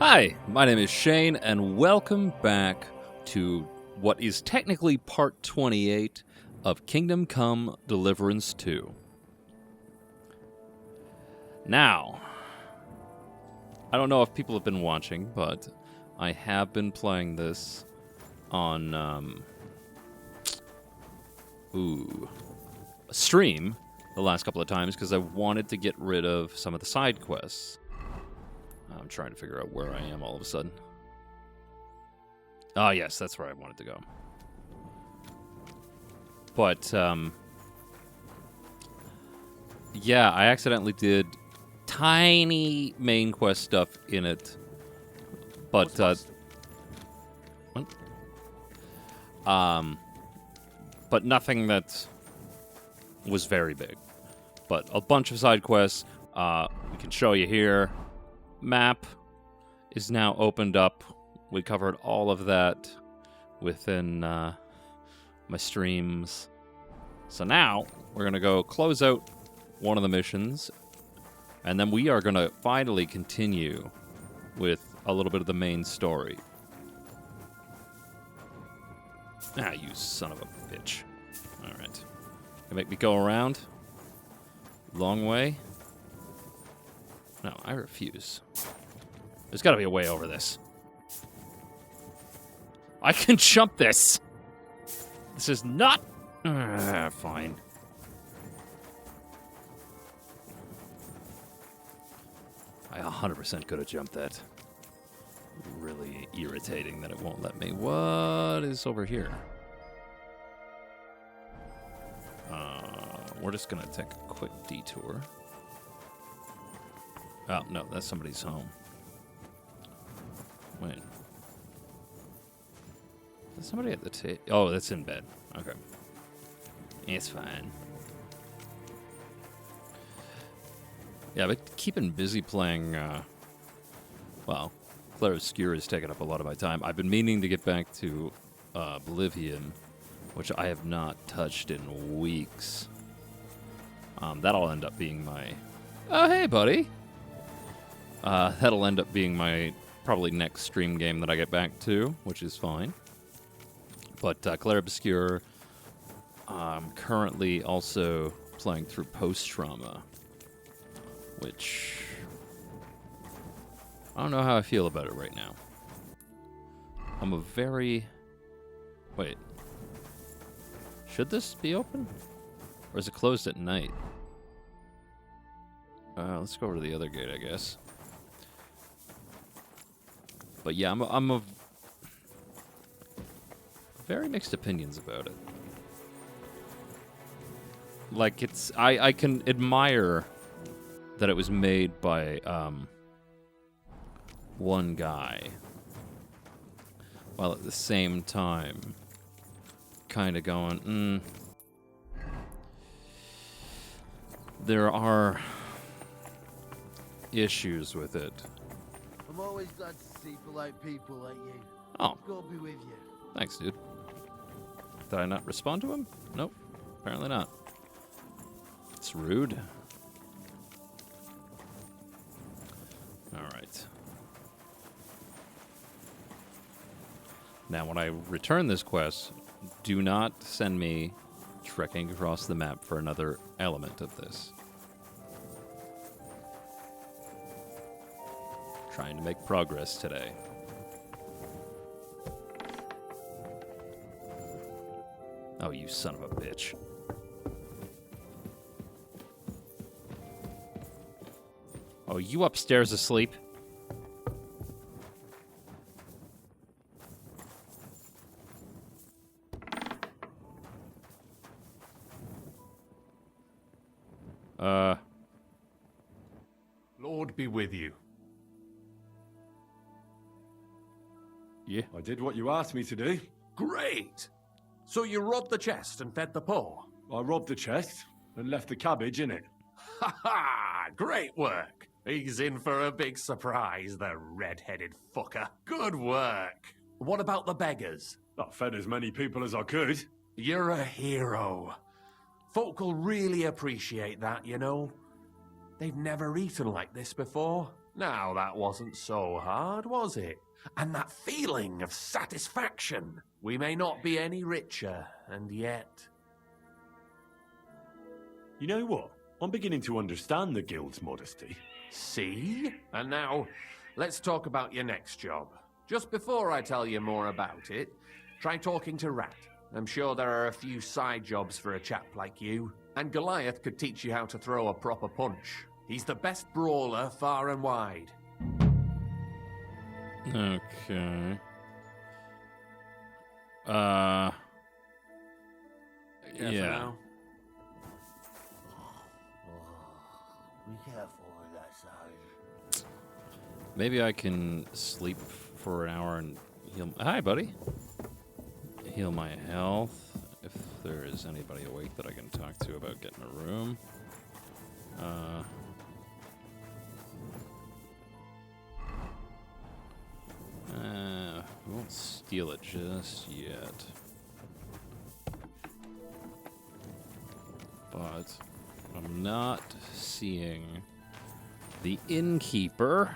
Hi, my name is Shane, and welcome back to what is technically part 28 of Kingdom Come Deliverance 2. Now, I don't know if people have been watching, but I have been playing this on a stream the last couple of times because I wanted to get rid of some of the side quests. I'm trying to figure out where I am all of a sudden. Oh, yes, that's where I wanted to go. But, yeah, I accidentally did tiny main quest stuff in it. But, what? But nothing that was very big. But a bunch of side quests. We can show you here. Map is now opened up. We covered all of that within my streams. So now we're going to go close out one of the missions, and then we are going to finally continue with a little bit of the main story. Ah, you son of a bitch. All right. You make me go around? Long way? No, I refuse. There's got to be a way over this. I can jump this. This is not... fine. I 100% could have jumped that. Really irritating that it won't let me. What is over here? We're just going to take a quick detour. Oh, no, that's somebody's home. Wait. Is somebody at the table? Oh, that's in bed. Okay. It's fine. Yeah, but keeping busy playing, well, Claire Obscure has taken up a lot of my time. I've been meaning to get back to Oblivion, which I have not touched in weeks. That'll end up being my... Oh, hey, buddy! That'll end up being my probably next stream game that I get back to, which is fine. But Claire Obscure, I'm currently also playing through Post-Trauma, which I don't know how I feel about it right now. I'm a very... Wait. Should this be open? Or is it closed at night? Let's go over to the other gate, I guess. But yeah, I'm of very mixed opinions about it. Like, it's... I can admire that it was made by, one guy. While at the same time, kind of going, there are issues with it. I'm always glad to see polite people like you. Oh. God be with you. Thanks, dude. Did I not respond to him? Nope. Apparently not. It's rude. Alright. Now, when I return this quest, do not send me trekking across the map for another element of this. Trying to make progress today. Oh, you son of a bitch. Oh, you upstairs asleep? Lord be with you. Yeah. I did what you asked me to do. Great! So you robbed the chest and fed the poor? I robbed the chest and left the cabbage in it. Ha ha! Great work! He's in for a big surprise, the red-headed fucker. Good work! What about the beggars? I fed as many people as I could. You're a hero. Folk will really appreciate that, you know. They've never eaten like this before. Now, that wasn't so hard, was it? And that feeling of satisfaction. We may not be any richer, and yet... You know what? I'm beginning to understand the guild's modesty. See? And now, let's talk about your next job. Just before I tell you more about it, try talking to Rat. I'm sure there are a few side jobs for a chap like you. And Goliath could teach you how to throw a proper punch. He's the best brawler far and wide. Okay. For Yeah. now. Be careful with that side. Maybe I can sleep for an hour and heal. Hi, buddy. Heal my health. If there is anybody awake that I can talk to about getting a room. We won't steal it just yet. But I'm not seeing the innkeeper,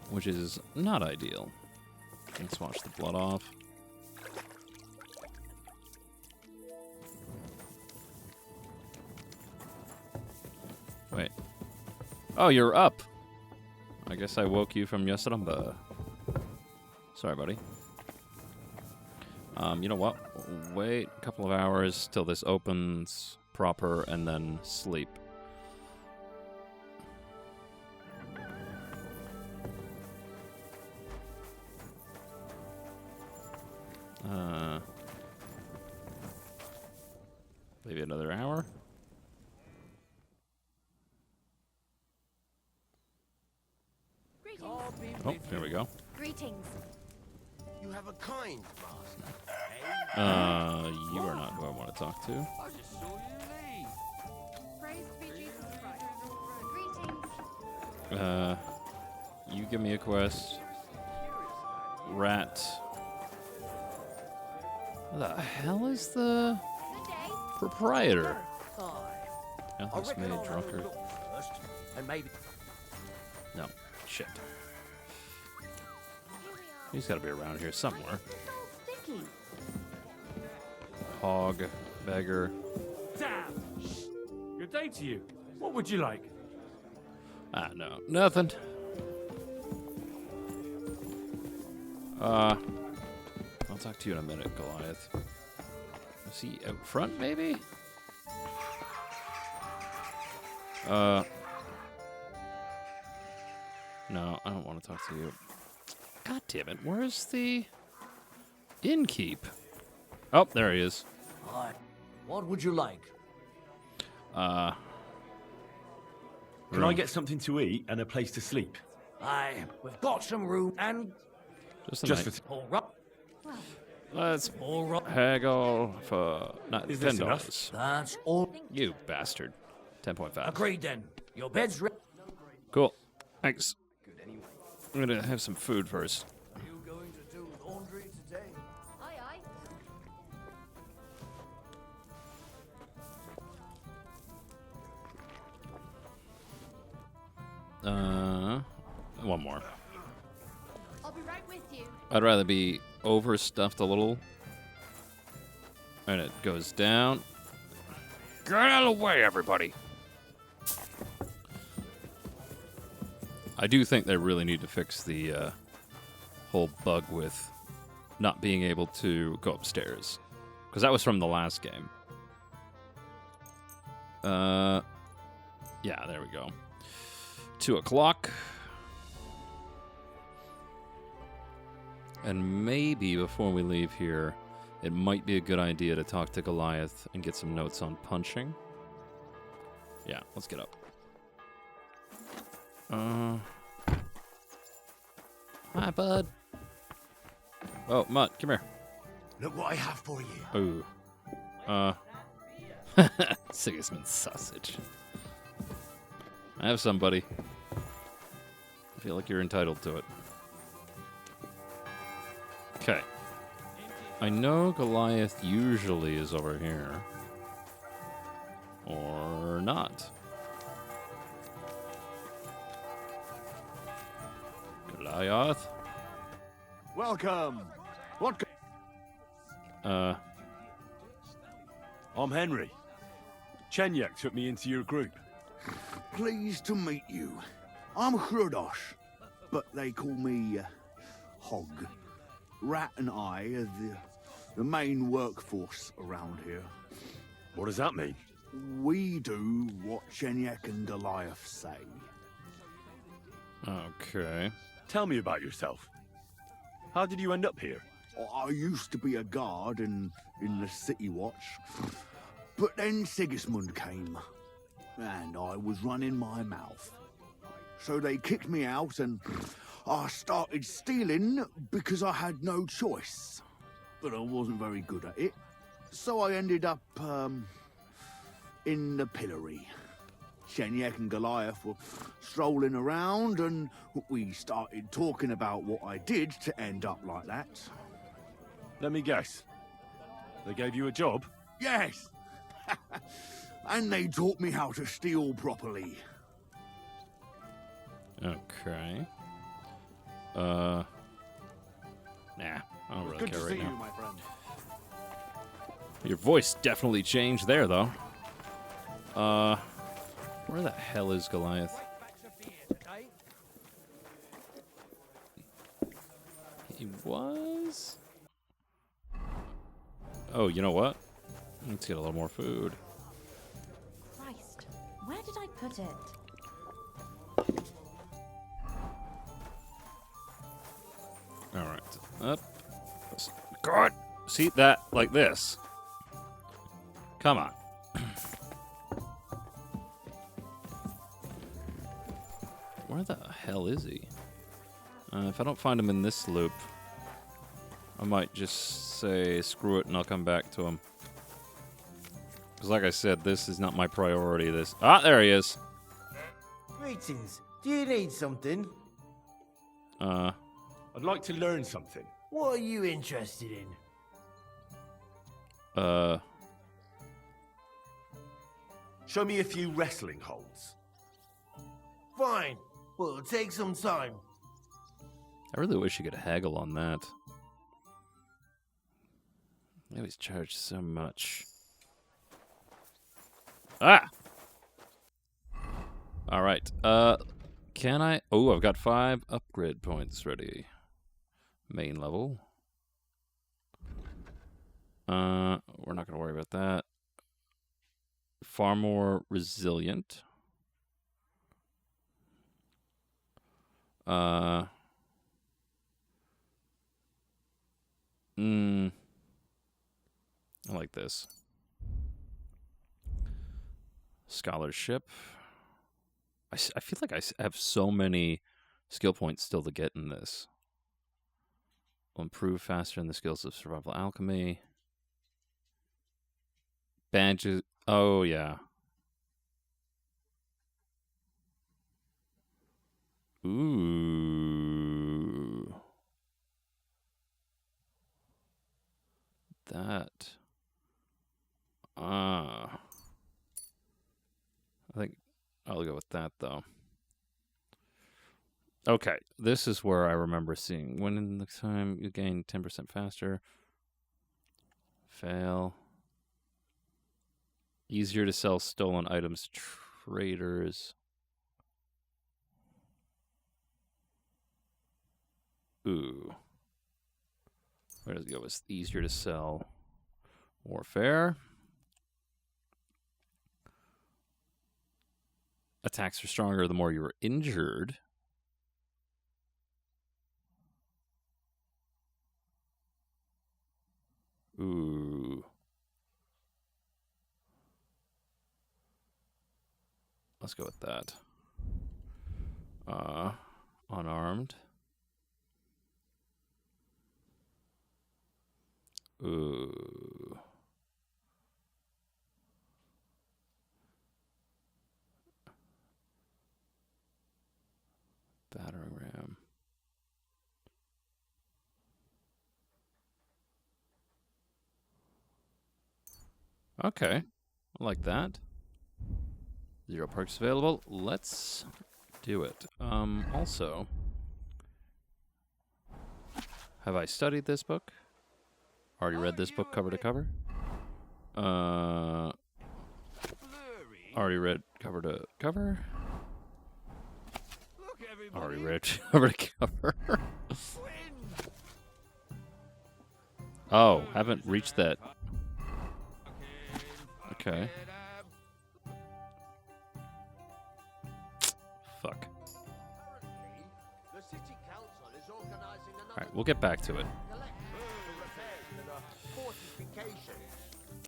which is not ideal. Let's wash the blood off. Wait. Oh, you're up. I guess I woke you from yesterday. Sorry, buddy. You know what? Wait a couple of hours till this opens proper and then sleep. Maybe another hour? Greetings. Oh, there we go. Greetings. You have a kind master. You are not who I want to talk to. I just saw you leave. Praised be Jesus Christ. Greetings. You give me a quest. Rat. What the hell is the Good day. proprietor? Hi. I Ellis reckon made I'll have a drunkard. look first, and maybe. No. Shit. Here we are. He's got to be around here somewhere. It's all sticky. Hog. Beggar. Damn! Good day to you. What would you like? Ah, no. Nothing. I'll talk to you in a minute, Goliath. Is he out front, maybe? No, I don't want to talk to you. God damn it, where's the innkeep? Oh, there he is. Hi. What would you like? Can I get something to eat and a place to sleep? We've got some room and Just a Just night. for... all right. Let's All right. haggle for not Is this $10. enough? That's all. You bastard. 10.5. Agreed then. Your bed's ready. Cool. Thanks. I'm gonna have some food first. Are you going to do laundry today? Aye, aye. One more. I'll be right with you. I'd rather be overstuffed a little. And it goes down. Get out of the way, everybody. I do think they really need to fix the whole bug with not being able to go upstairs. Because that was from the last game. Yeah, there we go. 2 o'clock. And maybe before we leave here, it might be a good idea to talk to Goliath and get some notes on punching. Yeah, let's get up. Hi, bud. Oh, Mutt, come here. Look what I have for you. Ooh. Sigismund sausage. I have somebody. I feel like you're entitled to it. Okay. I know Goliath usually is over here. Or not. Goliath. Welcome. What? I'm Henry. Chenyak took me into your group. Pleased to meet you. I'm Hrudosh, but they call me Hog. Rat and I are the main workforce around here. What does that mean? We do what Chenyak and Goliath say. Okay. Tell me about yourself. How did you end up here? I used to be a guard in the City Watch, but then Sigismund came, and I was running my mouth. So they kicked me out, and I started stealing because I had no choice. But I wasn't very good at it, so I ended up, in the pillory. Chenyak and Goliath were strolling around, and we started talking about what I did to end up like that. Let me guess. They gave you a job? Yes! And they taught me how to steal properly. Okay. Nah, I don't really Good care to right see now. you, my friend. Your voice definitely changed there, though. Where the hell is Goliath? He was? Oh, you know what? Let's get a little more food. Christ, where did I put it? All right, up. God, see that like this. Come on. Where the hell is he? If I don't find him in this loop, I might just say screw it and I'll come back to him. Because like I said, this is not my priority. There he is. Greetings. Do you need something? I'd like to learn something. What are you interested in? Show me a few wrestling holds. Fine, but it'll take some time. I really wish you could haggle on that. They always charge so much. Ah! Alright, can I... Oh, I've got 5 upgrade points ready. Main level. We're not gonna worry about that. Far more resilient. I like this. Scholarship. I feel like I have so many skill points still to get in this. Will improve faster in the skills of survival alchemy. Badges. Oh, yeah. Ooh. That. I think I'll go with that, though. Okay, this is where I remember seeing. When in the time you gain 10% faster. Fail. Easier to sell stolen items to traders. Ooh. Where does it go? It's easier to sell. Warfare. Attacks are stronger the more you're injured. Ooh. Let's go with that. Unarmed. Ooh. Battering ram. Okay. I like that. 0 perks available. Let's do it. Also, Have I studied this book? Already read this book cover to cover? Already read cover to cover? Already read cover to cover. Oh, haven't reached that. Okay. Fuck. Alright, we'll get back to it.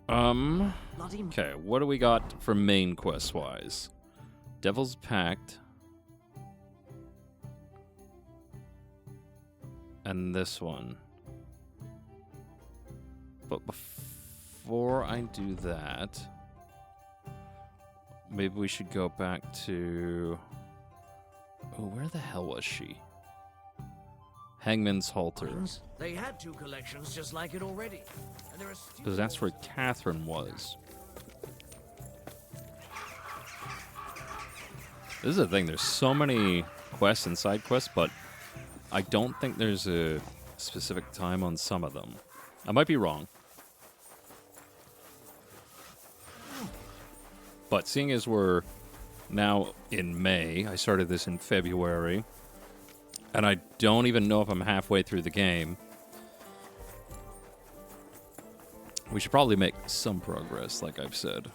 Okay, what do we got for main quest-wise? Devil's Pact. And this one. But before I do that, maybe we should go back to... Oh, where the hell was she? Hangman's Halters. They had 2 collections just like it already. And there are still Because that's where Catherine was. This is the thing, there's so many quests and side quests, but I don't think there's a specific time on some of them. I might be wrong. But seeing as we're now in May, I started this in February, and I don't even know if I'm halfway through the game. We should probably make some progress, like I've said.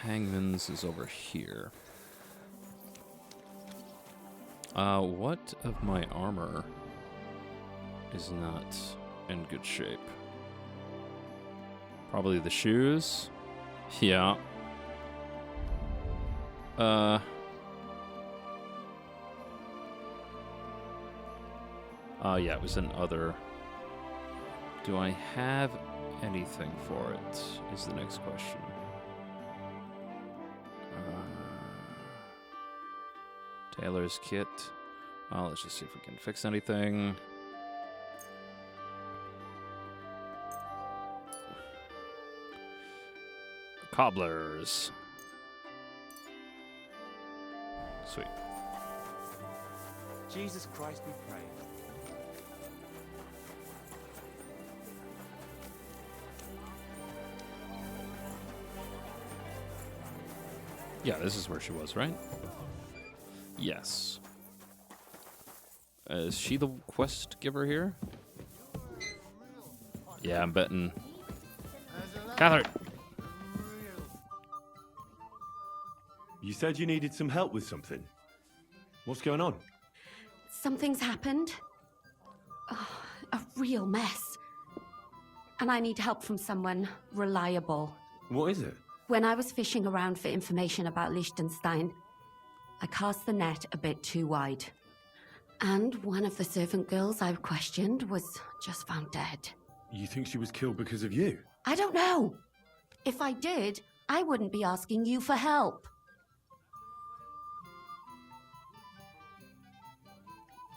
Hangman's is over here. What of my armor is not in good shape? Probably the shoes. Yeah. Oh yeah, it was an other. Do I have anything for it? Is the next question. Taylor's kit. Let's just see if we can fix anything. Cobblers. Sweet. Jesus Christ be praised. Yeah, this is where she was, right? Yes. Is she the quest giver here? Yeah, I'm betting. Catherine! You said you needed some help with something. What's going on? Something's happened. Oh, a real mess. And I need help from someone reliable. What is it? When I was fishing around for information about Liechtenstein, I cast the net a bit too wide. And one of the servant girls I questioned was just found dead. You think she was killed because of you? I don't know. If I did, I wouldn't be asking you for help.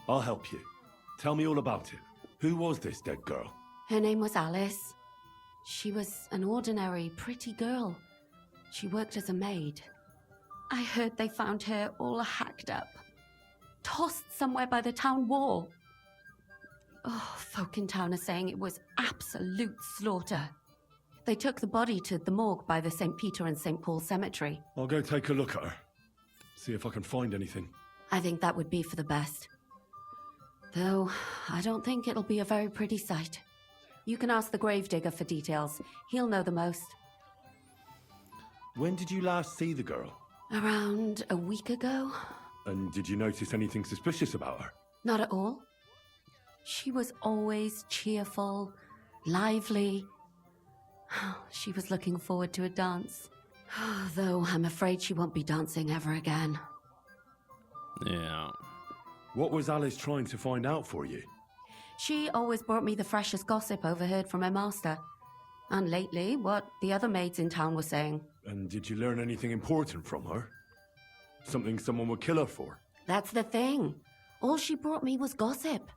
I'll help you. Tell me all about it. Who was this dead girl? Her name was Alice. She was an ordinary, pretty girl. She worked as a maid. I heard they found her all hacked up, tossed somewhere by the town wall. Oh, folk in town are saying it was absolute slaughter. They took the body to the morgue by the St. Peter and St. Paul cemetery. I'll go take a look at her. See if I can find anything. I think that would be for the best. Though, I don't think it'll be a very pretty sight. You can ask the gravedigger for details. He'll know the most. When did you last see the girl? Around a week ago? And did you notice anything suspicious about her? Not at all. She was always cheerful, lively. She was looking forward to a dance. Though I'm afraid she won't be dancing ever again. Yeah. What was Alice trying to find out for you? She always brought me the freshest gossip overheard from her master. And lately, what the other maids in town were saying. And did you learn anything important from her? Something someone would kill her for? That's the thing. All she brought me was gossip.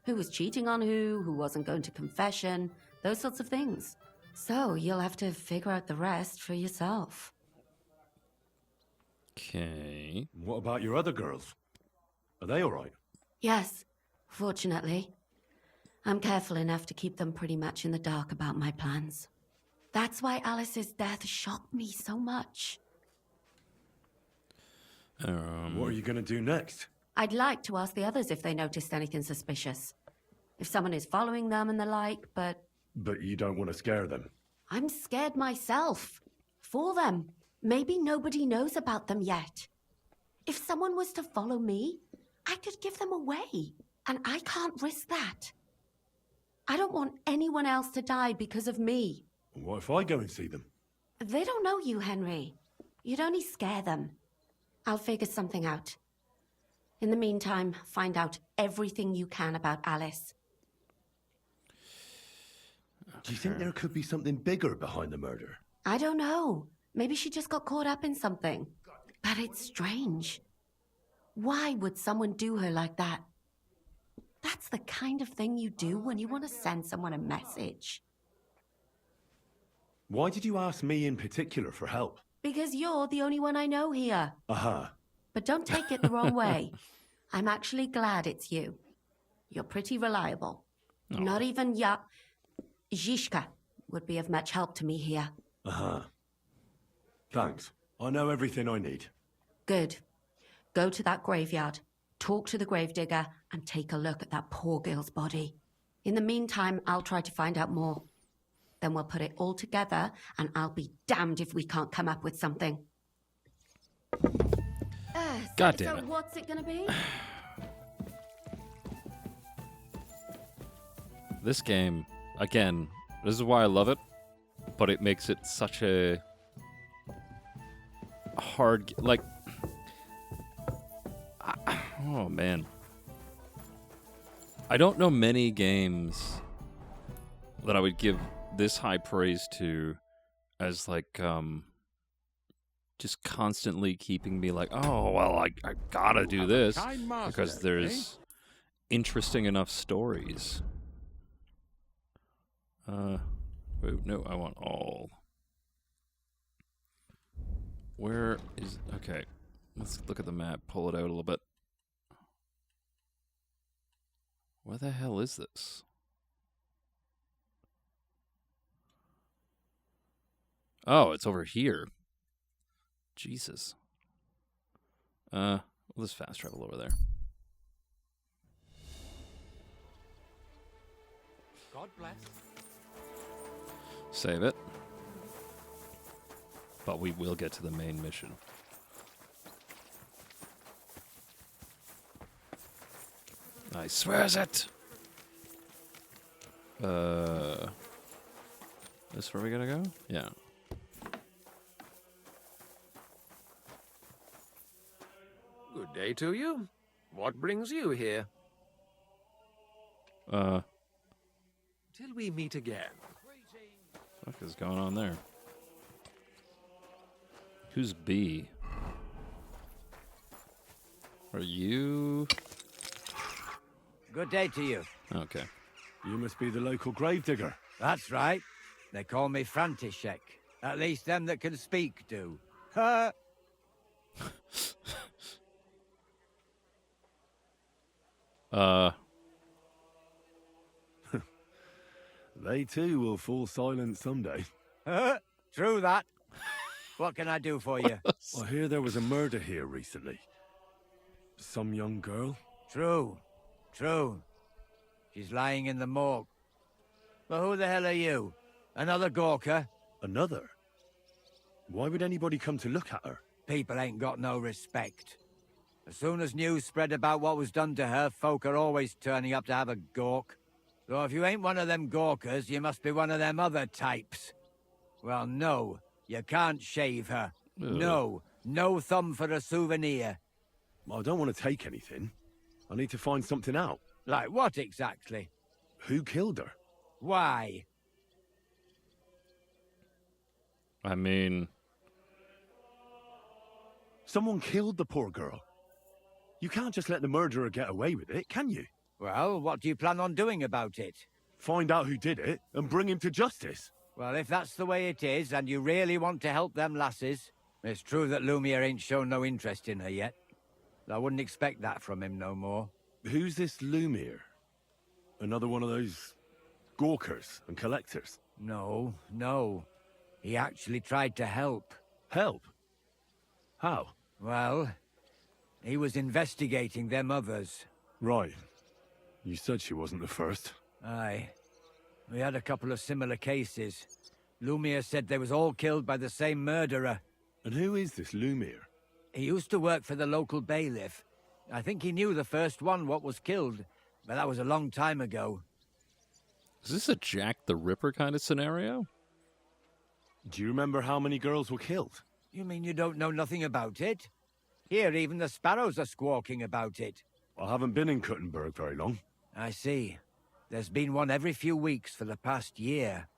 Who was cheating on who wasn't going to confession, those sorts of things. So you'll have to figure out the rest for yourself. Okay. What about your other girls? Are they all right? Yes, Fortunately, I'm careful enough to keep them pretty much in the dark about my plans. That's why Alice's death shocked me so much. What are you going to do next? I'd like to ask the others if they noticed anything suspicious. If someone is following them and the like, but But you don't want to scare them. I'm scared myself. For them. Maybe nobody knows about them yet. If someone was to follow me, I could give them away. And I can't risk that. I don't want anyone else to die because of me. What if I go and see them? They don't know you, Henry. You'd only scare them. I'll figure something out. In the meantime, find out everything you can about Alice. Do you think there could be something bigger behind the murder? I don't know. Maybe she just got caught up in something. But it's strange. Why would someone do her like that? That's the kind of thing you do when you want to send someone a message. Why did you ask me in particular for help? Because you're the only one I know here. Aha. But don't take it the wrong way. I'm actually glad it's you. You're pretty reliable. Oh. Not even Zhishka would be of much help to me here. Aha. Thanks. I know everything I need. Good. Go to that graveyard, talk to the gravedigger, and take a look at that poor girl's body. In the meantime, I'll try to find out more. Then we'll put it all together, and I'll be damned if we can't come up with something. God damn it. So what's it gonna be? This game, again, this is why I love it, but it makes it such a hard, like, oh man. I don't know many games that I would give this high praise to as, like, just constantly keeping me like, oh, well, I gotta do this because there's interesting enough stories. Wait, no, I want all. Where is... Okay, let's look at the map, pull it out a little bit. Where the hell is this? Oh, it's over here. Jesus. We'll just fast travel over there. God bless. Save it. But we will get to the main mission. I swears it! This where we gotta go? Yeah. Good day to you. What brings you here? What Till we meet again. the fuck is going on there? Who's B? Are you... Good day to you. Okay. You must be the local gravedigger. That's right. They call me František. At least them that can speak do. They too will fall silent someday. True that. What can I do for you? I hear there was a murder here recently. Some young girl? True. She's lying in the morgue. But who the hell are you? Another Gawker? Another? Why would anybody come to look at her? People ain't got no respect. As soon as news spread about what was done to her, folk are always turning up to have a gawk. So if you ain't one of them Gawkers, you must be one of them other types. Well, no, you can't shave her. Ugh. No thumb for a souvenir. I don't want to take anything. I need to find something out. Like what exactly? Who killed her? Why? I mean... Someone killed the poor girl. You can't just let the murderer get away with it, can you? Well, what do you plan on doing about it? Find out who did it and bring him to justice. Well, if that's the way it is, and you really want to help them lasses, it's true that Lumiere ain't shown no interest in her yet. I wouldn't expect that from him no more. Who's this Lumiere? Another one of those gawkers and collectors? No, no. He actually tried to help. Help? How? Well, he was investigating them others. Right. You said she wasn't the first. Aye. We had a couple of similar cases. Lumiere said they was all killed by the same murderer. And who is this Lumiere? He used to work for the local bailiff. I think he knew the first one what was killed, but that was a long time ago. Is this a Jack the Ripper kind of scenario? Do you remember how many girls were killed? You mean you don't know nothing about it? Here, even the sparrows are squawking about it. I haven't been in Kuttenberg very long. I see. There's been one every few weeks for the past year.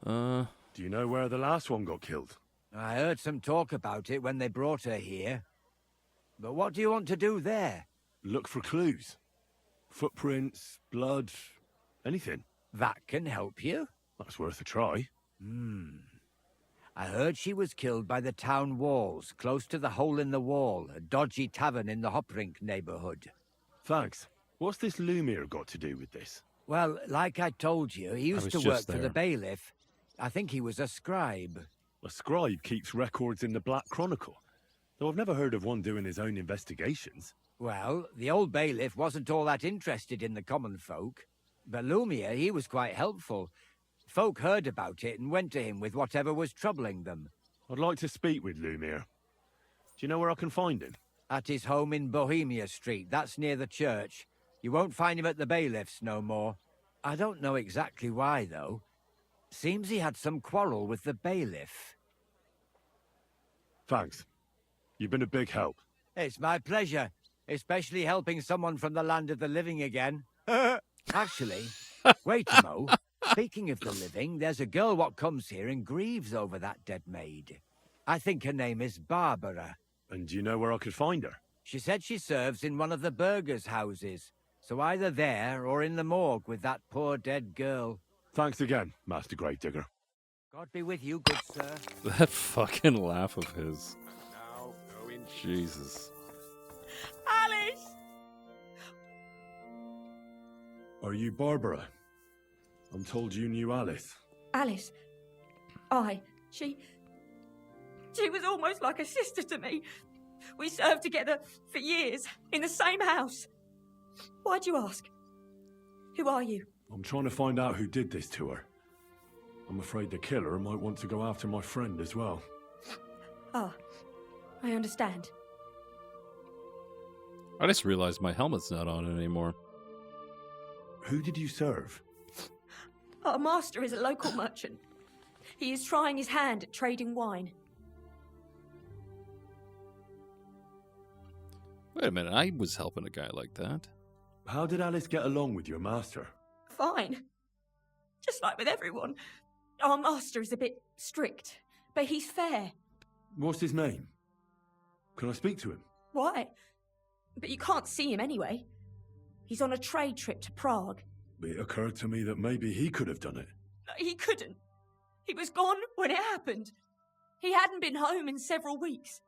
Do you know where the last one got killed? I heard some talk about it when they brought her here. But what do you want to do there? Look for clues. Footprints, blood, anything. That can help you. That's worth a try. I heard she was killed by the town walls, close to the Hole in the Wall, a dodgy tavern in the Hoprink neighborhood. Thanks. What's this Lumiere got to do with this? Well, like I told you, he used was to just work for there. the bailiff. I think he was a scribe. A scribe keeps records in the Black Chronicle, though I've never heard of one doing his own investigations. Well, the old bailiff wasn't all that interested in the common folk. But Lumiere, he was quite helpful. Folk heard about it and went to him with whatever was troubling them. I'd like to speak with Lumiere. Do you know where I can find him? At his home in Bohemia Street, that's near the church. You won't find him at the bailiff's no more. I don't know exactly why, though. Seems he had some quarrel with the bailiff. Thanks. You've been a big help. It's my pleasure, especially helping someone from the land of the living again. Actually, wait a mo. Speaking of the living, there's a girl what comes here and grieves over that dead maid. I think her name is Barbara. And do you know where I could find her? She said she serves in one of the burgers' houses, so either there or in the morgue with that poor dead girl. Thanks again, Master Gravedigger. God be with you, good sir. That fucking laugh of his. Now, go in. Jesus. Alice! Are you Barbara? I'm told you knew Alice. Alice. Aye. She was almost like a sister to me. We served together for years, in the same house. Why'd you ask? Who are you? I'm trying to find out who did this to her. I'm afraid the killer might want to go after my friend as well. Ah, I understand. I just realized my helmet's not on anymore. Who did you serve? Our master is a local merchant. He is trying his hand at trading wine. Wait a minute, I was helping a guy like that. How did Alice get along with your master? Fine. Just like with everyone. Our master is a bit strict, but he's fair. What's his name? Can I speak to him? Why? But you can't see him anyway. He's on a trade trip to Prague. It occurred to me that maybe he could have done it. He couldn't. He was gone when it happened. He hadn't been home in several weeks.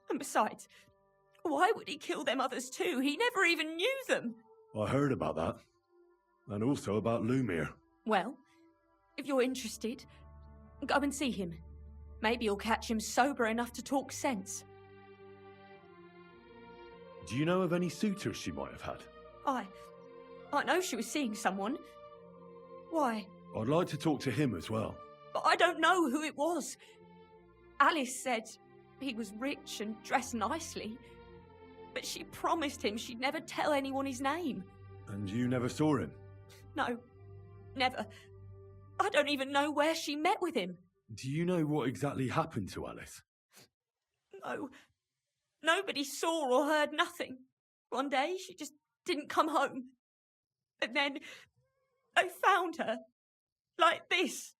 And besides, why would he kill them others too? He never even knew them. I heard about that. And also about Lumiere. Well, if you're interested, go and see him. Maybe you'll catch him sober enough to talk sense. Do you know of any suitors she might have had? I know she was seeing someone. Why? I'd like to talk to him as well. But I don't know who it was. Alice said he was rich and dressed nicely. But she promised him she'd never tell anyone his name. And you never saw him? No, never. I don't even know where she met with him. Do you know what exactly happened to Alice? No. Nobody saw or heard nothing. One day she just didn't come home. And then they found her. Like this.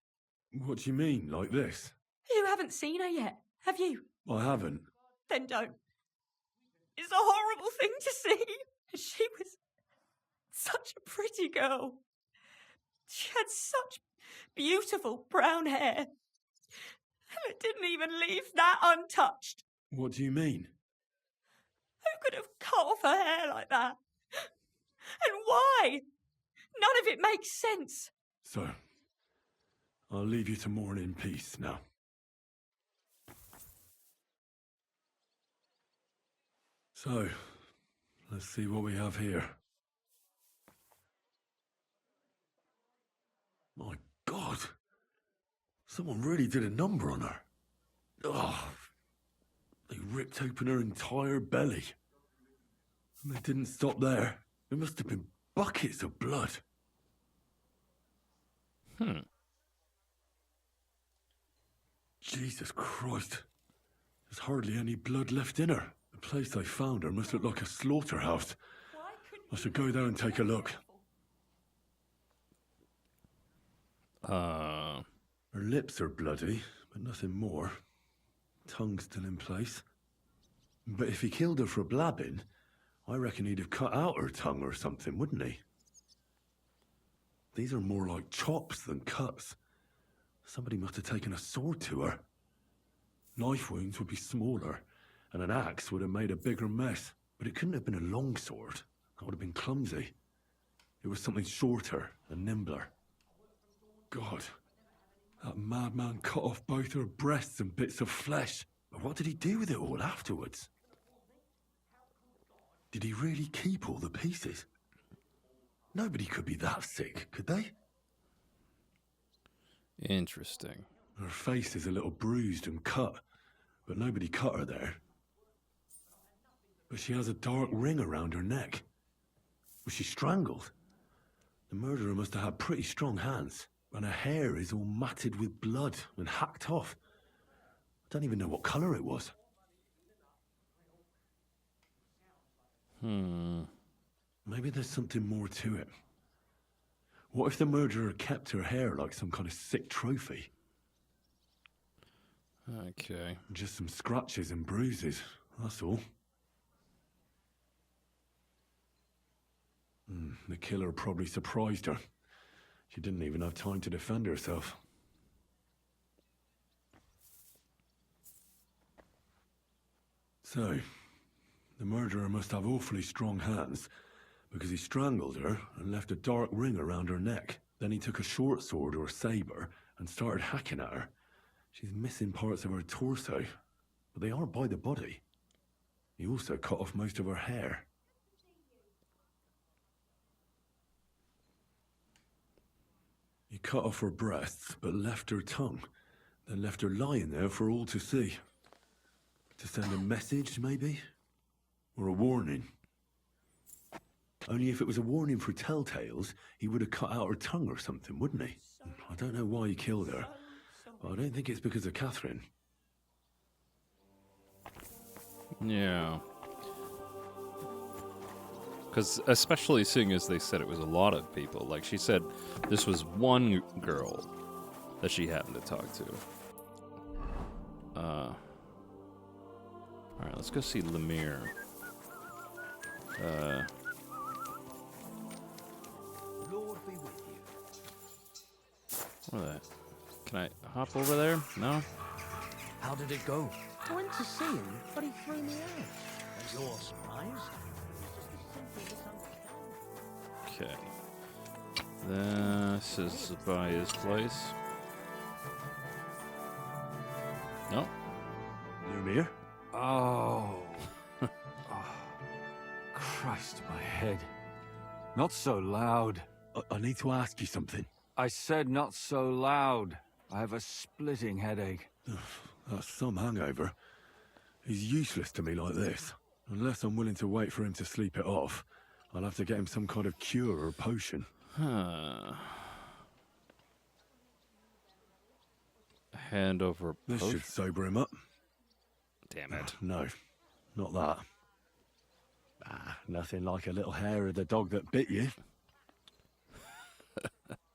What do you mean, like this? You haven't seen her yet, have you? I haven't. Then don't. It's a horrible thing to see. She was such a pretty girl. She had such beautiful brown hair. Didn't even leave that untouched. What do you mean? Who could have cut off her hair like that? And why? None of it makes sense. So, I'll leave you to mourn in peace now. So, let's see what we have here. My God! Someone really did a number on her. Oh, they ripped open her entire belly. And they didn't stop there. There must have been buckets of blood. Jesus Christ. There's hardly any blood left in her. The place I found her must look like a slaughterhouse. I should go there and take a look. Her lips are bloody, but nothing more. Tongue still in place. But if he killed her for blabbing, I reckon he'd have cut out her tongue or something, wouldn't he? These are more like chops than cuts. Somebody must have taken a sword to her. Knife wounds would be smaller, and an axe would have made a bigger mess. But it couldn't have been a long sword. That would have been clumsy. It was something shorter and nimbler. God, that madman cut off both her breasts and bits of flesh. But what did he do with it all afterwards? Did he really keep all the pieces? Nobody could be that sick, could they? Interesting. Her face is a little bruised and cut, but nobody cut her there. But she has a dark ring around her neck. Was she strangled? The murderer must have had pretty strong hands, and her hair is all matted with blood and hacked off. I don't even know what colour it was. Maybe there's something more to it. What if the murderer kept her hair like some kind of sick trophy? Okay. Just some scratches and bruises, that's all. The killer probably surprised her. She didn't even have time to defend herself. So, the murderer must have awfully strong hands, because he strangled her and left a dark ring around her neck. Then he took a short sword or saber and started hacking at her. She's missing parts of her torso, but they aren't by the body. He also cut off most of her hair. He cut off her breasts, but left her tongue, then left her lying there for all to see. To send a message, maybe? Or a warning? Only if it was a warning for telltales, he would have cut out her tongue or something, wouldn't he? I don't know why he killed her, but I don't think it's because of Catherine. Yeah. Because especially seeing as they said it was a lot of people. Like she said, this was one girl that she happened to talk to. Alright, let's go see Lemire. Lord be with you. What is that? Can I hop over there? No? How did it go? I went to see him, but he threw me out. And you're surprised? Okay. This is by his place. No? Lemire? Oh. Oh. Christ, my head. Not so loud. I need to ask you something. I said not so loud. I have a splitting headache. That's some hangover. He's useless to me like this. Unless I'm willing to wait for him to sleep it off, I'll have to get him some kind of cure or potion. Hand over This potion. should sober him up. Damn it. No, not that. Nothing like a little hair of the dog that bit you.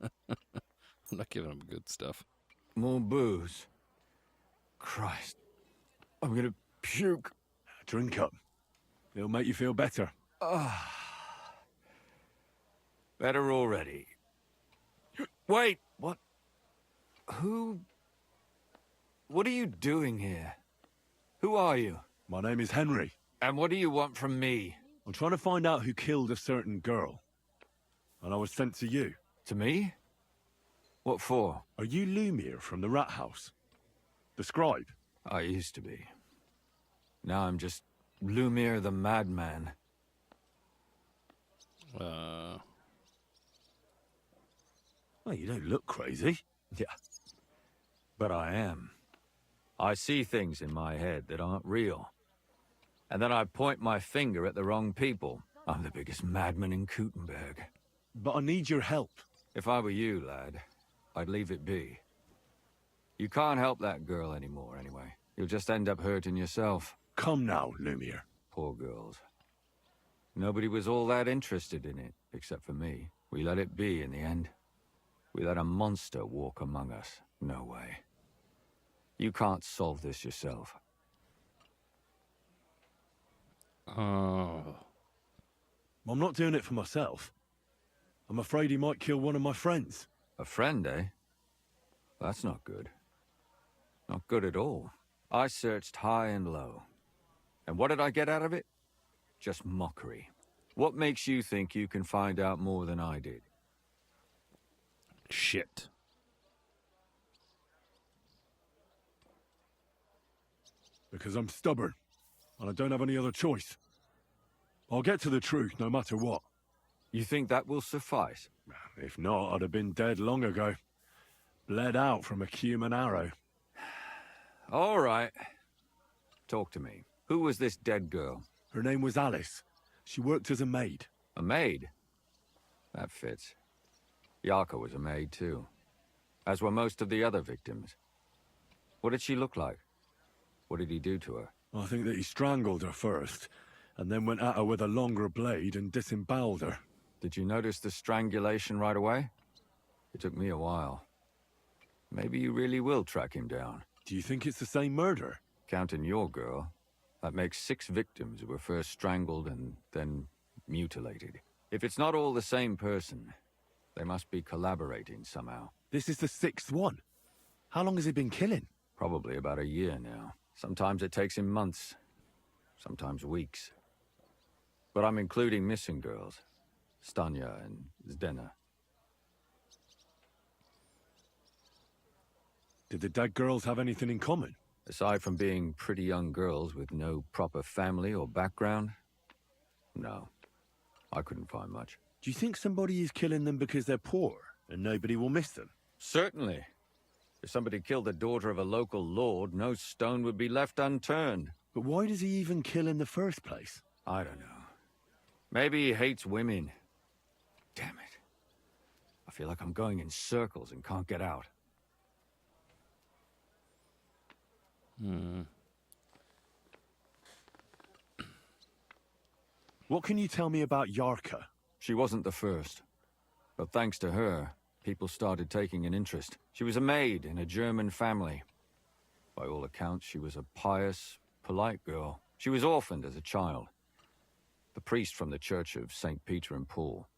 I'm not giving him good stuff. More booze. Christ. I'm gonna puke. Drink up. It'll make you feel better. Better already. Wait, what? Who What are you doing here? Who are you? My name is Henry. And what do you want from me? I'm trying to find out who killed a certain girl. And I was sent to you. To me? What for? Are you Lumiere from the Rat House? The scribe? I used to be. Now I'm just Lumiere the Madman. Well, you don't look crazy. Yeah. But I am. I see things in my head that aren't real. And then I point my finger at the wrong people. I'm the biggest madman in Kuttenberg. But I need your help. If I were you, lad, I'd leave it be. You can't help that girl anymore, anyway. You'll just end up hurting yourself. Come now, Lumiere. Poor girls. Nobody was all that interested in it, except for me. We let it be in the end. We let a monster walk among us. No way. You can't solve this yourself. Oh. I'm not doing it for myself. I'm afraid he might kill one of my friends. A friend, eh? That's not good. Not good at all. I searched high and low. And what did I get out of it? Just mockery. What makes you think you can find out more than I did? Shit. Because I'm stubborn, and I don't have any other choice. I'll get to the truth no matter what. You think that will suffice? If not, I'd have been dead long ago. Bled out from a human arrow. All right. Talk to me. Who was this dead girl? Her name was Alice. She worked as a maid. A maid? That fits. Yarka was a maid too. As were most of the other victims. What did she look like? What did he do to her? I think that he strangled her first, and then went at her with a longer blade and disemboweled her. Did you notice the strangulation right away? It took me a while. Maybe you really will track him down. Do you think it's the same murder? Counting your girl, that makes 6 victims who were first strangled and then mutilated. If it's not all the same person, they must be collaborating somehow. This is the 6th one. How long has he been killing? Probably about a year now. Sometimes it takes him months, sometimes weeks. But I'm including missing girls. Stanya and Zdena. Did the dead girls have anything in common? Aside from being pretty young girls with no proper family or background, no. I couldn't find much. Do you think somebody is killing them because they're poor and nobody will miss them? Certainly. If somebody killed the daughter of a local lord, no stone would be left unturned. But why does he even kill in the first place? I don't know. Maybe he hates women. Damn it. I feel like I'm going in circles and can't get out. What can you tell me about Yarka? She wasn't the first. But thanks to her, people started taking an interest. She was a maid in a German family. By all accounts, she was a pious, polite girl. She was orphaned as a child. The priest from the Church of St. Peter and Paul,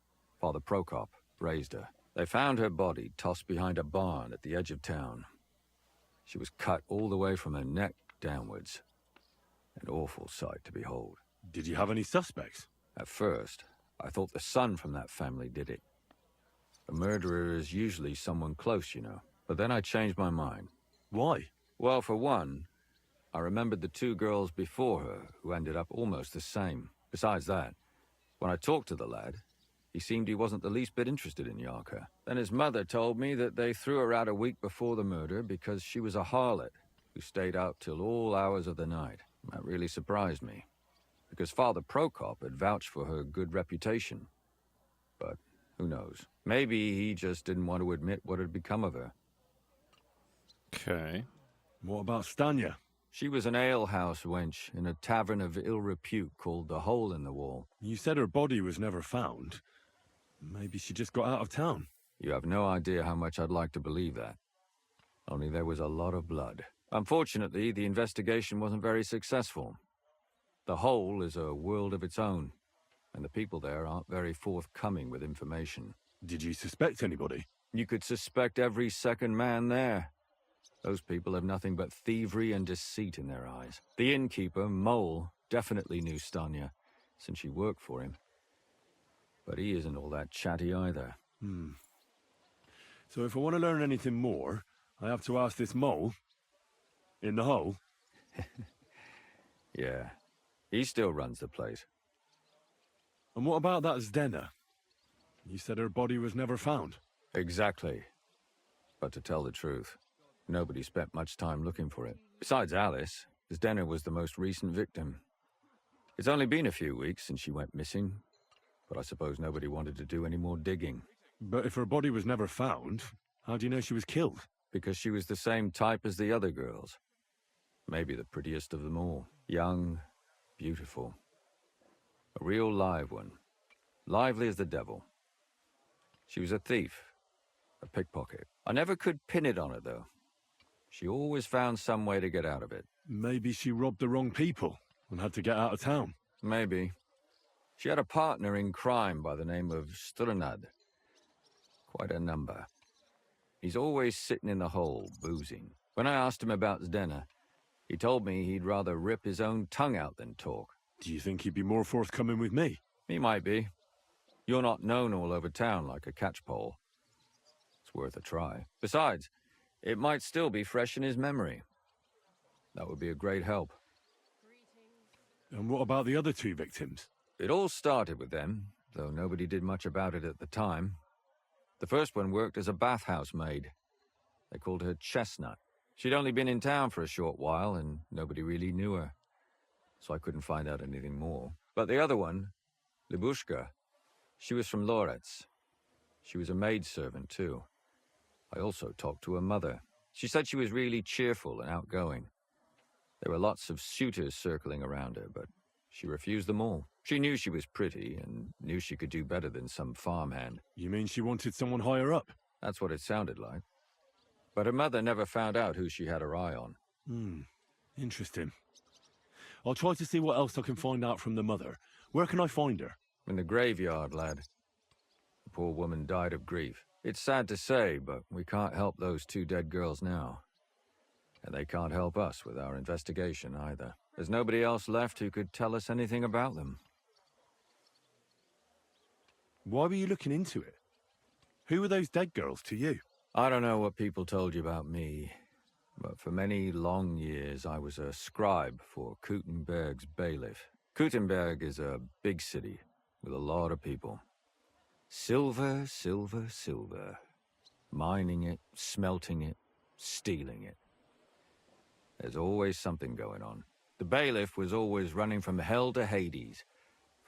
Father Prokop, raised her. They found her body tossed behind a barn at the edge of town. She was cut all the way from her neck downwards. An awful sight to behold. Did you have any suspects? At first, I thought the son from that family did it. A murderer is usually someone close, you know. But then I changed my mind. Why? Well, for one, I remembered the 2 girls before her who ended up almost the same. Besides that, when I talked to the lad, he seemed he wasn't the least bit interested in Yarka. Then his mother told me that they threw her out a week before the murder because she was a harlot who stayed out till all hours of the night. That really surprised me, because Father Prokop had vouched for her good reputation. But who knows? Maybe he just didn't want to admit what had become of her. Okay. What about Stanya? She was an alehouse wench in a tavern of ill repute called the Hole in the Wall. You said her body was never found. Maybe she just got out of town. You have no idea how much I'd like to believe that. Only there was a lot of blood. Unfortunately, the investigation wasn't very successful. The Hole is a world of its own, and the people there aren't very forthcoming with information. Did you suspect anybody? You could suspect every second man there. Those people have nothing but thievery and deceit in their eyes. The innkeeper, Mole, definitely knew Stanya, since she worked for him. But he isn't all that chatty either. So if I want to learn anything more, I have to ask this mole in the hole? Yeah, he still runs the place. And what about that Zdena? You said her body was never found. Exactly. But to tell the truth, nobody spent much time looking for it. Besides Alice, Zdena was the most recent victim. It's only been a few weeks since she went missing, but I suppose nobody wanted to do any more digging. But if her body was never found, how do you know she was killed? Because she was the same type as the other girls. Maybe the prettiest of them all. Young, beautiful. A real live one. Lively as the devil. She was a thief. A pickpocket. I never could pin it on her, though. She always found some way to get out of it. Maybe she robbed the wrong people and had to get out of town. Maybe. She had a partner in crime by the name of Strunad. Quite a number. He's always sitting in the hole, boozing. When I asked him about Zdena, he told me he'd rather rip his own tongue out than talk. Do you think he'd be more forthcoming with me? He might be. You're not known all over town like a catchpole. It's worth a try. Besides, it might still be fresh in his memory. That would be a great help. And what about the other two victims? It all started with them, though nobody did much about it at the time. The first one worked as a bathhouse maid. They called her Chestnut. She'd only been in town for a short while, and nobody really knew her. So I couldn't find out anything more. But the other one, Libushka, she was from Loretz. She was a maidservant, too. I also talked to her mother. She said she was really cheerful and outgoing. There were lots of suitors circling around her, but she refused them all. She knew she was pretty and knew she could do better than some farmhand. You mean she wanted someone higher up? That's what it sounded like. But her mother never found out who she had her eye on. Interesting. I'll try to see what else I can find out from the mother. Where can I find her? In the graveyard, lad. The poor woman died of grief. It's sad to say, but we can't help those two dead girls now. And they can't help us with our investigation either. There's nobody else left who could tell us anything about them. Why were you looking into it? Who were those dead girls to you? I don't know what people told you about me, but for many long years I was a scribe for Kuttenberg's bailiff. Kuttenberg is a big city with a lot of people. Silver, silver, silver. Mining it, smelting it, stealing it. There's always something going on. The bailiff was always running from hell to Hades,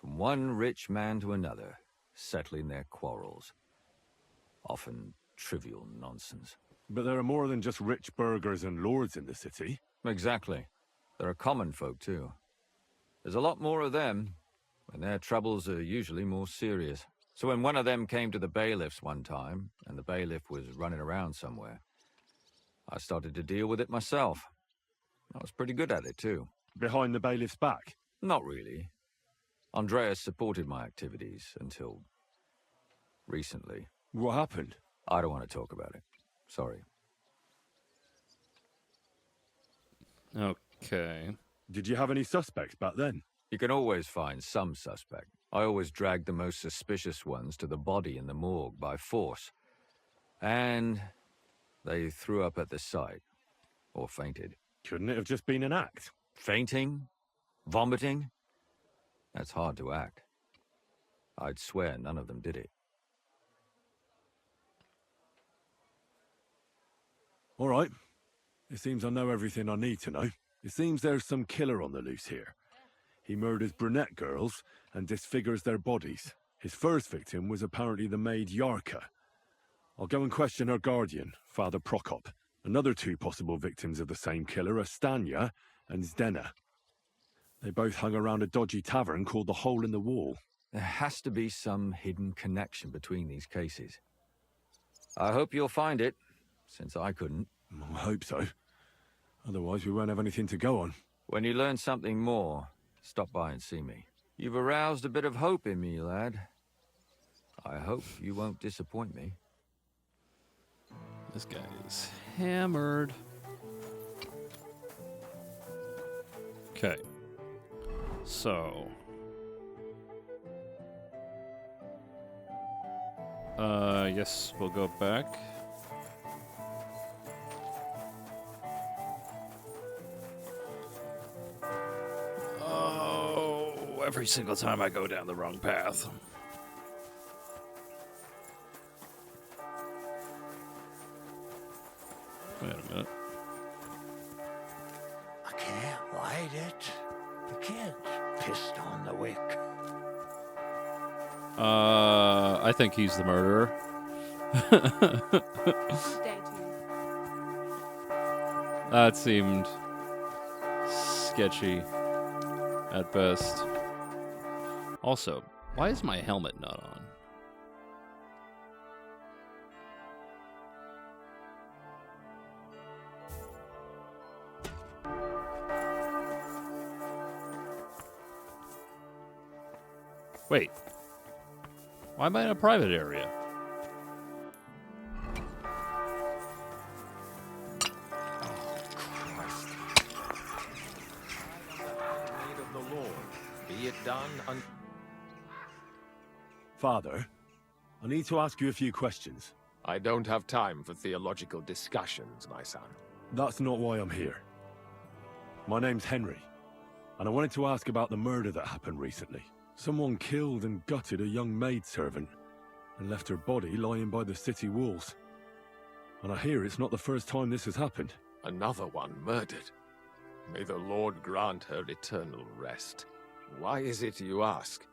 from one rich man to another, settling their quarrels. Often trivial nonsense. But there are more than just rich burghers and lords in the city. Exactly. There are common folk, too. There's a lot more of them, and their troubles are usually more serious. So when one of them came to the bailiff's one time, and the bailiff was running around somewhere, I started to deal with it myself. I was pretty good at it, too. Behind the bailiff's back? Not really. Andreas supported my activities until recently. What happened? I don't want to talk about it. Sorry. Okay. Did you have any suspects back then? You can always find some suspect. I always dragged the most suspicious ones to the body in the morgue by force. And they threw up at the sight. Or fainted. Couldn't it have just been an act? Fainting? Vomiting? That's hard to act. I'd swear none of them did it. All right. It seems I know everything I need to know. It seems there's some killer on the loose here. He murders brunette girls and disfigures their bodies. His first victim was apparently the maid Yarka. I'll go and question her guardian, Father Prokop. Another two possible victims of the same killer are Stanya and Zdena. They both hung around a dodgy tavern called the Hole in the Wall. There has to be some hidden connection between these cases. I hope you'll find it, since I couldn't. I hope so. Otherwise we won't have anything to go on. When you learn something more, stop by and see me. You've aroused a bit of hope in me, lad. I hope you won't disappoint me. This guy is hammered. Okay. So. Yes, we'll go back. Oh, every single time I go down the wrong path. Wait a minute. I can't light it. The kids pissed on the wick. I think he's the murderer. That seemed sketchy at best. Also, why is my helmet not on? Wait. Why am I in a private area? Father, I need to ask you a few questions. I don't have time for theological discussions, my son. That's not why I'm here. My name's Henry, and I wanted to ask about the murder that happened recently. Someone killed and gutted a young maidservant and left her body lying by the city walls. And I hear it's not the first time this has happened. Another one murdered. May the Lord grant her eternal rest. Why is it you ask?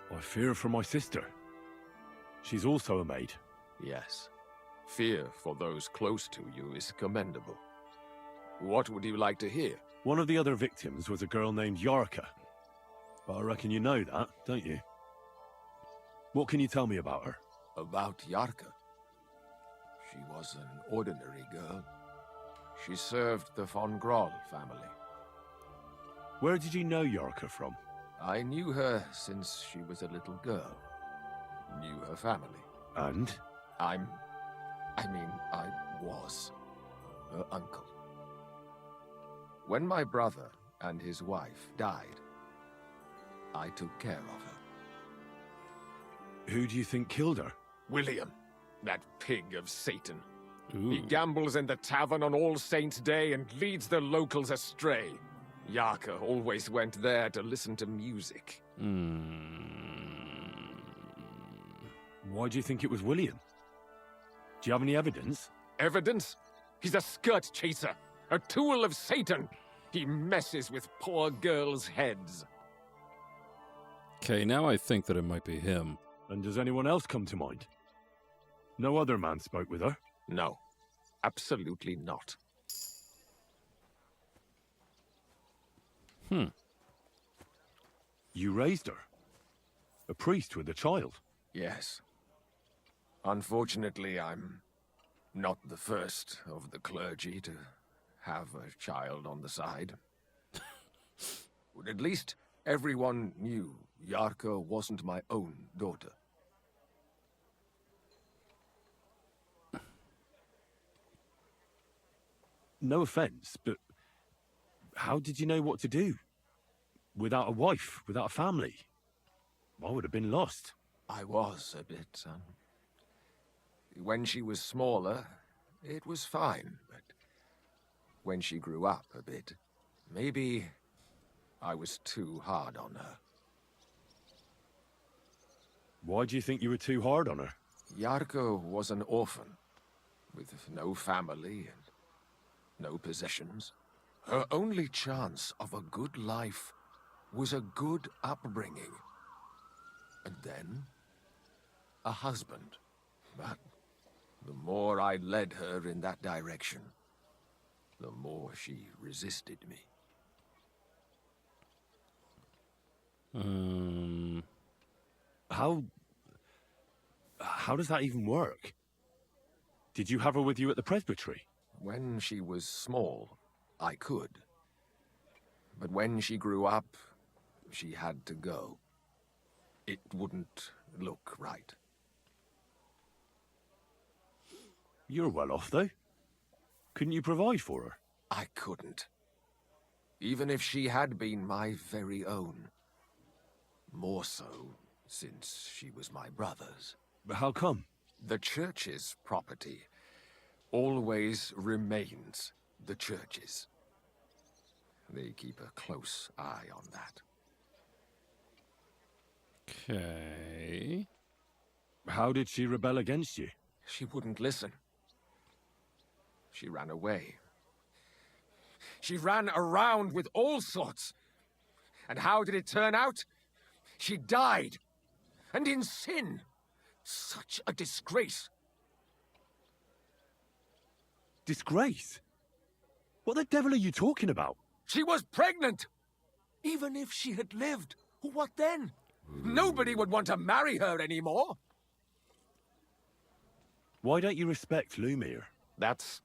I fear for my sister. She's also a maid. Yes. Fear for those close to you is commendable. What would you like to hear? One of the other victims was a girl named Yarka. But I reckon you know that, don't you? What can you tell me about her? About Yarka? She was an ordinary girl. She served the von Groll family. Where did you know Yarka from? I knew her since she was a little girl. Knew her family. And? I was her uncle. When my brother and his wife died, I took care of her. Who do you think killed her? William, that pig of Satan. Ooh. He gambles in the tavern on All Saints' Day and leads the locals astray. Yarka always went there to listen to music. Why do you think it was William? Do you have any evidence? Evidence? He's a skirt chaser, a tool of Satan. He messes with poor girls' heads. Okay, now I think that it might be him. And does anyone else come to mind? No other man spoke with her? No, absolutely not. You raised her? A priest with a child? Yes. Unfortunately, I'm not the first of the clergy to have a child on the side. But at least everyone knew Yarka wasn't my own daughter. No offense, but how did you know what to do? Without a wife, without a family? I would have been lost. I was a bit, son. When she was smaller, it was fine, but when she grew up a bit, maybe I was too hard on her. Why do you think you were too hard on her? Yarka was an orphan, with no family and no possessions. Her only chance of a good life was a good upbringing. And then, a husband. But the more I led her in that direction, the more she resisted me. How does that even work? Did you have her with you at the presbytery? When she was small, I could. But when she grew up, she had to go. It wouldn't look right. You're well off, though. Couldn't you provide for her? I couldn't. Even if she had been my very own. More so, since she was my brother's. But how come? The church's property always remains the church's. They keep a close eye on that. Okay. How did she rebel against you? She wouldn't listen. She ran away. She ran around with all sorts. And how did it turn out? She died. And in sin. Such a disgrace. Disgrace? What the devil are you talking about? She was pregnant! Even if she had lived, what then? Nobody would want to marry her anymore. Why don't you respect Lumiere? That's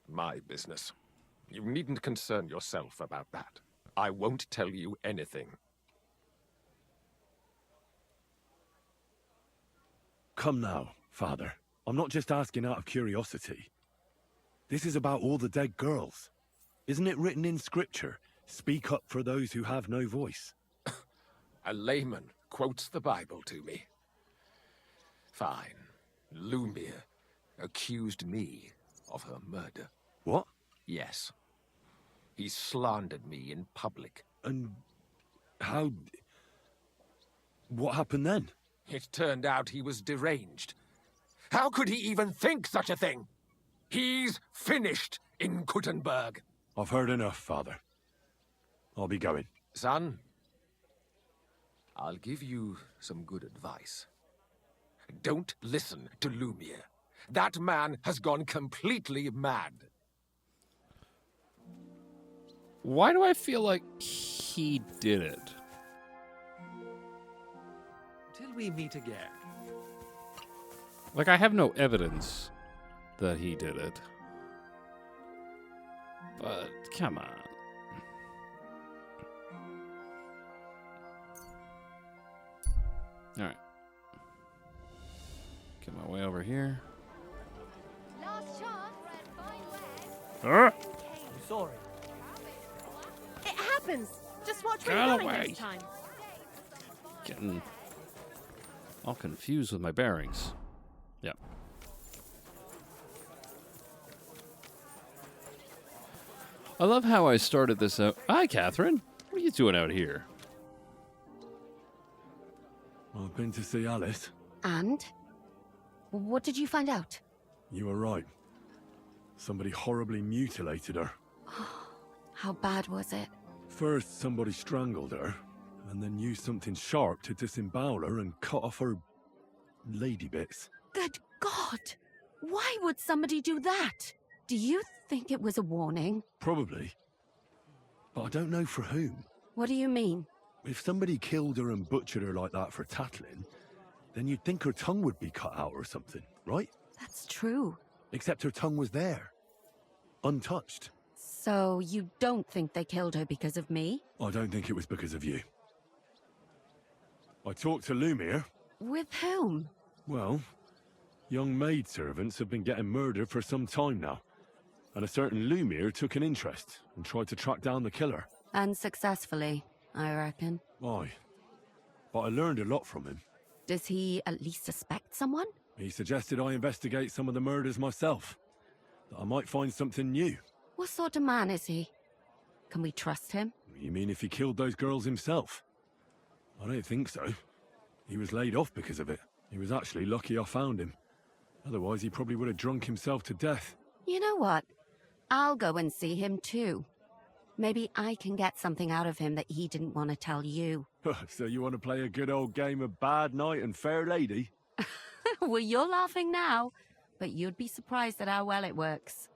my business. You needn't concern yourself about that. I won't tell you anything. Come now, Father. I'm not just asking out of curiosity. This is about all the dead girls. Isn't it written in Scripture, speak up for those who have no voice? A layman quotes the Bible to me. Fine. Lumiere accused me of her murder. What? Yes. He slandered me in public. And how... What happened then? It turned out he was deranged. How could he even think such a thing? He's finished in Kuttenberg. I've heard enough, Father. I'll be going. Son, I'll give you some good advice. Don't listen to Lumiere. That man has gone completely mad. Why do I feel like he did it? Till we meet again. Like, I have no evidence that he did it. But, come on. Alright. Get my way over here. Last chance, Ah! Sorry. It happens. Just watch where Get you're going away. next time. Getting all confused with my bearings. Yep. I love how I started this out. Hi, Catherine. What are you doing out here? I've been to see Alice. And? What did you find out? You were right. Somebody horribly mutilated her. How bad was it? First, somebody strangled her, and then used something sharp to disembowel her and cut off her lady bits. Good God! Why would somebody do that? Do you think it was a warning? Probably. But I don't know for whom. What do you mean? If somebody killed her and butchered her like that for tattling, then you'd think her tongue would be cut out or something, right? That's true. Except her tongue was there. Untouched. So you don't think they killed her because of me? I don't think it was because of you. I talked to Lumiere. With whom? Well, young maidservants have been getting murdered for some time now. And a certain Lumiere took an interest and tried to track down the killer. Unsuccessfully, I reckon. Aye. But I learned a lot from him. Does he at least suspect someone? He suggested I investigate some of the murders myself. That I might find something new. What sort of man is he? Can we trust him? You mean if he killed those girls himself? I don't think so. He was laid off because of it. He was actually lucky I found him. Otherwise, he probably would have drunk himself to death. You know what? I'll go and see him too. Maybe I can get something out of him that he didn't want to tell you. So you want to play a good old game of bad knight and fair lady? Well, you're laughing now, but you'd be surprised at how well it works.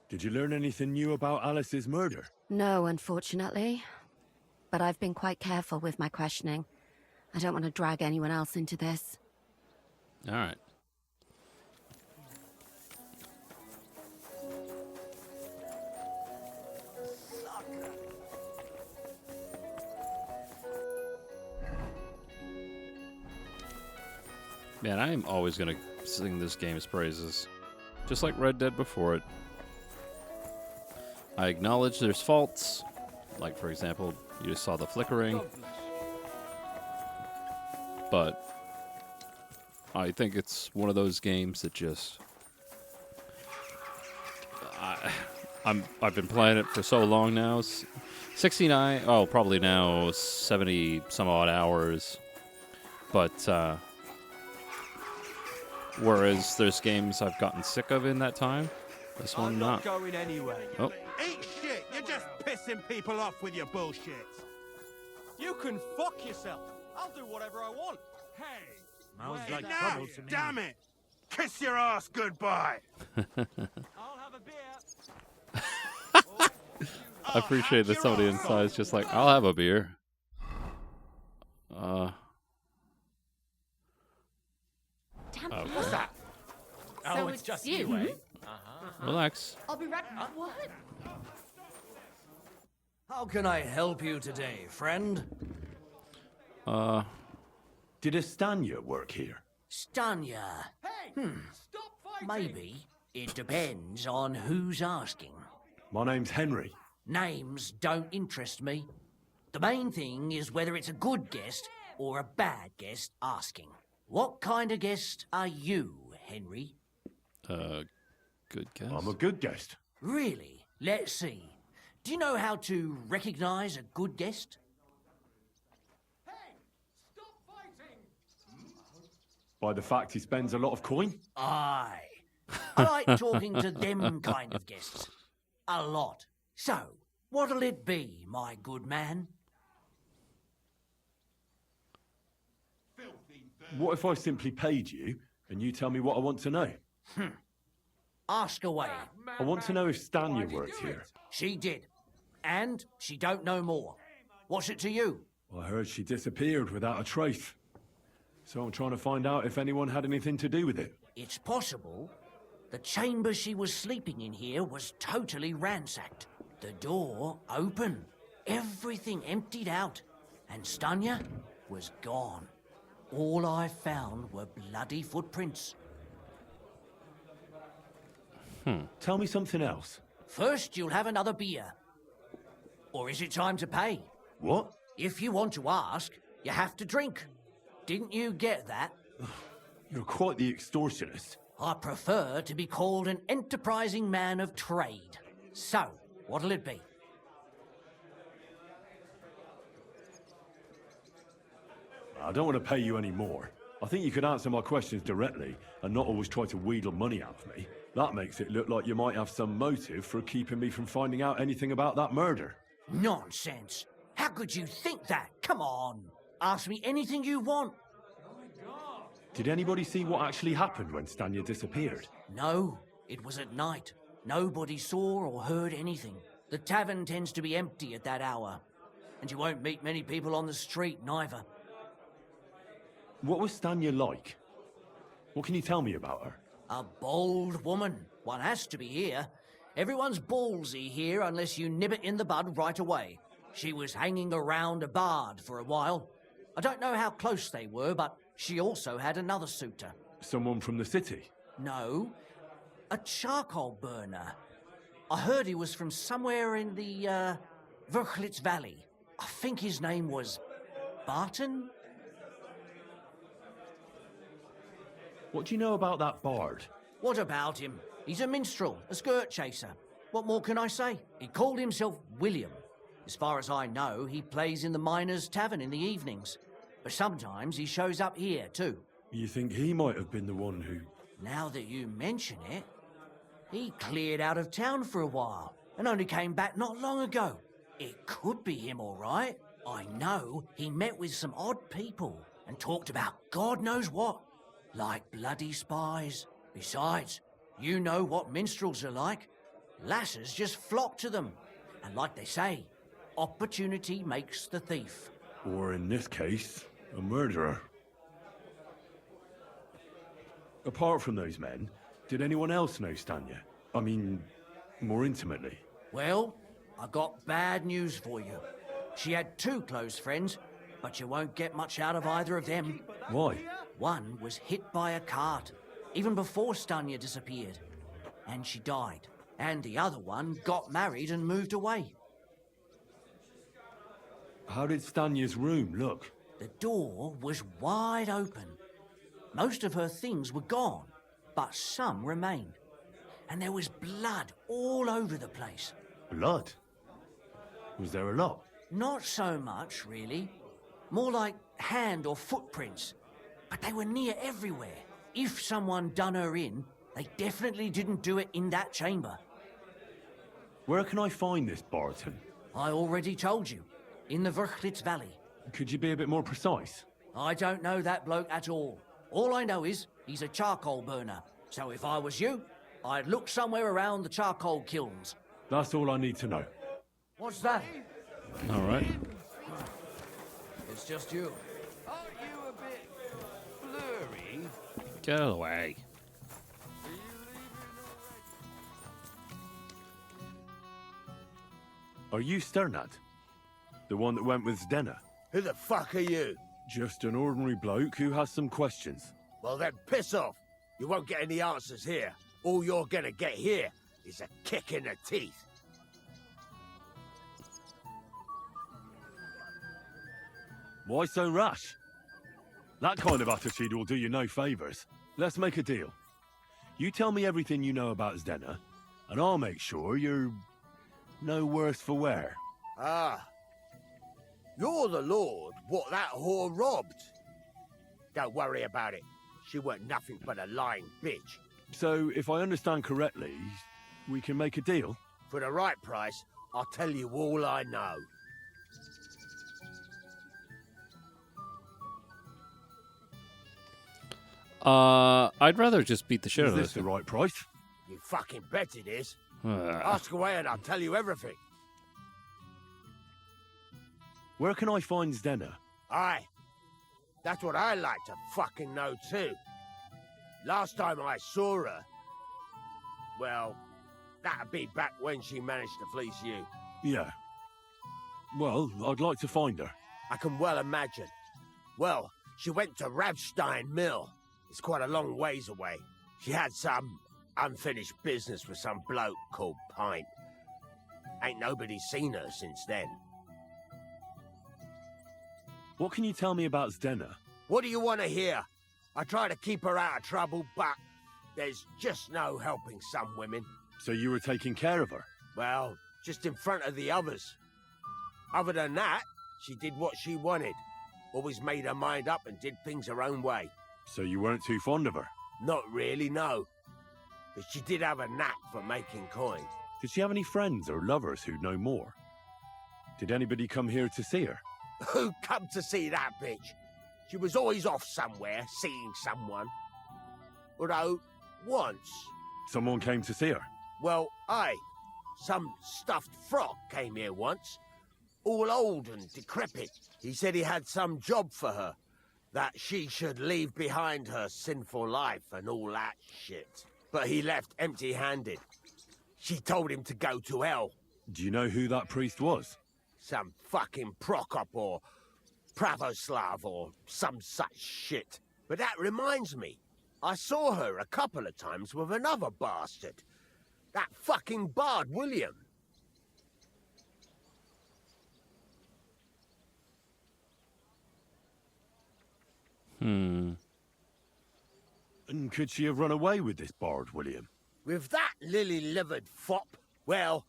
Did you learn anything new about Alice's murder? No, unfortunately. But I've been quite careful with my questioning. I don't want to drag anyone else into this. All right. Man, I am always going to sing this game's praises. Just like Red Dead before it. I acknowledge there's faults. Like, for example, you just saw the flickering. But I think it's one of those games that just... I've been playing it for so long now. 69, oh, probably now 70 some odd hours. But, whereas there's games I've gotten sick of in that time, this one not. Going anywhere. Oh. Eat shit! You're just pissing people off with your bullshit. You can fuck yourself. I'll do whatever I want. Hey. Smells where's like that? trouble to me. Damn it! Kiss your ass goodbye. I'll have a beer. I appreciate that somebody inside is just like, I'll have a beer. Damn. Okay. What's that? So it's just you, eh? Relax. I'll be right. What? How can I help you today, friend? Did Estanya work here? Stanya. Maybe. It depends on who's asking. My name's Henry. Names don't interest me. The main thing is whether it's a good guest or a bad guest asking. What kind of guest are you, Henry? Good guess. I'm a good guest. Really? Let's see. Do you know how to recognize a good guest? By the fact he spends a lot of coin? Aye. I like talking to them kind of guests. A lot. So, what'll it be, my good man? What if I simply paid you and you tell me what I want to know? Ask away. I want to know if Stanya worked here. She did. And she don't know more. What's it to you? I heard she disappeared without a trace. So I'm trying to find out if anyone had anything to do with it. It's possible. The chamber she was sleeping in here was totally ransacked. The door open. Everything emptied out. And Stanya was gone. All I found were bloody footprints. Tell me something else. First, you'll have another beer. Or is it time to pay? What? If you want to ask, you have to drink. Didn't you get that? You're quite the extortionist. I prefer to be called an enterprising man of trade. So, what'll it be? I don't want to pay you any more. I think you could answer my questions directly and not always try to wheedle money out of me. That makes it look like you might have some motive for keeping me from finding out anything about that murder. Nonsense. How could you think that? Come on. Ask me anything you want. Did anybody see what actually happened when Stanya disappeared? No, it was at night. Nobody saw or heard anything. The tavern tends to be empty at that hour. And you won't meet many people on the street, neither. What was Stanya like? What can you tell me about her? A bold woman. One has to be here. Everyone's ballsy here unless you nib it in the bud right away. She was hanging around a bard for a while. I don't know how close they were, but she also had another suitor. Someone from the city? No, a charcoal burner. I heard he was from somewhere in the, Verchlitz Valley. I think his name was Barton? What do you know about that bard? What about him? He's a minstrel, a skirt chaser. What more can I say? He called himself William. As far as I know, he plays in the Miners' Tavern in the evenings. But sometimes he shows up here, too. You think he might have been the one who... Now that you mention it, he cleared out of town for a while and only came back not long ago. It could be him, all right. I know he met with some odd people and talked about God knows what, like bloody spies. Besides, you know what minstrels are like. Lasses just flock to them. And like they say, opportunity makes the thief. Or in this case, a murderer. Apart from those men, did anyone else know Stanya? I mean, more intimately. Well, I got bad news for you. She had two close friends, but you won't get much out of either of them. Why? One was hit by a cart, even before Stanya disappeared. And she died. And the other one got married and moved away. How did Stanya's room look? The door was wide open. Most of her things were gone, but some remained. And there was blood all over the place. Blood? Was there a lot? Not so much, really. More like hand or footprints. But they were near everywhere. If someone done her in, they definitely didn't do it in that chamber. Where can I find this Barton? I already told you. In the Verchlitz Valley. Could you be a bit more precise? I don't know that bloke at all. All I know is he's a charcoal burner. So if I was you, I'd look somewhere around the charcoal kilns. That's all I need to know. What's that? All right. It's just you. Aren't you a bit blurry? Get away. Are you Sternad? The one that went with Zdenna? Who the fuck are you? Just an ordinary bloke who has some questions. Well then, piss off. You won't get any answers here. All you're gonna get here is a kick in the teeth. Why so rash? That kind of attitude will do you no favours. Let's make a deal. You tell me everything you know about Zdenna, and I'll make sure you're no worse for wear. Ah. You're the lord what that whore robbed. Don't worry about it. She weren't nothing but a lying bitch. So, if I understand correctly, we can make a deal? For the right price, I'll tell you all I know. I'd rather just beat the shit out Is of this the right price? You fucking bet it is. Ask away and I'll tell you everything. Where can I find Zdenna? Aye. That's what I like to fucking know too. Last time I saw her... Well, that'd be back when she managed to fleece you. Yeah. Well, I'd like to find her. I can well imagine. Well, she went to Ravstein Mill. It's quite a long ways away. She had some unfinished business with some bloke called Pint. Ain't nobody seen her since then. What can you tell me about Zdenna? What do you want to hear? I try to keep her out of trouble, but there's just no helping some women. So you were taking care of her? Well, just in front of the others. Other than that, she did what she wanted. Always made her mind up and did things her own way. So you weren't too fond of her? Not really, no. But she did have a knack for making coin. Did she have any friends or lovers who'd know more? Did anybody come here to see her? Who come to see that bitch? She was always off somewhere, seeing someone. Although, once... Someone came to see her? Well, aye. Some stuffed frog came here once. All old and decrepit. He said he had some job for her. That she should leave behind her sinful life and all that shit. But he left empty-handed. She told him to go to hell. Do you know who that priest was? Some fucking Prokop or Pravoslav or some such shit. But that reminds me, I saw her a couple of times with another bastard. That fucking bard, William. And could she have run away with this bard, William? With that lily-livered fop? Well,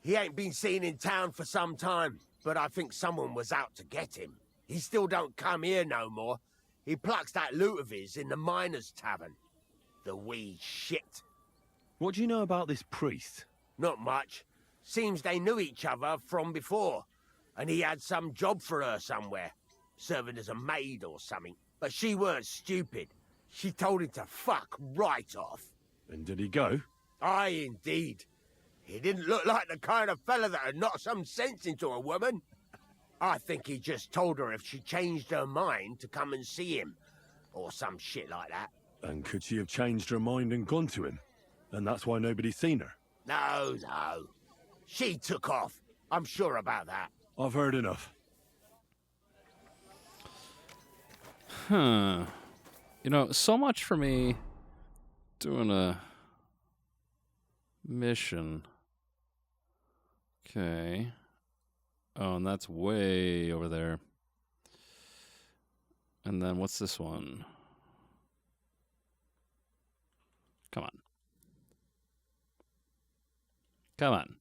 he ain't been seen in town for some time, but I think someone was out to get him. He still don't come here no more. He plucks that loot of his in the miners' tavern. The wee shit. What do you know about this priest? Not much. Seems they knew each other from before, and he had some job for her somewhere, serving as a maid or something. But she weren't stupid. She told him to fuck right off. And did he go? Aye, indeed. He didn't look like the kind of fella that had knocked some sense into a woman. I think he just told her if she changed her mind to come and see him, or some shit like that. And could she have changed her mind and gone to him? And that's why nobody's seen her? No, no. She took off. I'm sure about that. I've heard enough. Huh. You know, so much for me doing a mission. Okay. Oh, and that's way over there. And then what's this one? Come on. Come on.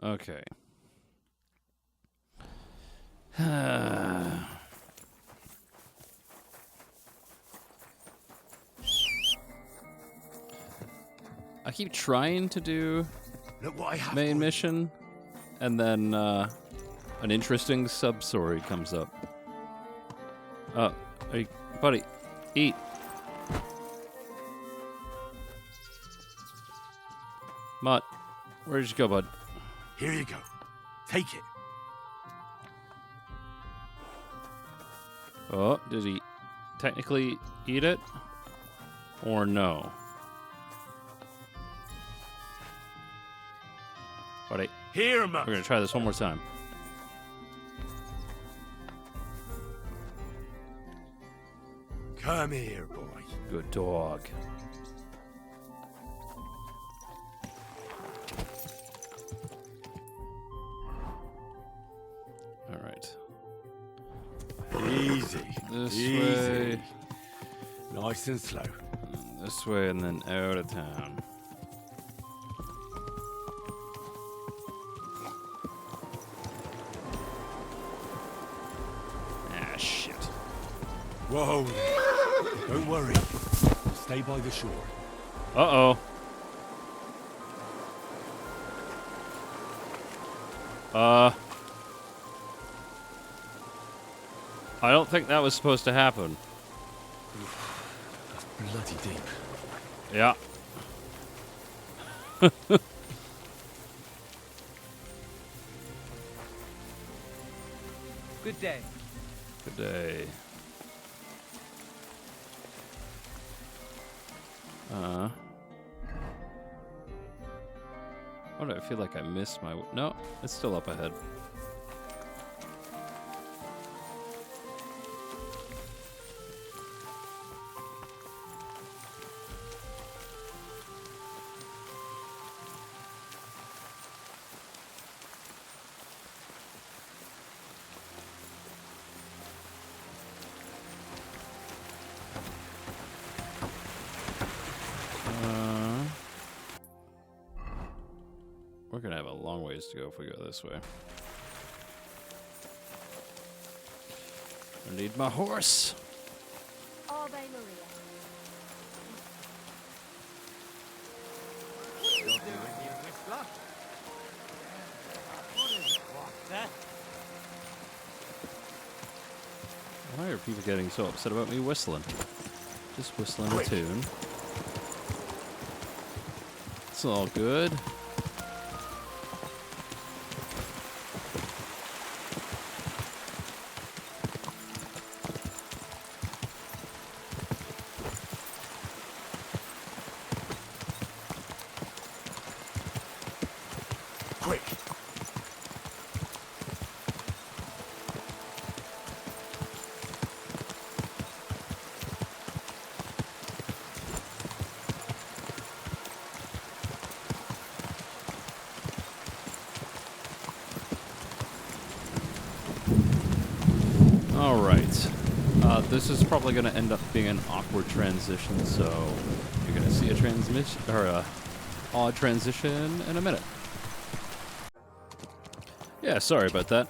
Okay. I keep trying to do Look what I have main for you. mission, and then an interesting sub-story comes up. Hey, buddy, eat. Mutt, where did you go, bud? Here you go. Take it. Oh, did he technically eat it? Or no? Buddy, Here, we're Mutt. gonna try this one more time. Come here, boy. Good dog. All right. Easy. This Easy. way. Nice and slow. This way and then out of town. Ah, shit. Whoa. Don't worry. Stay by the shore. Uh-oh. I don't think that was supposed to happen. That's bloody deep. Yeah. Good day. Good day. Why do I feel like I missed my... No, it's still up ahead. We're gonna have a long ways to go if we go this way. I need my horse. Ave Maria. Why are people getting so upset about me whistling? Just whistling a tune. It's all good. Quick. All right. This is probably going to end up being an awkward transition, so you're going to see a transmission or a odd transition in a minute. Yeah, sorry about that.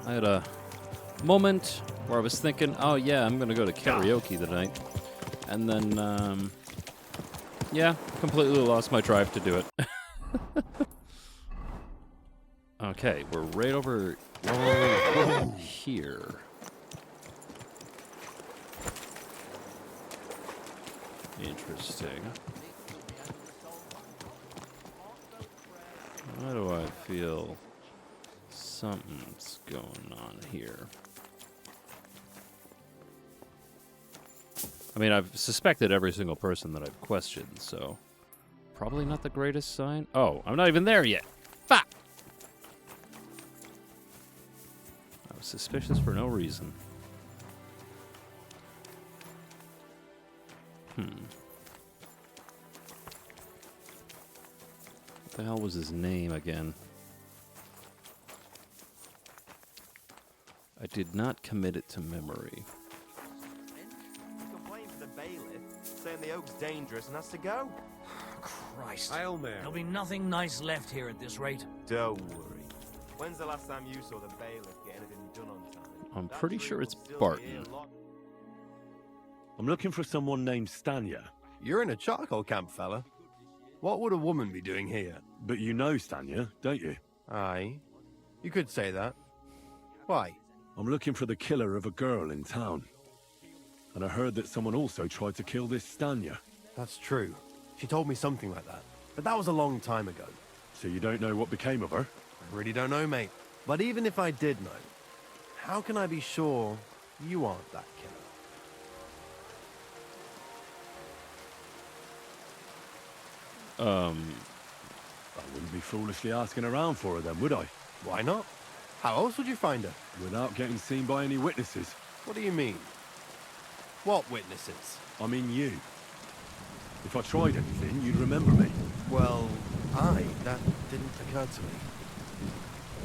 I had a moment where I was thinking, oh yeah, I'm going to go to karaoke tonight. And then, yeah, completely lost my drive to do it. Okay, we're right over here. Interesting. Why do I feel something's going on here? I mean, I've suspected every single person that I've questioned, so probably not the greatest sign. Oh, I'm not even there yet. Fuck! Suspicious for no reason. What the hell was his name again? I did not commit it to memory. You complain to the bailiff, saying the oak's dangerous and has to go. Christ. Aylmer. There'll be nothing nice left here at this rate. Don't worry. When's the last time you saw the bailiff get anything done on time? I'm That pretty tree sure will it's still be Barton. here I'm looking for someone named Stanya. You're in a charcoal camp, fella. What would a woman be doing here? But you know Stanya, don't you? Aye. You could say that. Why? I'm looking for the killer of a girl in town. And I heard that someone also tried to kill this Stanya. That's true. She told me something like that. But that was a long time ago. So you don't know what became of her? I really don't know, mate. But even if I did know, how can I be sure you aren't that killer? I wouldn't be foolishly asking around for her then, would I? Why not? How else would you find her? Without getting seen by any witnesses. What do you mean? What witnesses? I mean you. If I tried anything, you'd remember me. Well, that didn't occur to me.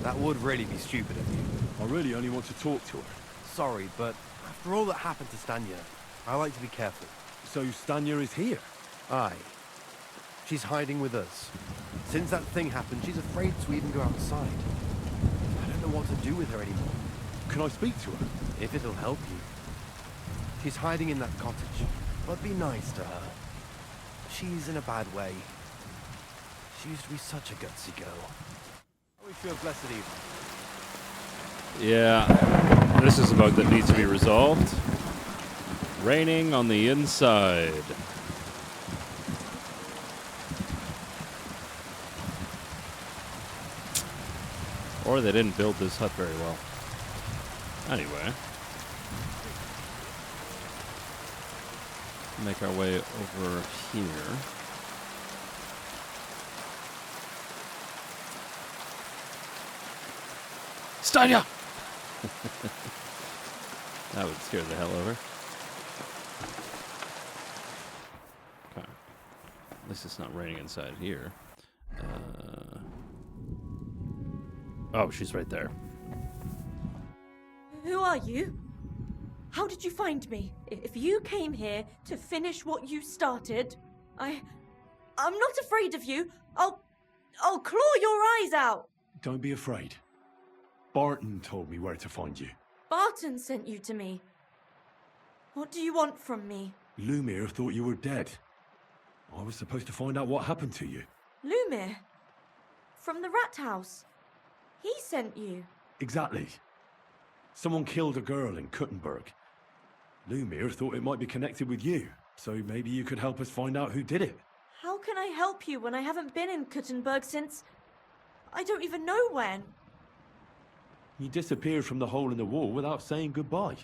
That would really be stupid of you. I really only want to talk to her. Sorry, but after all that happened to Stanya, I like to be careful. So Stanya is here? Aye. She's hiding with us. Since that thing happened, she's afraid to even go outside. I don't know what to do with her anymore. Can I speak to her? If it'll help you. She's hiding in that cottage, but be nice to her. She's in a bad way. She used to be such a gutsy girl. I wish you a blessed evening. Yeah, this is a bug that needs to be resolved. Raining on the inside. Or they didn't build this hut very well. Anyway. Make our way over here. Stanya! That would scare the hell over. Okay. At least it's not raining inside here. Oh, she's right there. Who are you? How did you find me? If you came here to finish what you started, I'm not afraid of you. I'll claw your eyes out. Don't be afraid. Barton told me where to find you. Barton sent you to me. What do you want from me? Lumir thought you were dead. I was supposed to find out what happened to you. Lumir? From the rat house? He sent you. Exactly. Someone killed a girl in Kuttenberg. Lumir thought it might be connected with you, so maybe you could help us find out who did it. How can I help you when I haven't been in Kuttenberg since... I don't even know when. You disappeared from the hole in the wall without saying goodbye.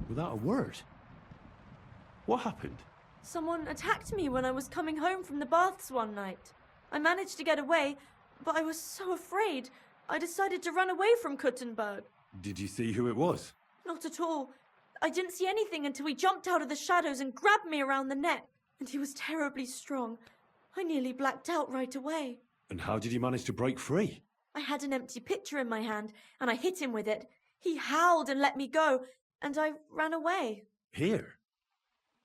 Without a word. What happened? Someone attacked me when I was coming home from the baths one night. I managed to get away, but I was so afraid. I decided to run away from Kuttenberg. Did you see who it was? Not at all. I didn't see anything until he jumped out of the shadows and grabbed me around the neck. And he was terribly strong. I nearly blacked out right away. And how did you manage to break free? I had an empty pitcher in my hand, and I hit him with it. He howled and let me go, and I ran away. Here?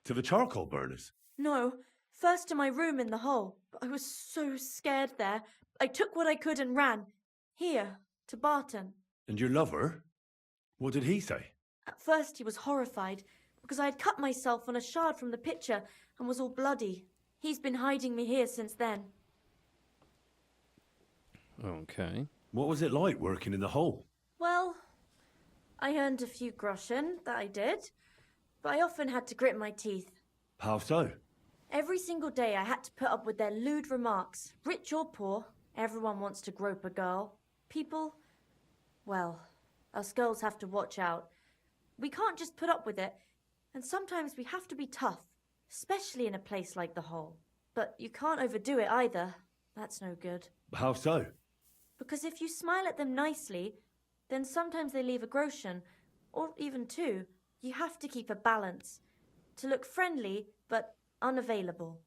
To the charcoal burners? No, first to my room in the hole. But I was so scared there. I took what I could and ran. Here, to Barton. And your lover? What did he say? At first he was horrified, because I had cut myself on a shard from the pitcher and was all bloody. He's been hiding me here since then. Okay. What was it like working in the hole? Well, I earned a few groschen, that I did, but I often had to grit my teeth. How so? Every single day I had to put up with their lewd remarks. Rich or poor, everyone wants to grope a girl. People, well, us girls have to watch out. We can't just put up with it, and sometimes we have to be tough, especially in a place like the hole. But you can't overdo it either. That's no good. How so? Because if you smile at them nicely, Then sometimes they leave a groschen, or even two. You have to keep a balance. To look friendly, but unavailable.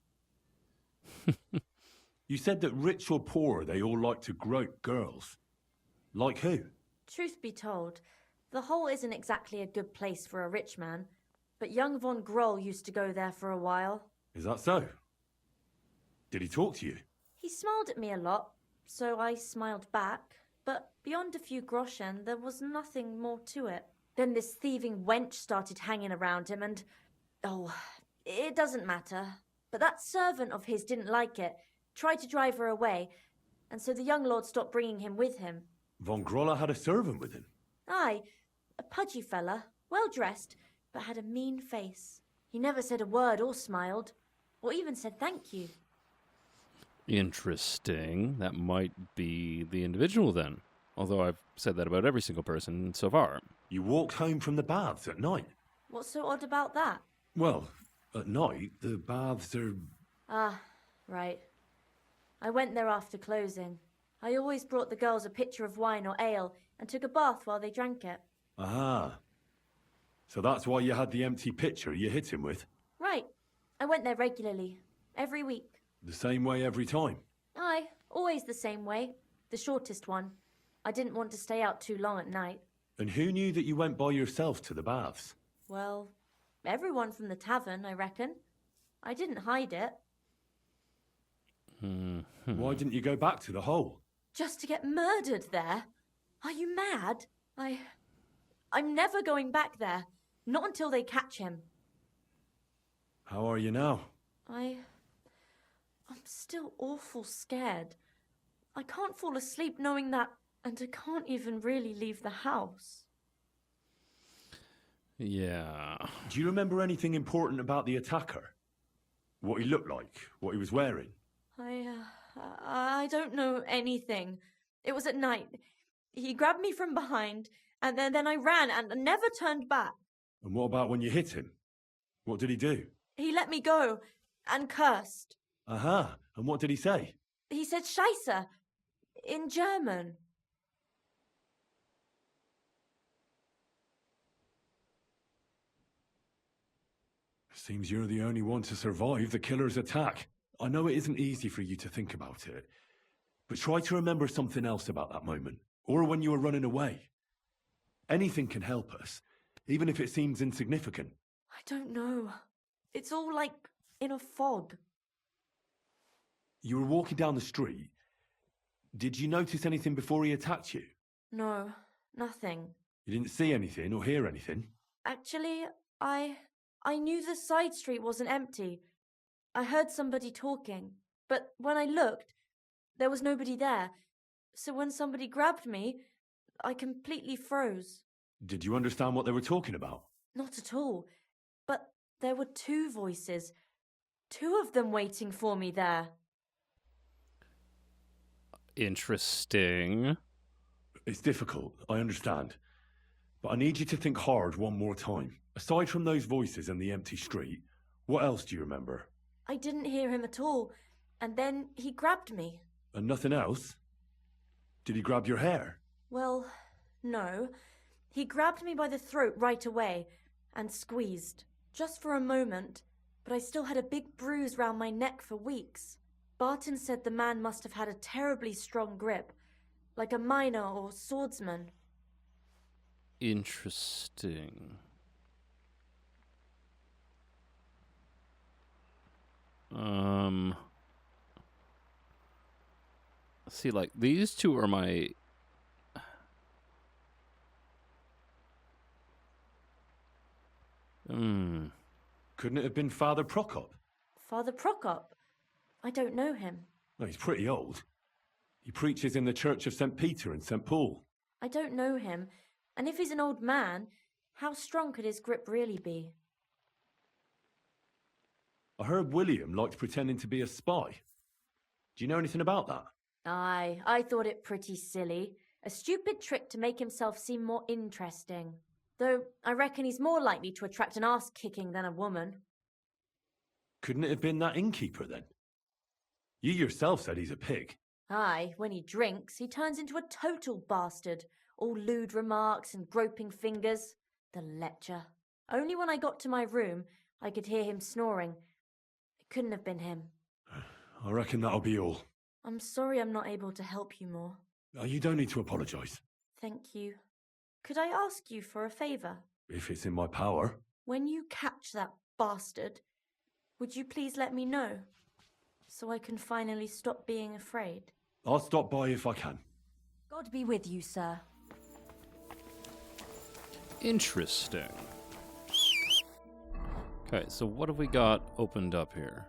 You said that rich or poor, they all like to grope girls. Like who? Truth be told, the hole isn't exactly a good place for a rich man, but young von Groll used to go there for a while. Is that so? Did he talk to you? He smiled at me a lot, so I smiled back, but beyond a few groschen, there was nothing more to it. Then this thieving wench started hanging around him and... Oh, it doesn't matter. But that servant of his didn't like it, tried to drive her away, and so the young lord stopped bringing him with him. Von Groller had a servant with him? Aye, a pudgy fella, well-dressed, but had a mean face. He never said a word or smiled, or even said thank you. Interesting. That might be the individual then. Although I've said that about every single person so far. You walked home from the baths at night? What's so odd about that? Well, at night, the baths are... Ah, right. I went there after closing. I always brought the girls a pitcher of wine or ale and took a bath while they drank it. Aha. So that's why you had the empty pitcher you hit him with? Right. I went there regularly. Every week. The same way every time? Aye, always the same way. The shortest one. I didn't want to stay out too long at night. And who knew that you went by yourself to the baths? Well, everyone from the tavern, I reckon. I didn't hide it. Why didn't you go back to the hole? Just to get murdered there? Are you mad? I'm never going back there. Not until they catch him. How are you now? I'm still awful scared. I can't fall asleep knowing that, and I can't even really leave the house. Yeah. Do you remember anything important about the attacker? What he looked like? What he was wearing? I don't know anything. It was at night. He grabbed me from behind, and then I ran and never turned back. And what about when you hit him? What did he do? He let me go and cursed. Aha. And what did he say? He said Scheisse in German. Seems you're the only one to survive the killer's attack. I know it isn't easy for you to think about it, but try to remember something else about that moment, or when you were running away. Anything can help us, even if it seems insignificant. I don't know. It's all like in a fog. You were walking down the street. Did you notice anything before he attacked you? No, nothing. You didn't see anything or hear anything? Actually, I knew the side street wasn't empty. I heard somebody talking, but when I looked, there was nobody there. So when somebody grabbed me, I completely froze. Did you understand what they were talking about? Not at all. But there were two voices. Two of them waiting for me there. Interesting. It's difficult, I understand. But I need you to think hard one more time. Aside from those voices and the empty street, what else do you remember? I didn't hear him at all, and then he grabbed me. And nothing else? Did he grab your hair? Well, no. He grabbed me by the throat right away and squeezed. Just for a moment, but I still had a big bruise round my neck for weeks. Barton said the man must have had a terribly strong grip, like a miner or swordsman. Interesting. See, like, these two are my... Couldn't it have been Father Prokop? Father Prokop? I don't know him. Well, he's pretty old. He preaches in the Church of St. Peter and St. Paul. I don't know him, and if he's an old man, how strong could his grip really be? I heard William liked pretending to be a spy. Do you know anything about that? Aye, I thought it pretty silly. A stupid trick to make himself seem more interesting. Though I reckon he's more likely to attract an arse-kicking than a woman. Couldn't it have been that innkeeper then? You yourself said he's a pig. Aye, when he drinks, he turns into a total bastard. All lewd remarks and groping fingers. The lecher. Only when I got to my room, I could hear him snoring. It couldn't have been him. I reckon that'll be all. I'm sorry I'm not able to help you more. You don't need to apologise. Thank you. Could I ask you for a favour? If it's in my power. When you catch that bastard, would you please let me know? So I can finally stop being afraid. I'll stop by if I can. God be with you, sir. Interesting. Okay, so what have we got opened up here?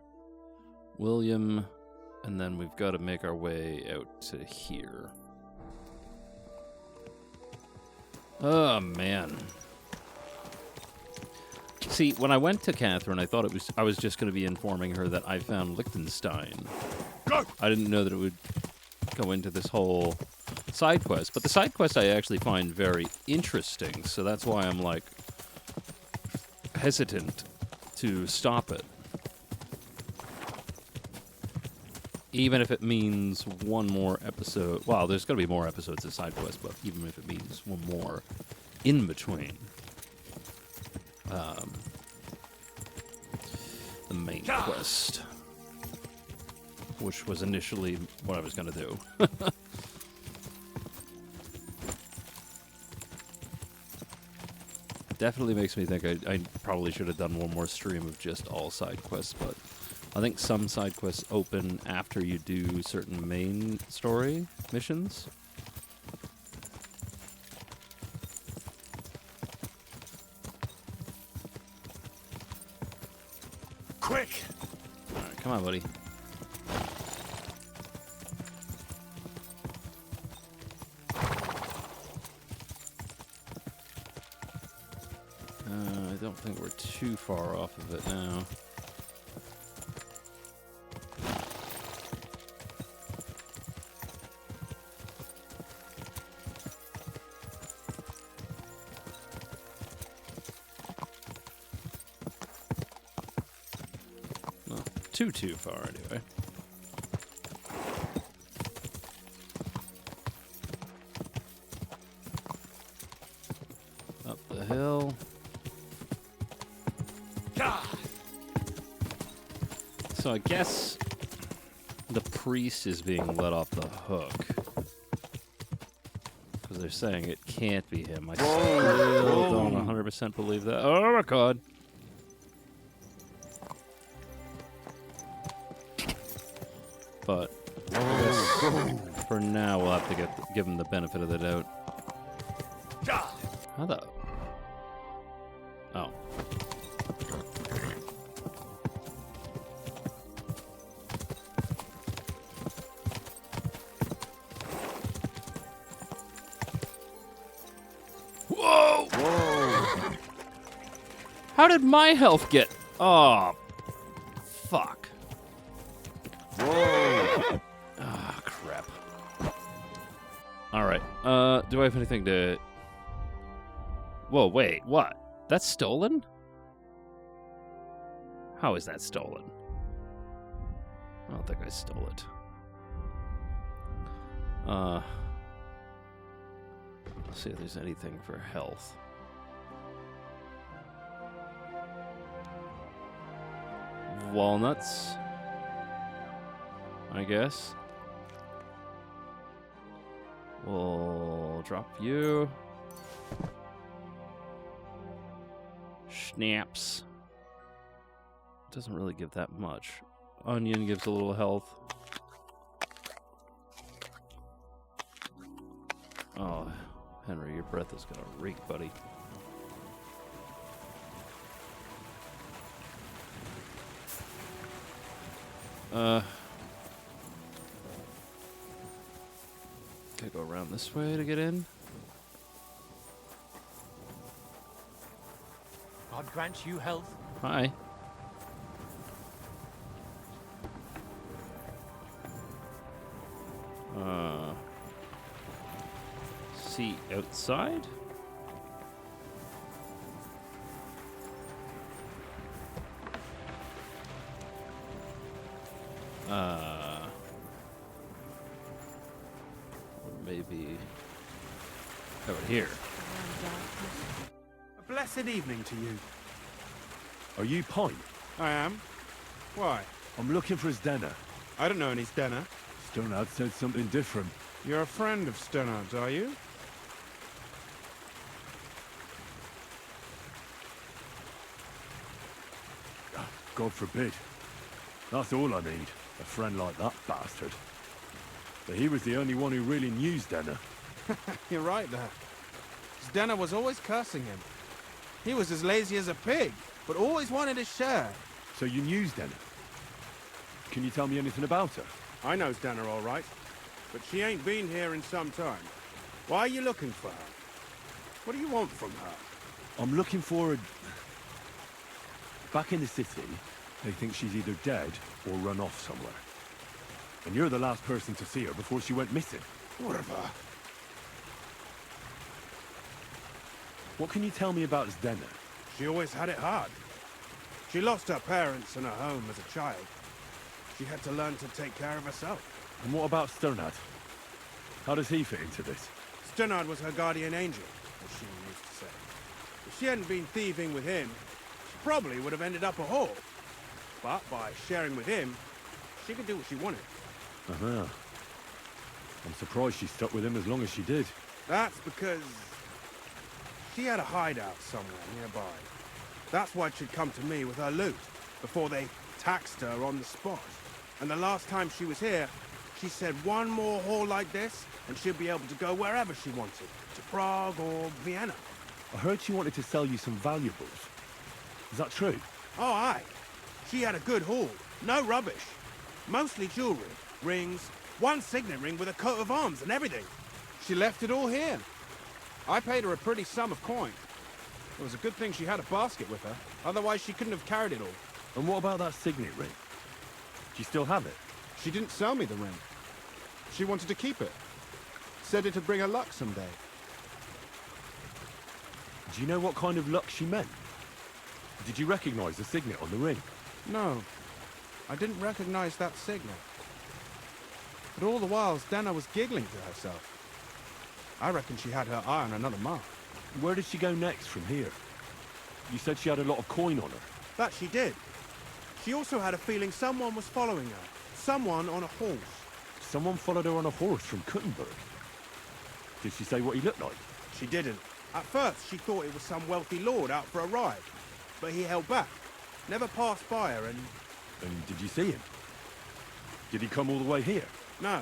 William, and then we've got to make our way out to here. Oh, man. See, when I went to Catherine, I thought I was just going to be informing her that I found Liechtenstein. I didn't know that it would go into this whole side quest, but the side quest I actually find very interesting, so that's why I'm like hesitant to stop it. Even if it means one more episode. Well, there's going to be more episodes of side quest, but even if it means one more in between the main quest, which was initially what I was going to do. Definitely makes me think I probably should have done one more stream of just all side quests, but I think some side quests open after you do certain main story missions. Quick! Alright, come on, buddy. I don't think we're too far off of it now. Not too far anyway. Up the hill. So I guess the priest is being let off the hook. Because they're saying it can't be him. I still don't 100% believe that. Oh my god. But I guess for now we'll have to give him the benefit of the doubt. How the... Oh. Whoa! Whoa! How did my health get... Oh, fuck. Whoa! Ah, crap. Alright, do I have anything to... Whoa, wait, what? That's stolen? How is that stolen? I don't think I stole it. Let's see if there's anything for health. Walnuts, I guess. We'll drop you. Schnapps. Doesn't really give that much. Onion gives a little health. Oh, Henry, your breath is gonna reek, buddy. Gotta go around this way to get in. God grant you health. Hi. See outside? Over here. A blessed evening to you. Are you Pine? I am. Why? I'm looking for Zdena. I don't know any Stena. Sternad said something different. You're a friend of Sternard's, are you? God forbid. That's all I need. A friend like that bastard. But he was the only one who really knew Zdena. You're right there. Stena was always cursing him. He was as lazy as a pig, but always wanted his share. So you knew Zdena? Can you tell me anything about her? I know Stena all right, but she ain't been here in some time. Why are you looking for her? What do you want from her? I'm looking for a... Back in the city, they think she's either dead or run off somewhere. And you're the last person to see her before she went missing. Whatever. What can you tell me about Zdena? She always had it hard. She lost her parents and her home as a child. She had to learn to take care of herself. And what about Sternad? How does he fit into this? Sternard was her guardian angel, as she used to say. If she hadn't been thieving with him, she probably would have ended up a whore. But by sharing with him, she could do what she wanted. Uh-huh. I'm surprised she stuck with him as long as she did. That's because she had a hideout somewhere nearby. That's why she'd come to me with her loot, before they taxed her on the spot. And the last time she was here, she said one more haul like this, and she'd be able to go wherever she wanted, to Prague or Vienna. I heard she wanted to sell you some valuables. Is that true? Oh, aye. She had a good haul. No rubbish. Mostly jewelry, rings, one signet ring with a coat of arms and everything. She left it all here. I paid her a pretty sum of coin. It was a good thing she had a basket with her, otherwise she couldn't have carried it all. And what about that signet ring? Do you still have it? She didn't sell me the ring. She wanted to keep it. Said it'd bring her luck someday. Do you know what kind of luck she meant? Did you recognize the signet on the ring? No, I didn't recognize that signet. But all the while, Stena was giggling to herself. I reckon she had her eye on another mark. Where did she go next from here? You said she had a lot of coin on her. That she did. She also had a feeling someone was following her. Someone on a horse. Someone followed her on a horse from Kuttenberg. Did she say what he looked like? She didn't. At first, she thought it was some wealthy lord out for a ride. But he held back. Never passed by her and... And did you see him? Did he come all the way here? No.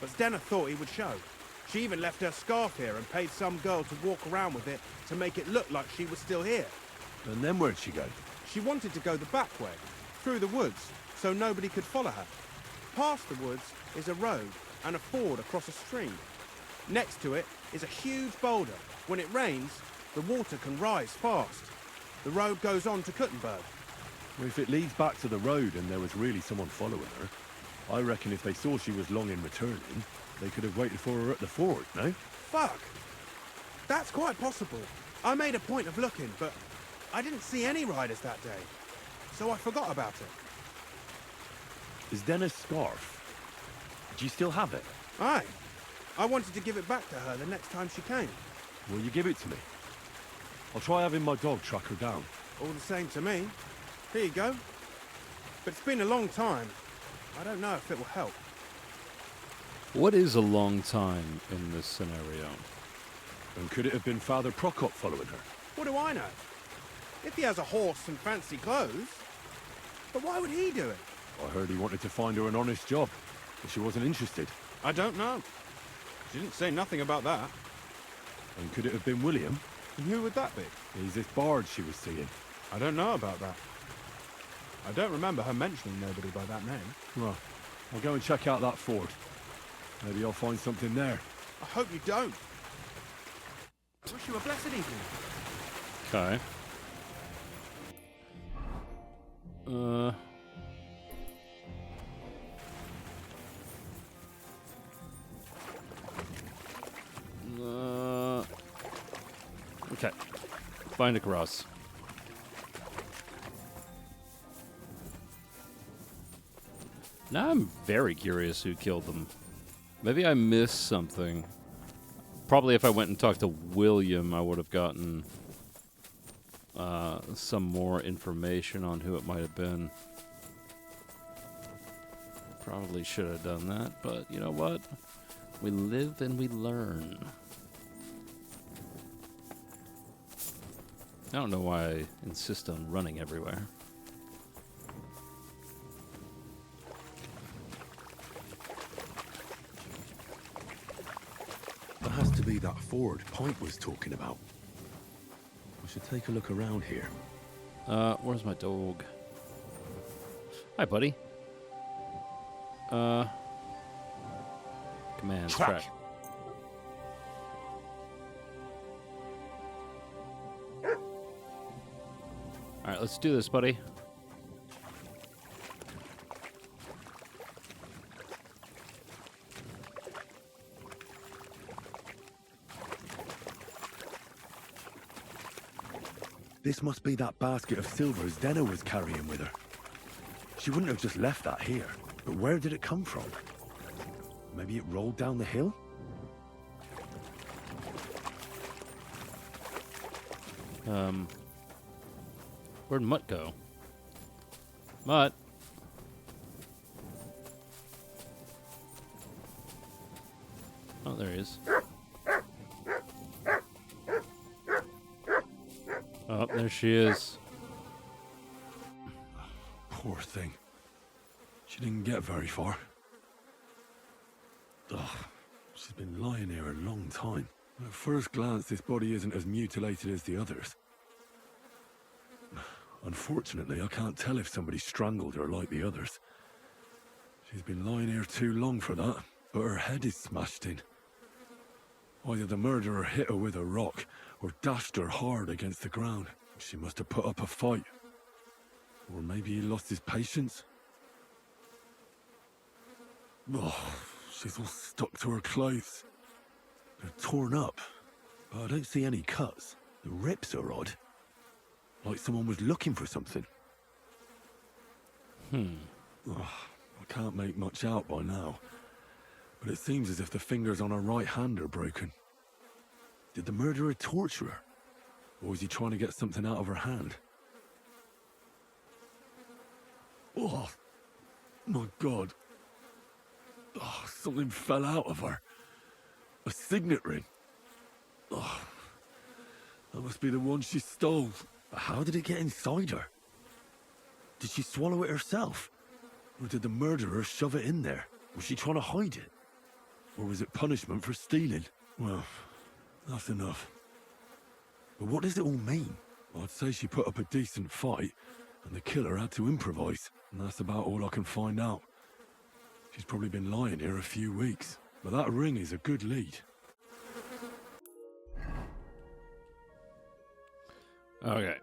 But Stena thought he would show. She even left her scarf here and paid some girl to walk around with it to make it look like she was still here. And then where'd she go? She wanted to go the back way, through the woods, so nobody could follow her. Past the woods is a road and a ford across a stream. Next to it is a huge boulder. When it rains, the water can rise fast. The road goes on to Kuttenberg. Well, if it leads back to the road and there was really someone following her, I reckon if they saw she was long in returning, they could have waited for her at the ford, no? Fuck! That's quite possible. I made a point of looking, but I didn't see any riders that day, so I forgot about it. Is Denna's scarf? Do you still have it? Aye. I wanted to give it back to her the next time she came. Will you give it to me? I'll try having my dog track her down. All the same to me. Here you go. But it's been a long time. I don't know if it will help. What is a long time in this scenario? And could it have been Father Prokop following her? What do I know? If he has a horse and fancy clothes. But why would he do it? I heard he wanted to find her an honest job, but she wasn't interested. I don't know. She didn't say nothing about that. And could it have been William? And who would that be? He's this bard she was seeing. I don't know about that. I don't remember her mentioning nobody by that name. Well, I'll go and check out that ford. Maybe I'll find something there. I hope you don't. I wish you a blessed evening. Okay. Okay. Find a cross. Now I'm very curious who killed them. Maybe I missed something. Probably if I went and talked to William, I would have gotten some more information on who it might have been. Probably should have done that, but you know what? We live and we learn. I don't know why I insist on running everywhere. That has to be that ford Pike was talking about. We should take a look around here. Where's my dog? Hi, buddy. Command track. Alright, let's do this, buddy. This must be that basket of silver Zdenna was carrying with her. She wouldn't have just left that here. But where did it come from? Maybe it rolled down the hill? Where'd Mutt go? Mutt? Oh, there he is. Oh, there she is. Poor thing. She didn't get very far. Ugh, she's been lying here a long time. At first glance, this body isn't as mutilated as the others. Unfortunately, I can't tell if somebody strangled her like the others. She's been lying here too long for that, but her head is smashed in. Either the murderer hit her with a rock, or dashed her hard against the ground. She must have put up a fight. Or maybe he lost his patience. Oh, she's all stuck to her clothes. They're torn up, but I don't see any cuts. The rips are odd. Like someone was looking for something. Oh, I can't make much out by now. But it seems as if the fingers on her right hand are broken. Did the murderer torture her? Or was he trying to get something out of her hand? Oh, my God. Oh, something fell out of her. A signet ring. Oh, that must be the one she stole. But how did it get inside her? Did she swallow it herself? Or did the murderer shove it in there? Was she trying to hide it? Or was it punishment for stealing? Well, that's enough. But what does it all mean? I'd say she put up a decent fight, and the killer had to improvise, and that's about all I can find out. She's probably been lying here a few weeks, but that ring is a good lead. Okay.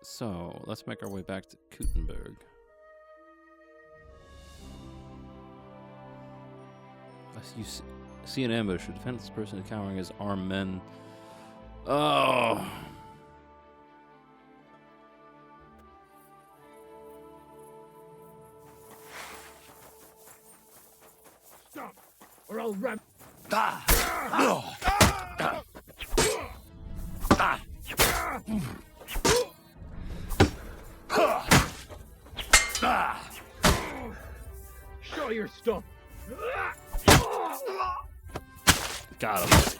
So, let's make our way back to Kuttenberg. You see an ambush. A defenseless person cowering as armed men. Oh. Stop, or I'll run. Show your stuff. Got him.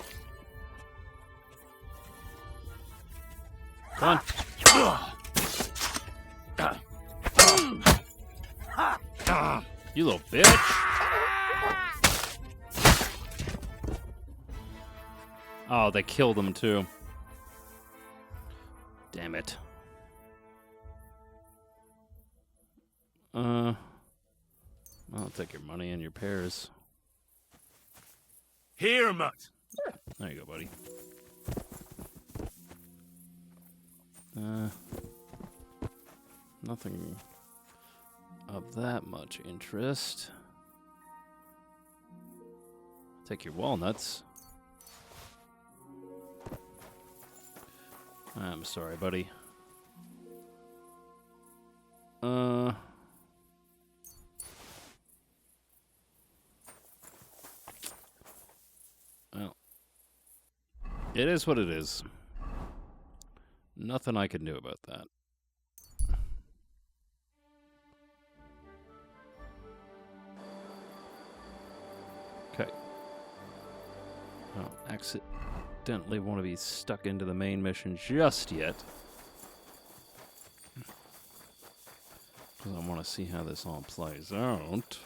Come on. You little bitch. Oh, they killed him too. Damn it. I'll take your money and your pears. Here, Mutt. There you go, buddy. Nothing of that much interest. Take your walnuts. I'm sorry, buddy. It is what it is. Nothing I can do about that. Okay. I don't accidentally want to be stuck into the main mission just yet. Because I want to see how this all plays out.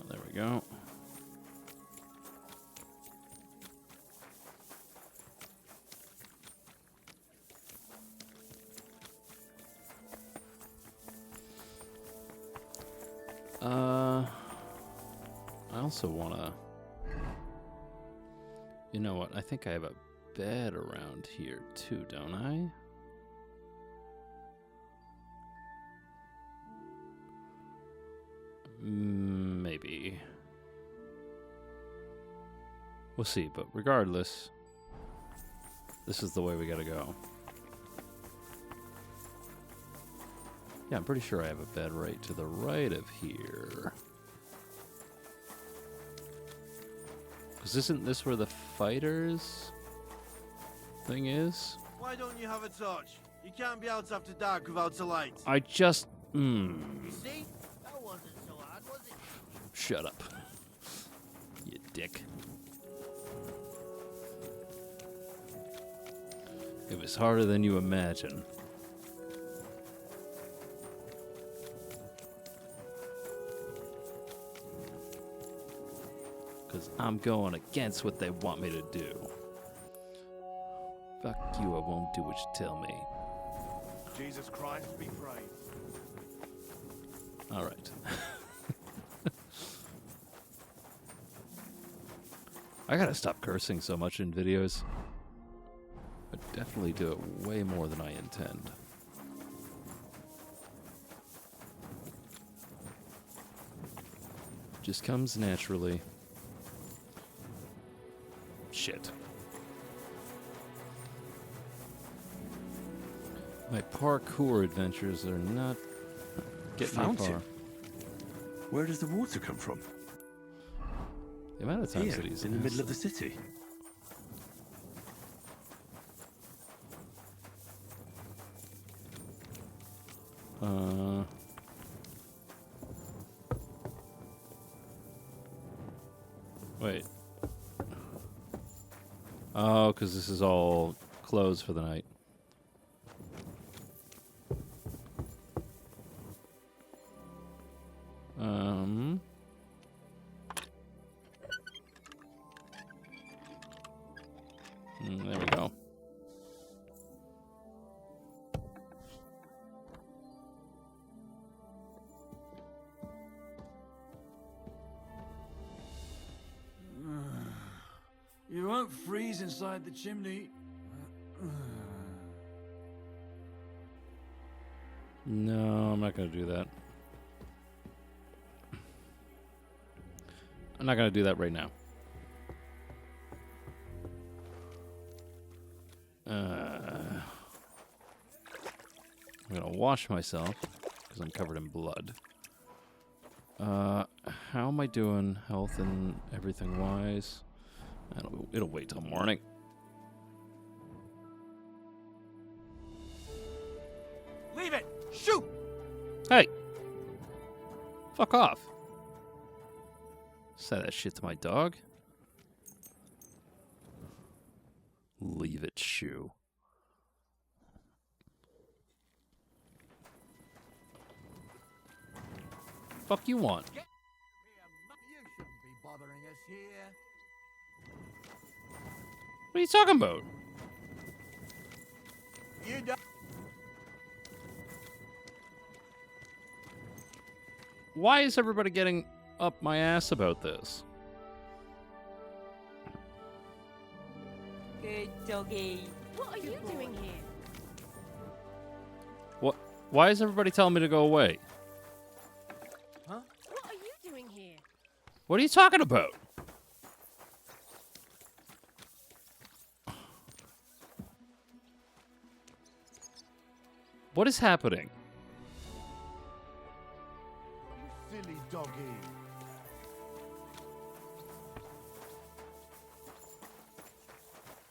There we go. I also want to... You know what? I think I have a bed around here too, don't I? Maybe. We'll see, but regardless, this is the way we gotta go. Yeah, I'm pretty sure I have a bed right to the right of here. Because isn't this where the fighters thing is? Why don't you have a torch? You can't be out after dark without a light. I just... You see? That wasn't so hard, was it? Shut up. You dick. It was harder than you imagine. Because I'm going against what they want me to do. Fuck you, I won't do what you tell me. Jesus Christ be praised. Alright. I gotta stop cursing so much in videos. I definitely do it way more than I intend. Just comes naturally. Shit. My parkour adventures are not getting me Fountain? far. Where does the water come from? The amount of times Here, that he's in the middle of the asked city. Wait. Oh, because this is all closed for the night. There we go. You won't freeze inside the chimney. No, I'm not going to do that. I'm not going to do that right now. I'm going to wash myself because I'm covered in blood. How am I doing health and everything wise? It'll wait till morning. Leave it! Shoot! Hey! Fuck off. Say that shit to my dog. Leave it, shoe. Fuck you want? You shouldn't be bothering us here. What are you talking about? You don't. Why is everybody getting up my ass about this? Good doggy. What are you doing here? What? Why is everybody telling me to go away? What are you talking about? What is happening? Silly doggy.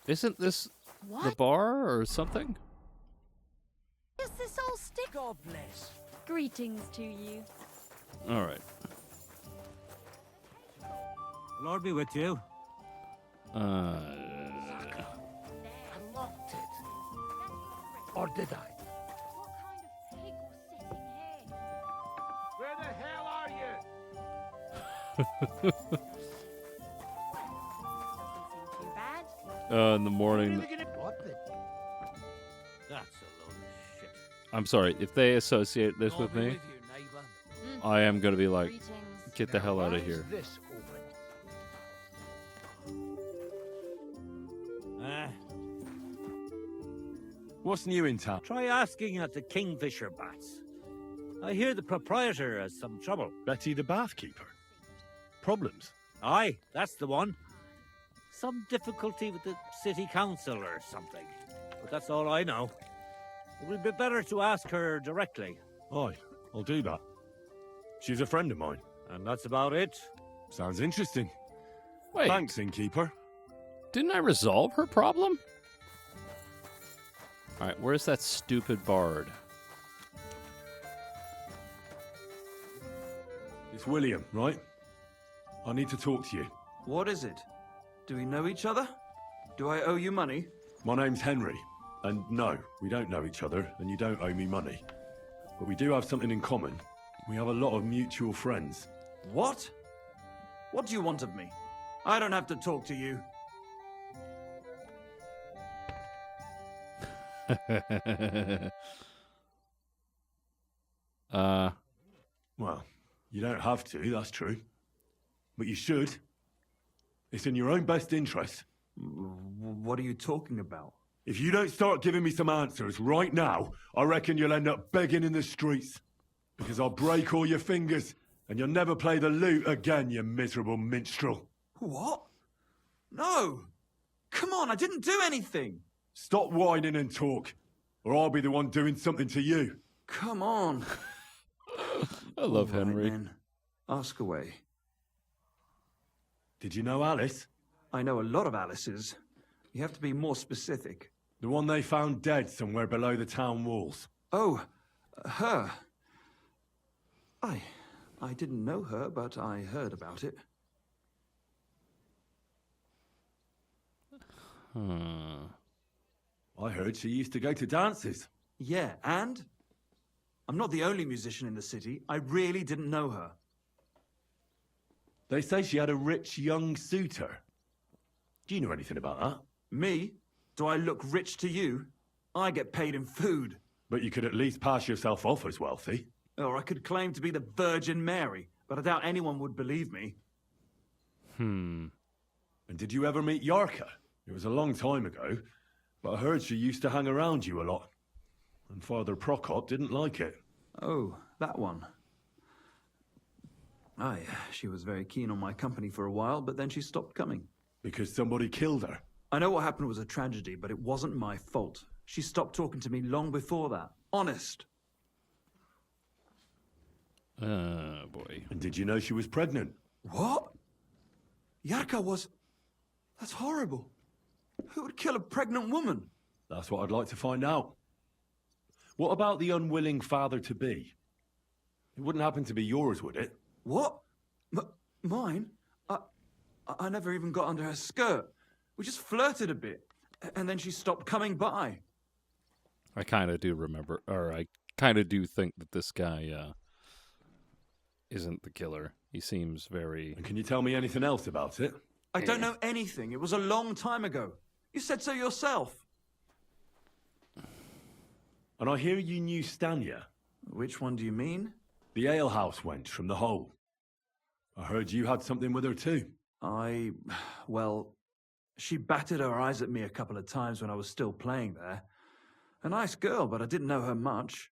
Isn't this the What? bar or something? Is this all stick? God bless. Greetings to you. All right. Lord be with you. Unlocked it. Or did I? Where the hell are you? Too bad. In the morning. What the? That's a load of shit. I'm sorry. If they associate this with me, I am going to be like, get the hell out of here. This open. What's new in town? Try asking at the Kingfisher Bats. I hear the proprietor has some trouble. Betty the bathkeeper. Problems? Aye, that's the one. Some difficulty with the city council or something. But that's all I know. It would be better to ask her directly. Aye, I'll do that. She's a friend of mine. And that's about it. Sounds interesting. Wait. Thanks, innkeeper. Didn't I resolve her problem? All right, where's that stupid bard? It's William, right? I need to talk to you. What is it? Do we know each other? Do I owe you money? My name's Henry, and no, we don't know each other, and you don't owe me money. But we do have something in common. We have a lot of mutual friends. What? What do you want of me? I don't have to talk to you. Well, you don't have to, that's true. But you should. It's in your own best interest. What are you talking about? If you don't start giving me some answers right now, I reckon you'll end up begging in the streets. Because I'll break all your fingers, and you'll never play the lute again, you miserable minstrel. What? No! Come on, I didn't do anything! Stop whining and talk, or I'll be the one doing something to you. Come on. I love All right, Henry. then. Ask away. Did you know Alice? I know a lot of Alice's. You have to be more specific. The one they found dead somewhere below the town walls. Oh, her. I didn't know her, but I heard about it. I heard she used to go to dances. Yeah, and? I'm not the only musician in the city. I really didn't know her. They say she had a rich young suitor. Do you know anything about that? Me? Do I look rich to you? I get paid in food. But you could at least pass yourself off as wealthy. Or I could claim to be the Virgin Mary, but I doubt anyone would believe me. And did you ever meet Yarka? It was a long time ago, but I heard she used to hang around you a lot. And Father Prokop didn't like it. Oh, that one. Aye, she was very keen on my company for a while, but then she stopped coming. Because somebody killed her? I know what happened was a tragedy, but it wasn't my fault. She stopped talking to me long before that. Honest. Boy. And did you know she was pregnant? What? Yarka was... That's horrible. Who would kill a pregnant woman? That's what I'd like to find out. What about the unwilling father-to-be? It wouldn't happen to be yours, would it? What? Mine? I never even got under her skirt. We just flirted a bit, and then she stopped coming by. I kind of do remember, or I kind of do think that this guy isn't the killer. He seems very... And can you tell me anything else about it? I don't know anything. It was a long time ago. You said so yourself. And I hear you knew Stanya. Which one do you mean? The alehouse wench from the hole. I heard you had something with her too. Well, she batted her eyes at me a couple of times when I was still playing there. A nice girl, but I didn't know her much.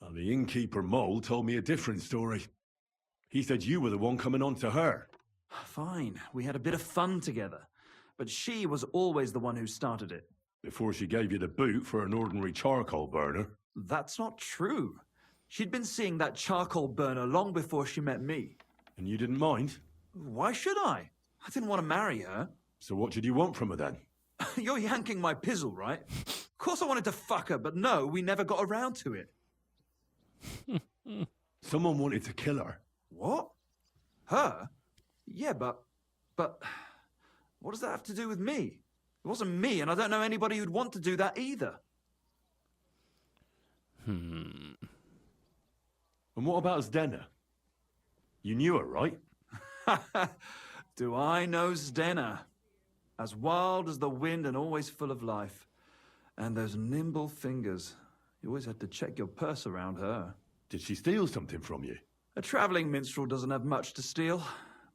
And the innkeeper Mole told me a different story. He said you were the one coming on to her. Fine, we had a bit of fun together. But she was always the one who started it. Before she gave you the boot for an ordinary charcoal burner. That's not true. She'd been seeing that charcoal burner long before she met me. And you didn't mind? Why should I? I didn't want to marry her. So what did you want from her then? You're yanking my pizzle, right? Of course I wanted to fuck her, but no, we never got around to it. Someone wanted to kill her. What? Her? Yeah, but... What does that have to do with me? It wasn't me, and I don't know anybody who'd want to do that either. And what about Zdena? You knew her, right? Do I know Zdena? As wild as the wind and always full of life. And those nimble fingers. You always had to check your purse around her. Did she steal something from you? A travelling minstrel doesn't have much to steal,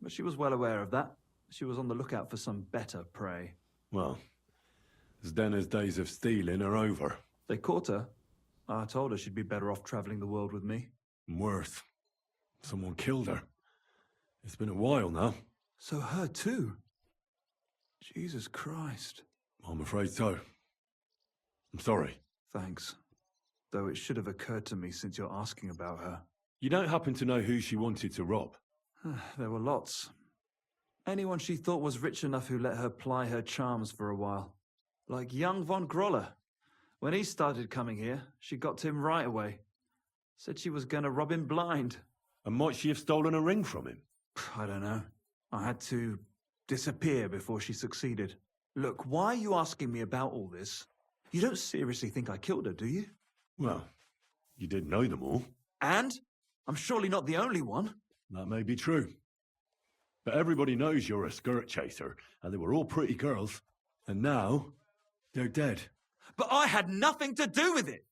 but she was well aware of that. She was on the lookout for some better prey. Well, Zdena's days of stealing are over. They caught her. I told her she'd be better off travelling the world with me. Worse. Someone killed her. It's been a while now. So her too? Jesus Christ. I'm afraid so. I'm sorry. Thanks. Though it should have occurred to me since you're asking about her. You don't happen to know who she wanted to rob? There were lots. Anyone she thought was rich enough who let her ply her charms for a while. Like young von Groller. When he started coming here, she got to him right away. Said she was going to rob him blind. And might she have stolen a ring from him? I don't know. I had to disappear before she succeeded. Look, why are you asking me about all this? You don't seriously think I killed her, do you? Well, you did know them all. And? I'm surely not the only one. That may be true. But everybody knows you're a skirt chaser, and they were all pretty girls. And now, they're dead. But I had nothing to do with it!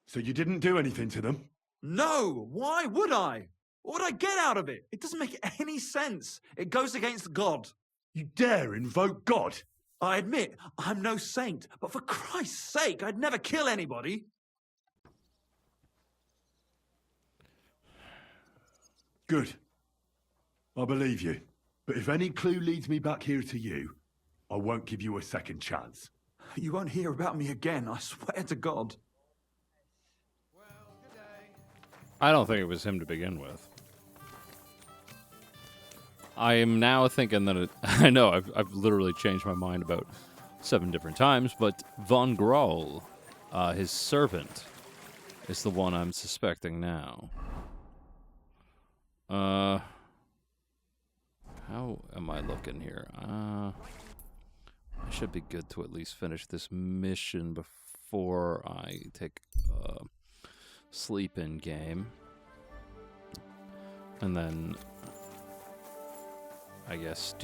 So you didn't do anything to them? No! Why would I? What would I get out of it? It doesn't make any sense. It goes against God. You dare invoke God? I admit, I'm no saint, but for Christ's sake, I'd never kill anybody. Good. I believe you. But if any clue leads me back here to you, I won't give you a second chance. You won't hear about me again, I swear to God. I don't think it was him to begin with. I am now thinking that it... I know, I've literally changed my mind about 7 different times, but Von Groll, his servant, is the one I'm suspecting now. How am I looking here? I should be good to at least finish this mission before I take a sleep-in game. And then... I guess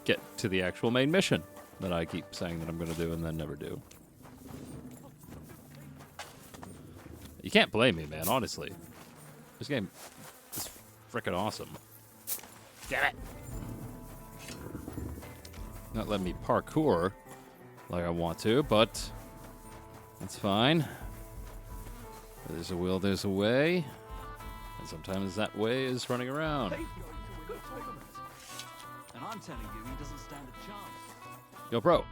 get to the actual main mission that I keep saying that I'm going to do and then never do. You can't blame me, man, honestly. This game is frickin' awesome. Damn it! Not letting me parkour like I want to, but that's fine. Where there's a will, there's a way. And sometimes that way is running around. And I'm telling you, he doesn't stand a chance. Yo, bro.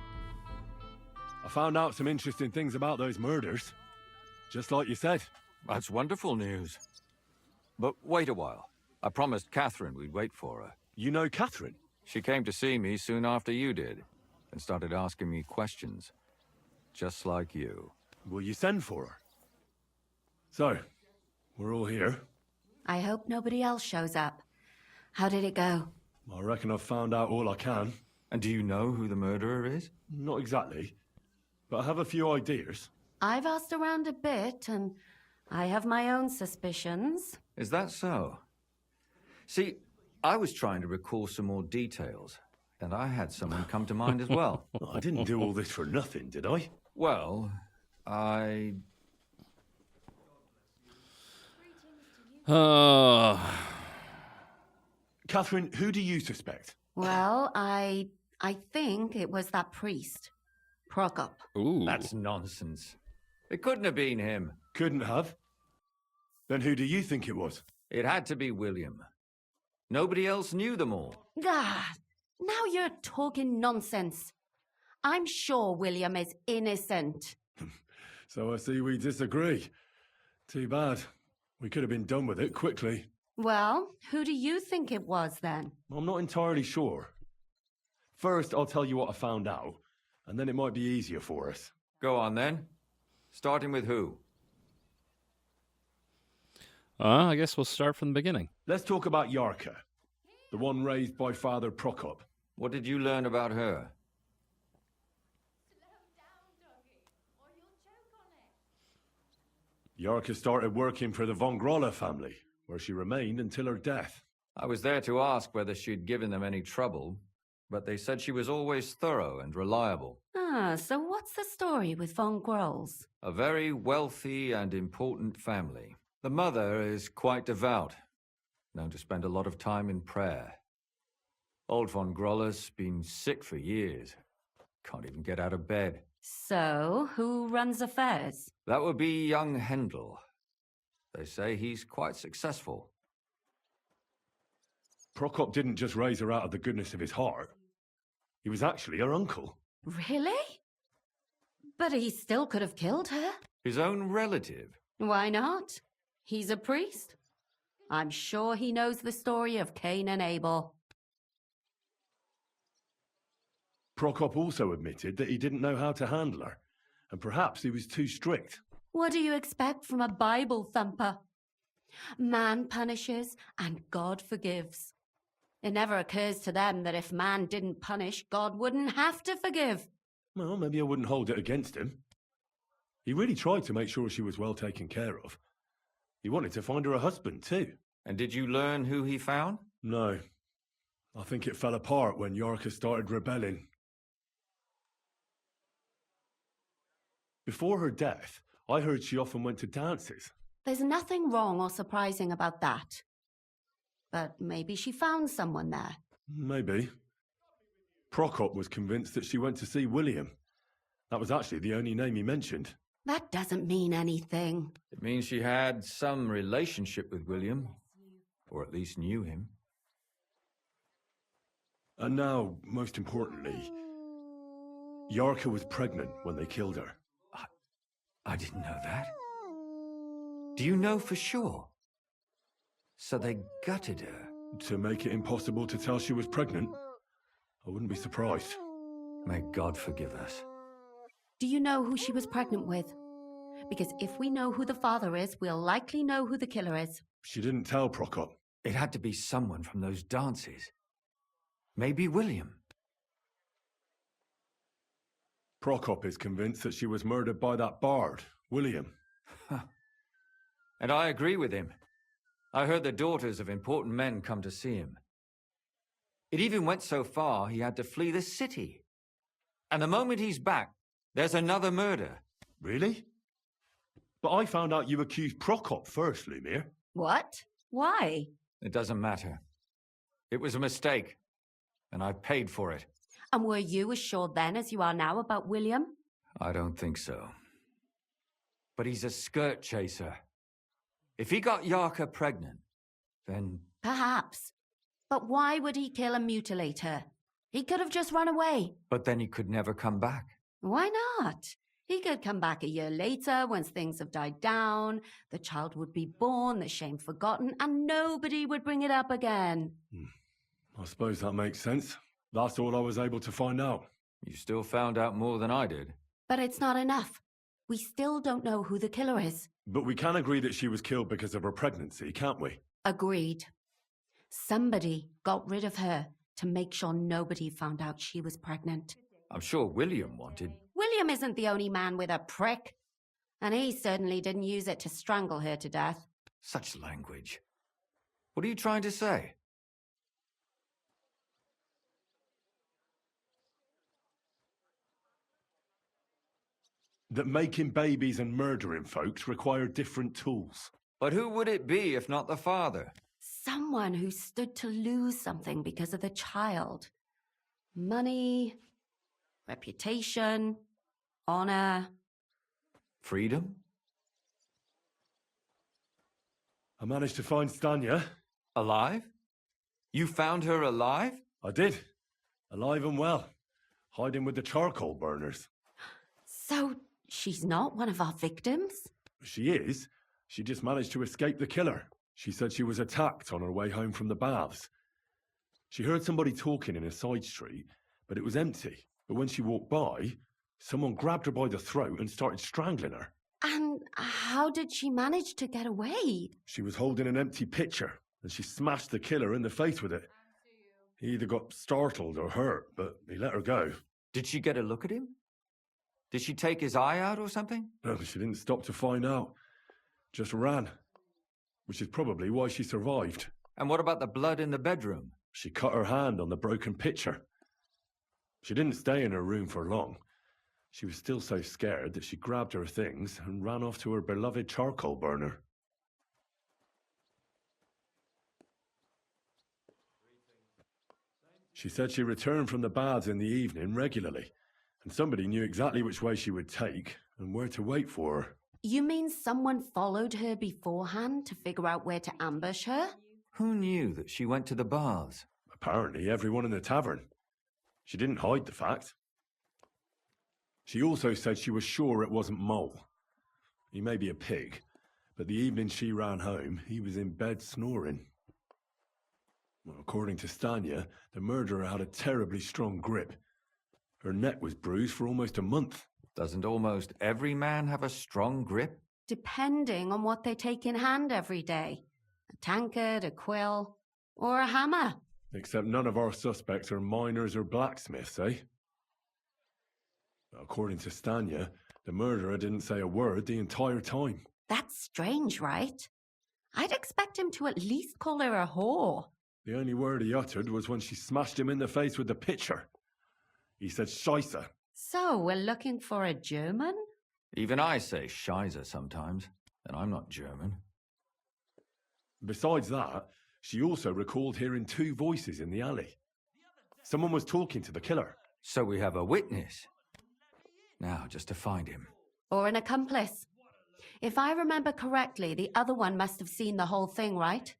I found out some interesting things about those murders. Just like you said. That's wonderful news. But wait a while. I promised Catherine we'd wait for her. You know Catherine? She came to see me soon after you did, and started asking me questions. Just like you. Will you send for her? So, we're all here. I hope nobody else shows up. How did it go? I reckon I've found out all I can. And do you know who the murderer is? Not exactly, but I have a few ideas. I've asked around a bit, and I have my own suspicions. Is that so? See, I was trying to recall some more details, and I had someone come to mind as well. I didn't do all this for nothing, did I? Well, I... Catherine, who do you suspect? Well, I think it was that priest. Prokop. Ooh. That's nonsense. It couldn't have been him. Couldn't have? Then who do you think it was? It had to be William. Nobody else knew them all. Ah, now you're talking nonsense. I'm sure William is innocent. So I see we disagree. Too bad. We could have been done with it quickly. Well, who do you think it was then? I'm not entirely sure. First, I'll tell you what I found out, and then it might be easier for us. Go on then. Starting with who? I guess we'll start from the beginning. Let's talk about Yarka, the one raised by Father Prokop. What did you learn about her? Yarka started working for the von Grolle family, where she remained until her death. I was there to ask whether she'd given them any trouble, but they said she was always thorough and reliable. Ah, so what's the story with von Grolls? A very wealthy and important family. The mother is quite devout, known to spend a lot of time in prayer. Old von Groller's been sick for years. Can't even get out of bed. So, who runs affairs? That would be young Hendel. They say he's quite successful. Prokop didn't just raise her out of the goodness of his heart. He was actually her uncle. Really? But he still could have killed her. His own relative? Why not? He's a priest. I'm sure he knows the story of Cain and Abel. Prokop also admitted that he didn't know how to handle her, and perhaps he was too strict. What do you expect from a Bible thumper? Man punishes and God forgives. It never occurs to them that if man didn't punish, God wouldn't have to forgive. Well, maybe I wouldn't hold it against him. He really tried to make sure she was well taken care of. He wanted to find her a husband, too. And did you learn who he found? No. I think it fell apart when Yarka started rebelling. Before her death, I heard she often went to dances. There's nothing wrong or surprising about that. But maybe she found someone there. Maybe. Prokop was convinced that she went to see William. That was actually the only name he mentioned. That doesn't mean anything. It means she had some relationship with William, or at least knew him. And now, most importantly, Yarka was pregnant when they killed her. I didn't know that. Do you know for sure? So they gutted her? To make it impossible to tell she was pregnant? I wouldn't be surprised. May God forgive us. Do you know who she was pregnant with? Because if we know who the father is, we'll likely know who the killer is. She didn't tell Prokop. It had to be someone from those dances. Maybe William. Prokop is convinced that she was murdered by that bard, William. And I agree with him. I heard the daughters of important men come to see him. It even went so far he had to flee the city. And the moment he's back, there's another murder. Really? But I found out you accused Prokop first, Lumir. What? Why? It doesn't matter. It was a mistake, and I paid for it. And were you as sure then as you are now about William? I don't think so. But he's a skirt chaser. If he got Yarka pregnant, then... Perhaps. But why would he kill and mutilate her? He could have just run away. But then he could never come back. Why not? He could come back a year later, once things have died down, the child would be born, the shame forgotten, and nobody would bring it up again. I suppose that makes sense. That's all I was able to find out. You still found out more than I did. But it's not enough. We still don't know who the killer is. But we can agree that she was killed because of her pregnancy, can't we? Agreed. Somebody got rid of her to make sure nobody found out she was pregnant. I'm sure William wanted... William isn't the only man with a prick. And he certainly didn't use it to strangle her to death. Such language. What are you trying to say? That making babies and murdering folks require different tools. But who would it be if not the father? Someone who stood to lose something because of the child. Money, reputation, honor. Freedom? I managed to find Stanya. Alive? You found her alive? I did. Alive and well. Hiding with the charcoal burners. So, she's not one of our victims? She is. She just managed to escape the killer. She said she was attacked on her way home from the baths. She heard somebody talking in a side street, but it was empty. But when she walked by, someone grabbed her by the throat and started strangling her. And how did she manage to get away? She was holding an empty pitcher, and she smashed the killer in the face with it. He either got startled or hurt, but he let her go. Did she get a look at him? Did she take his eye out or something? No, she didn't stop to find out. Just ran. Which is probably why she survived. And what about the blood in the bedroom? She cut her hand on the broken pitcher. She didn't stay in her room for long. She was still so scared that she grabbed her things and ran off to her beloved charcoal burner. She said she returned from the baths in the evening regularly, and somebody knew exactly which way she would take and where to wait for her. You mean someone followed her beforehand to figure out where to ambush her? Who knew that she went to the baths? Apparently everyone in the tavern. She didn't hide the fact. She also said she was sure it wasn't Mole. He may be a pig, but the evening she ran home, he was in bed snoring. Well, according to Stanya, the murderer had a terribly strong grip. Her neck was bruised for almost a month. Doesn't almost every man have a strong grip? Depending on what they take in hand every day. A tankard, a quill, or a hammer. Except none of our suspects are miners or blacksmiths, eh? According to Stanya, the murderer didn't say a word the entire time. That's strange, right? I'd expect him to at least call her a whore. The only word he uttered was when she smashed him in the face with the pitcher. He said Scheisse. So, we're looking for a German? Even I say Scheiße sometimes, and I'm not German. Besides that, she also recalled hearing two voices in the alley. Someone was talking to the killer. So we have a witness. Now, just to find him. Or an accomplice. If I remember correctly, the other one must have seen the whole thing, right?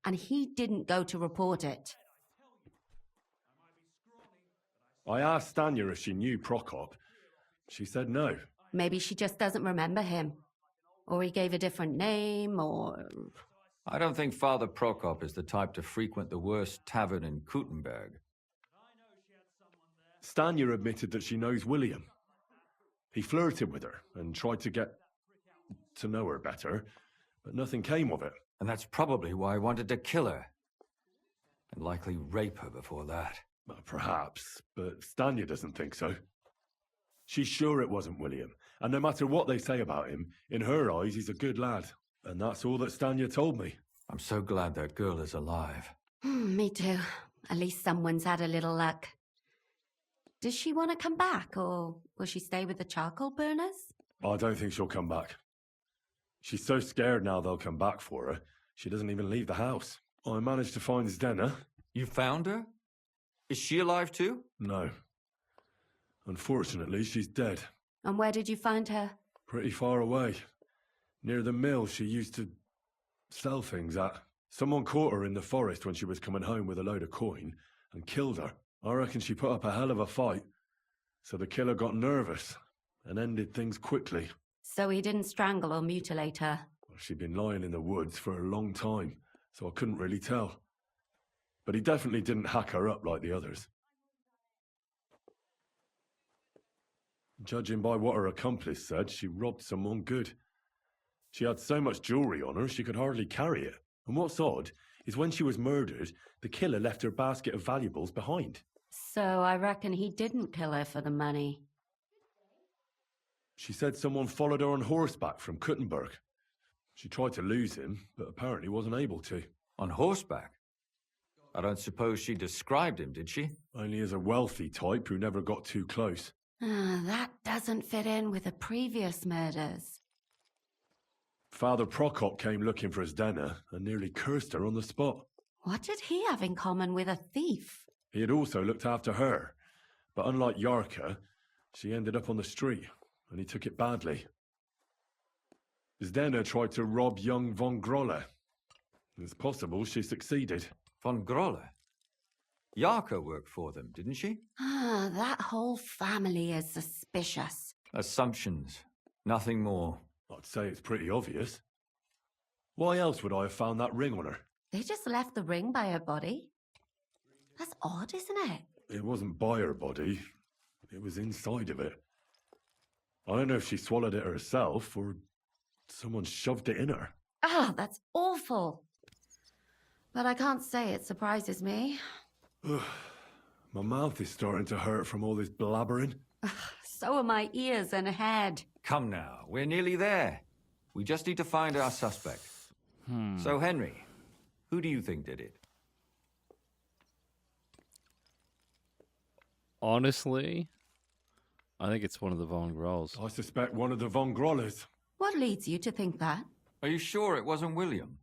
And he didn't go to report it. I asked Stanya if she knew Prokop. She said no. Maybe she just doesn't remember him. Or he gave a different name, or... I don't think Father Prokop is the type to frequent the worst tavern in Kuttenberg. Stanya admitted that she knows William. He flirted with her and tried to get to know her better, but nothing came of it. And that's probably why I wanted to kill her. And likely rape her before that. Well, perhaps, but Stanya doesn't think so. She's sure it wasn't William, and no matter what they say about him, in her eyes he's a good lad. And that's all that Stanya told me. I'm so glad that girl is alive. Me too. At least someone's had a little luck. Does she want to come back, or will she stay with the charcoal burners? I don't think she'll come back. She's so scared now they'll come back for her, she doesn't even leave the house. I managed to find Zdena. You found her? Is she alive too? No. Unfortunately, she's dead. And where did you find her? Pretty far away. Near the mill she used to sell things at. Someone caught her in the forest when she was coming home with a load of coin and killed her. I reckon she put up a hell of a fight. So the killer got nervous and ended things quickly. So he didn't strangle or mutilate her? She'd been lying in the woods for a long time, so I couldn't really tell. But he definitely didn't hack her up like the others. Judging by what her accomplice said, she robbed someone good. She had so much jewellery on her, she could hardly carry it. And what's odd is when she was murdered, the killer left her basket of valuables behind. So I reckon he didn't kill her for the money. She said someone followed her on horseback from Kuttenberg. She tried to lose him, but apparently wasn't able to. On horseback? I don't suppose she described him, did she? Only as a wealthy type who never got too close. That doesn't fit in with the previous murders. Father Prokop came looking for Zdena and nearly cursed her on the spot. What did he have in common with a thief? He had also looked after her, but unlike Yarka, she ended up on the street. and he took it badly. Zdena tried to rob young von Grolle. It's possible she succeeded. Von Grolle? Yarka worked for them, didn't she? Ah, that whole family is suspicious. Assumptions. Nothing more. I'd say it's pretty obvious. Why else would I have found that ring on her? They just left the ring by her body. That's odd, isn't it? It wasn't by her body. It was inside of it. I don't know if she swallowed it herself or someone shoved it in her. Ah, that's awful. But I can't say it surprises me. My mouth is starting to hurt from all this blabbering. So are my ears and head. Come now, we're nearly there. We just need to find our suspect. So, Henry, who do you think did it? Honestly, I think it's one of the Von Grolls. I suspect one of the Von Grolles. What leads you to think that? Are you sure it wasn't William?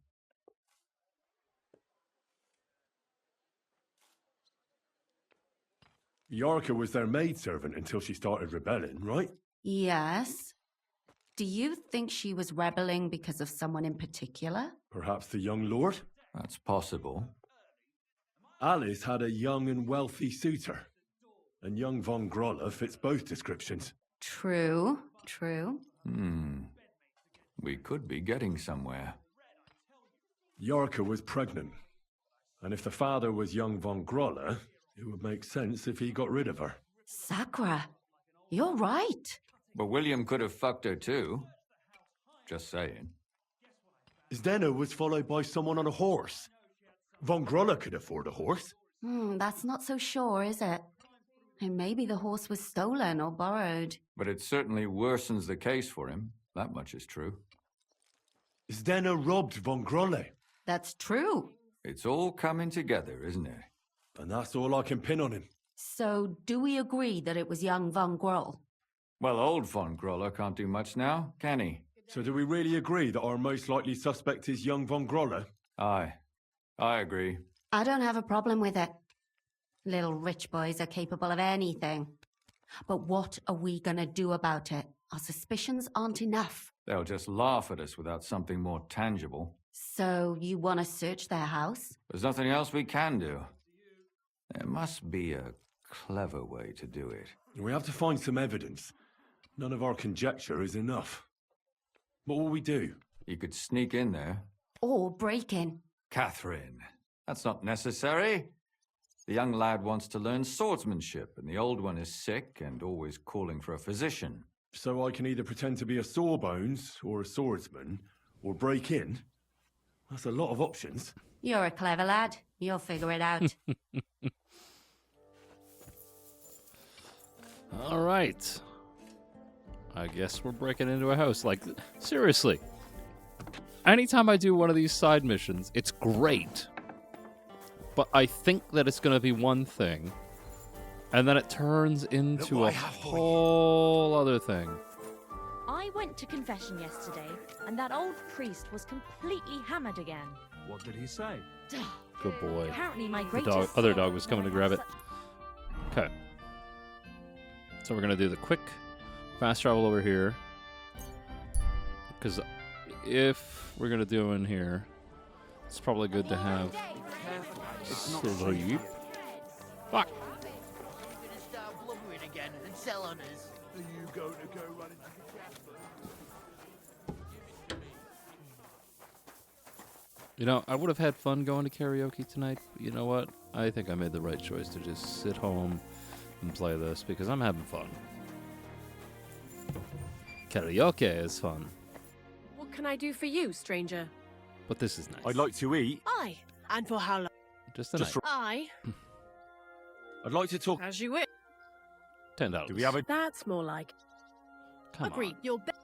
Yarka was their maidservant until she started rebelling, right? Yes. Do you think she was rebelling because of someone in particular? Perhaps the young lord? That's possible. Alice had a young and wealthy suitor. And young Von Grolle fits both descriptions. True, true. We could be getting somewhere. Yarka was pregnant. And if the father was young Von Grolle, it would make sense if he got rid of her. Sakura, you're right. But William could have fucked her too. Just saying. Zdena was followed by someone on a horse. Von Grolle could afford a horse. That's not so sure, is it? And maybe the horse was stolen or borrowed. But it certainly worsens the case for him. That much is true. Zdena robbed Von Grolle. That's true. It's all coming together, isn't it? And that's all I can pin on him. So, do we agree that it was young Von Groll? Well, old Von Grolle can't do much now, can he? So do we really agree that our most likely suspect is young Von Grolle? Aye. I agree. I don't have a problem with it. Little rich boys are capable of anything. But what are we gonna do about it? Our suspicions aren't enough. They'll just laugh at us without something more tangible. So, you want to search their house? There's nothing else we can do. There must be a clever way to do it. We have to find some evidence. None of our conjecture is enough. What will we do? You could sneak in there. Or break in. Catherine, that's not necessary. The young lad wants to learn swordsmanship, and the old one is sick and always calling for a physician. So I can either pretend to be a sawbones or a swordsman, or break in? That's a lot of options. You're a clever lad. You'll figure it out. All right. I guess we're breaking into a house. Like, seriously. Anytime I do one of these side missions, it's great. But I think that it's going to be one thing. And then it turns into a whole other thing. I went to confession yesterday, and that old priest was completely hammered again. What did he say? Good boy. Apparently my The greatest other sin dog was coming to grab it. Okay. So we're going to do the quick fast travel over here. Because if we're going to do in here, it's probably good to have sleep. Fuck. You know, I would have had fun going to karaoke tonight, but you know what? I think I made the right choice to just sit home and play this because I'm having fun. Karaoke is fun, What can I do for you, stranger? but this is nice. I'd like to eat. Aye. And for how long? Just tonight. Aye. I'd like to talk. As you wish. $10. Do we have a... That's more like. Come Agreed. You'll bet.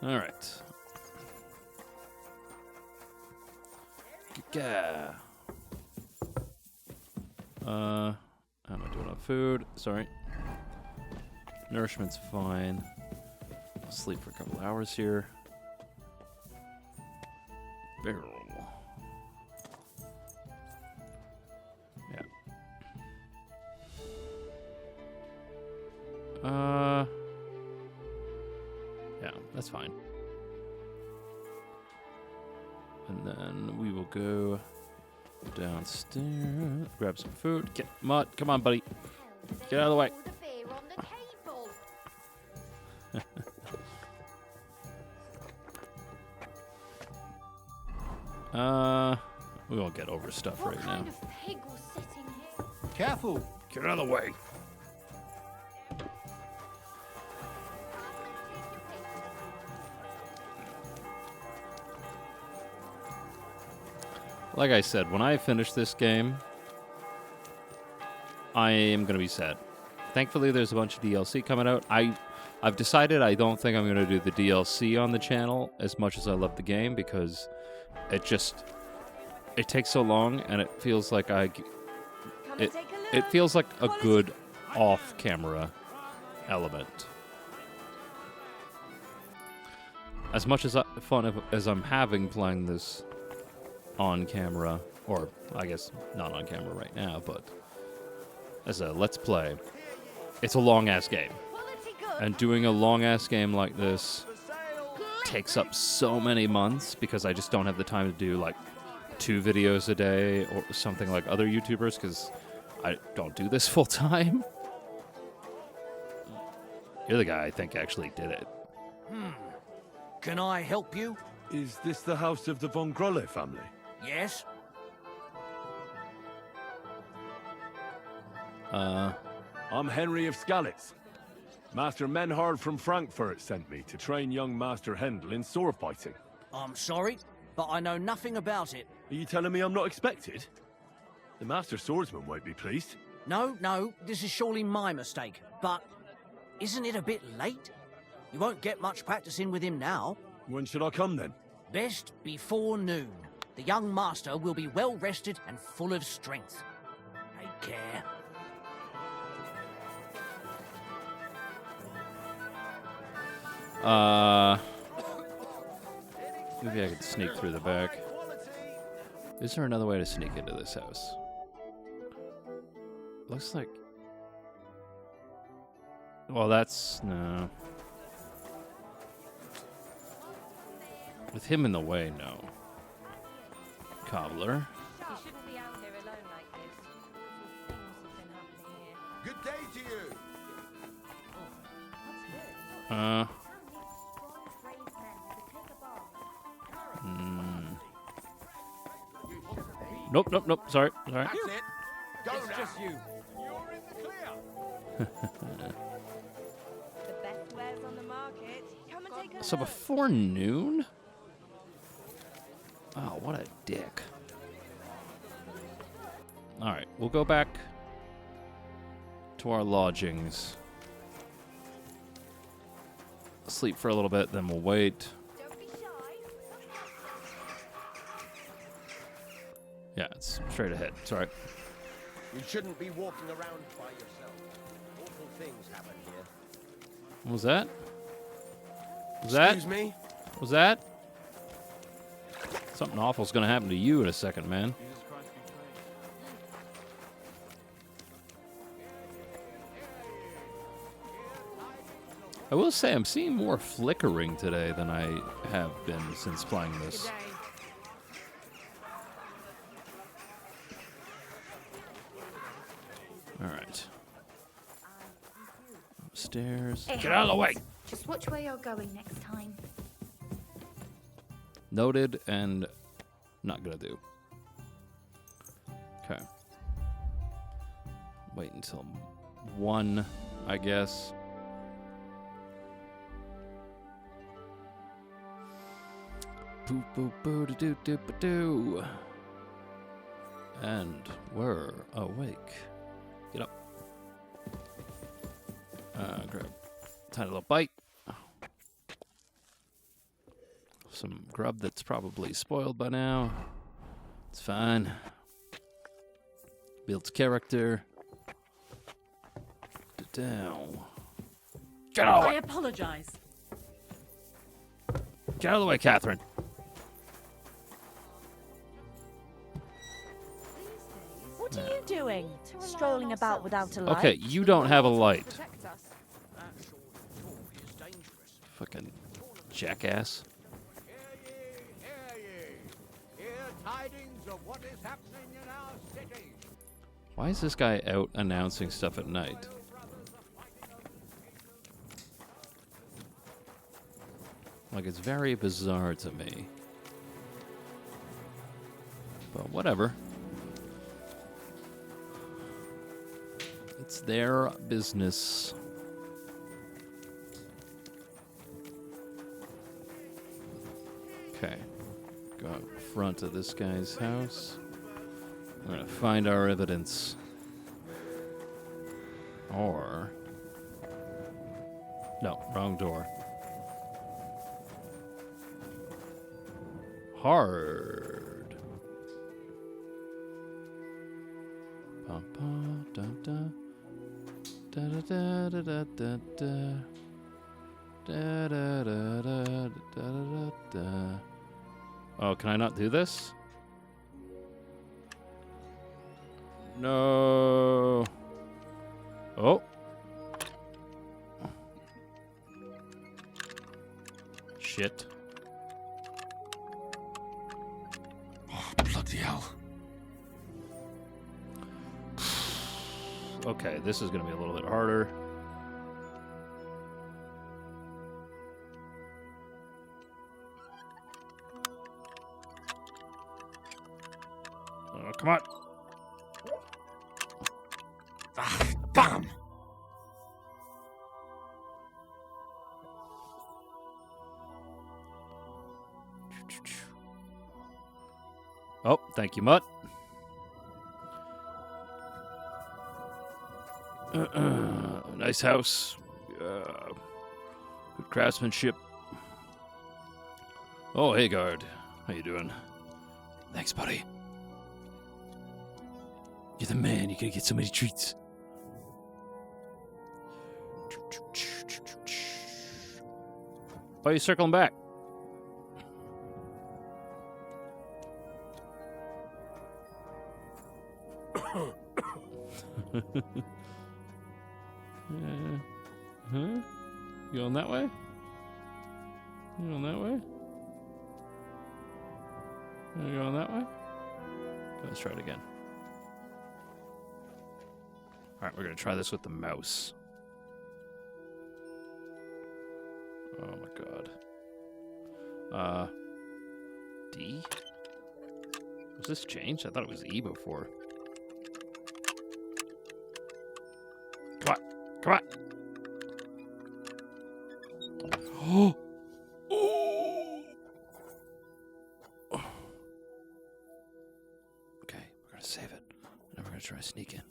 on. All right. Yeah. How am I doing on food? Sorry. Nourishment's fine. I'll sleep for a couple hours here. Barrel. Yeah. Yeah, that's fine. And then we will go downstairs, grab some food. Get Mutt, come on, buddy. Get out of the way. We won't get over stuff right now. Pig was sitting here? Careful. Get out of the way. Like I said, when I finish this game, I am going to be sad. Thankfully, there's a bunch of DLC coming out. I've decided I don't think I'm going to do the DLC on the channel as much as I love the game because it takes so long and it feels like it feels like a good off-camera element. As much as fun as I'm having playing this on camera, or I guess not on camera right now, but as a let's play, it's a long-ass game. And doing a long-ass game like this takes up so many months because I just don't have the time to do like 2 videos a day or something like other YouTubers because I don't do this full time. You're the guy I think actually did it. Can I help you? Is this the house of the Von Grolle family? Yes? I'm Henry of Skalitz. Master Menhard from Frankfurt sent me to train young Master Hendel in sword fighting. I'm sorry, but I know nothing about it. Are you telling me I'm not expected? The Master Swordsman won't be pleased. No, this is surely my mistake. But isn't it a bit late? You won't get much practice in with him now. When should I come then? Best before noon. The young master will be well rested and full of strength. Take care. Maybe I could sneak through the back. Is there another way to sneak into this house? Looks like... Well, that's... no. With him in the way, no. Cobbler. You shouldn't be out here alone like this. Awful things have been happening here. Good day to you. Nope. Sorry. That's it. Go It's now. just you. You're in the clear. The best wares on the market. Come and take a So look. before noon? Oh, what a dick. Alright, we'll go back to our lodgings. Sleep for a little bit, then we'll wait. Yeah, it's straight ahead. Sorry. You shouldn't be walking around by yourself. Awful things happen here. What was that? Was that? Excuse me? Was that? Something awful's gonna happen to you in a second, man. I will say I'm seeing more flickering today than I have been since playing this. Alright. Upstairs. Hey, Get out of the way! Just watch where you're going next time. Noted and not gonna do. Okay. Wait until 1, I guess. Boo boo boo da doo doo ba doo. And we're awake. Get up. Grab a tiny little bite. Some grub that's probably spoiled by now. It's fine. Builds character. Down. Get out of the I way! apologize. Get out of the way, Catherine. What are you doing? Strolling about without a light? Okay, you don't have a light. Fucking jackass. Hear tidings of what is happening in our city. Why is this guy out announcing stuff at night? Like, it's very bizarre to me. But whatever. It's their business. Okay. Go out front of this guy's house. I'm gonna find our evidence. Or... No, wrong door. Hard. Bum, bum, dum, dum. Da da da da da da da. Da da da da da da da. Oh, can I not do this? No. Oh. Shit. Oh, bloody hell. Okay, this is going to be a little bit harder. Oh, come on. Ah, damn. Oh, thank you, Mutt. Nice house. Good craftsmanship. Oh, hey, guard. How you doing? Thanks, buddy. You're the man. You're gonna get so many treats. Why are you circling back? Huh? You going that way? You going that way? You going that way? Let's try it again. Alright, we're gonna try this with the mouse. Oh my god. D? Was this changed? I thought it was E before. Come on! Come on! Oh! Okay, we're gonna save it. And we're gonna try to sneak in.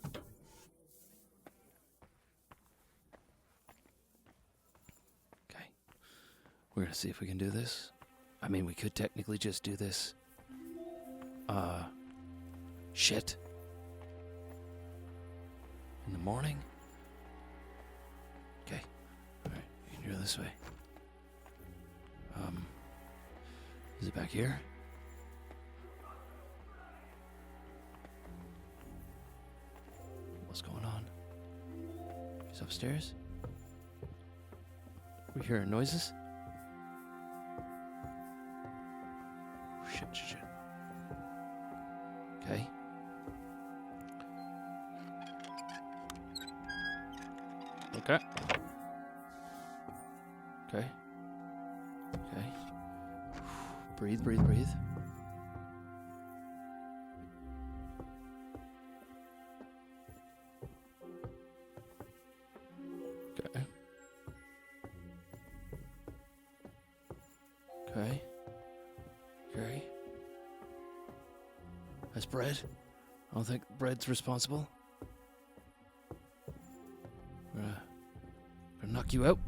Okay. We're gonna see if we can do this. I mean, we could technically just do this. Shit. In the morning? Okay. Alright, you can go this way. Is it back here? What's going on? He's upstairs? We hearing noises? Shit, shit, shit. Okay. Okay. Okay. Okay. Breathe, breathe, breathe. Okay. Okay. Okay. That's bread. I don't think bread's responsible. Gonna knock you out.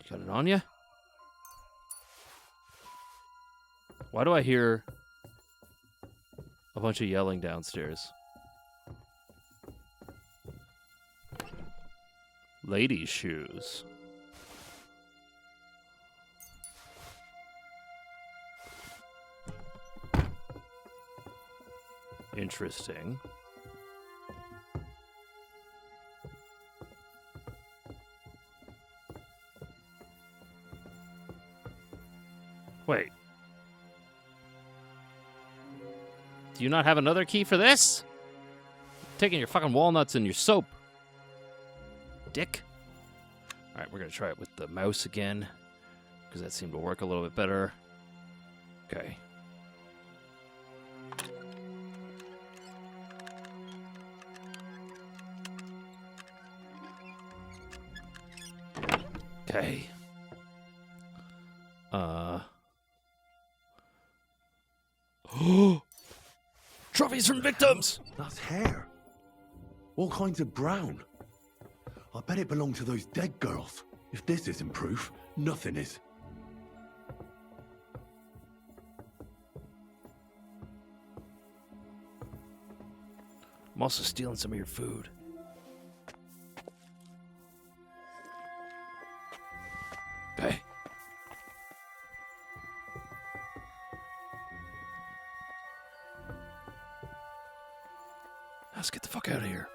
Got it on you? Why do I hear a bunch of yelling downstairs? Ladies' shoes. Interesting. Wait. Do you not have another key for this? Taking your fucking walnuts and your soap. Dick. Alright, we're gonna try it with the mouse again. Because that seemed to work a little bit better. Okay. Okay. Trophies from victims! That's hair. All kinds of brown. I bet it belonged to those dead girls. If this isn't proof, nothing is. I'm also stealing some of your food. Okay. Let's get the fuck out of here.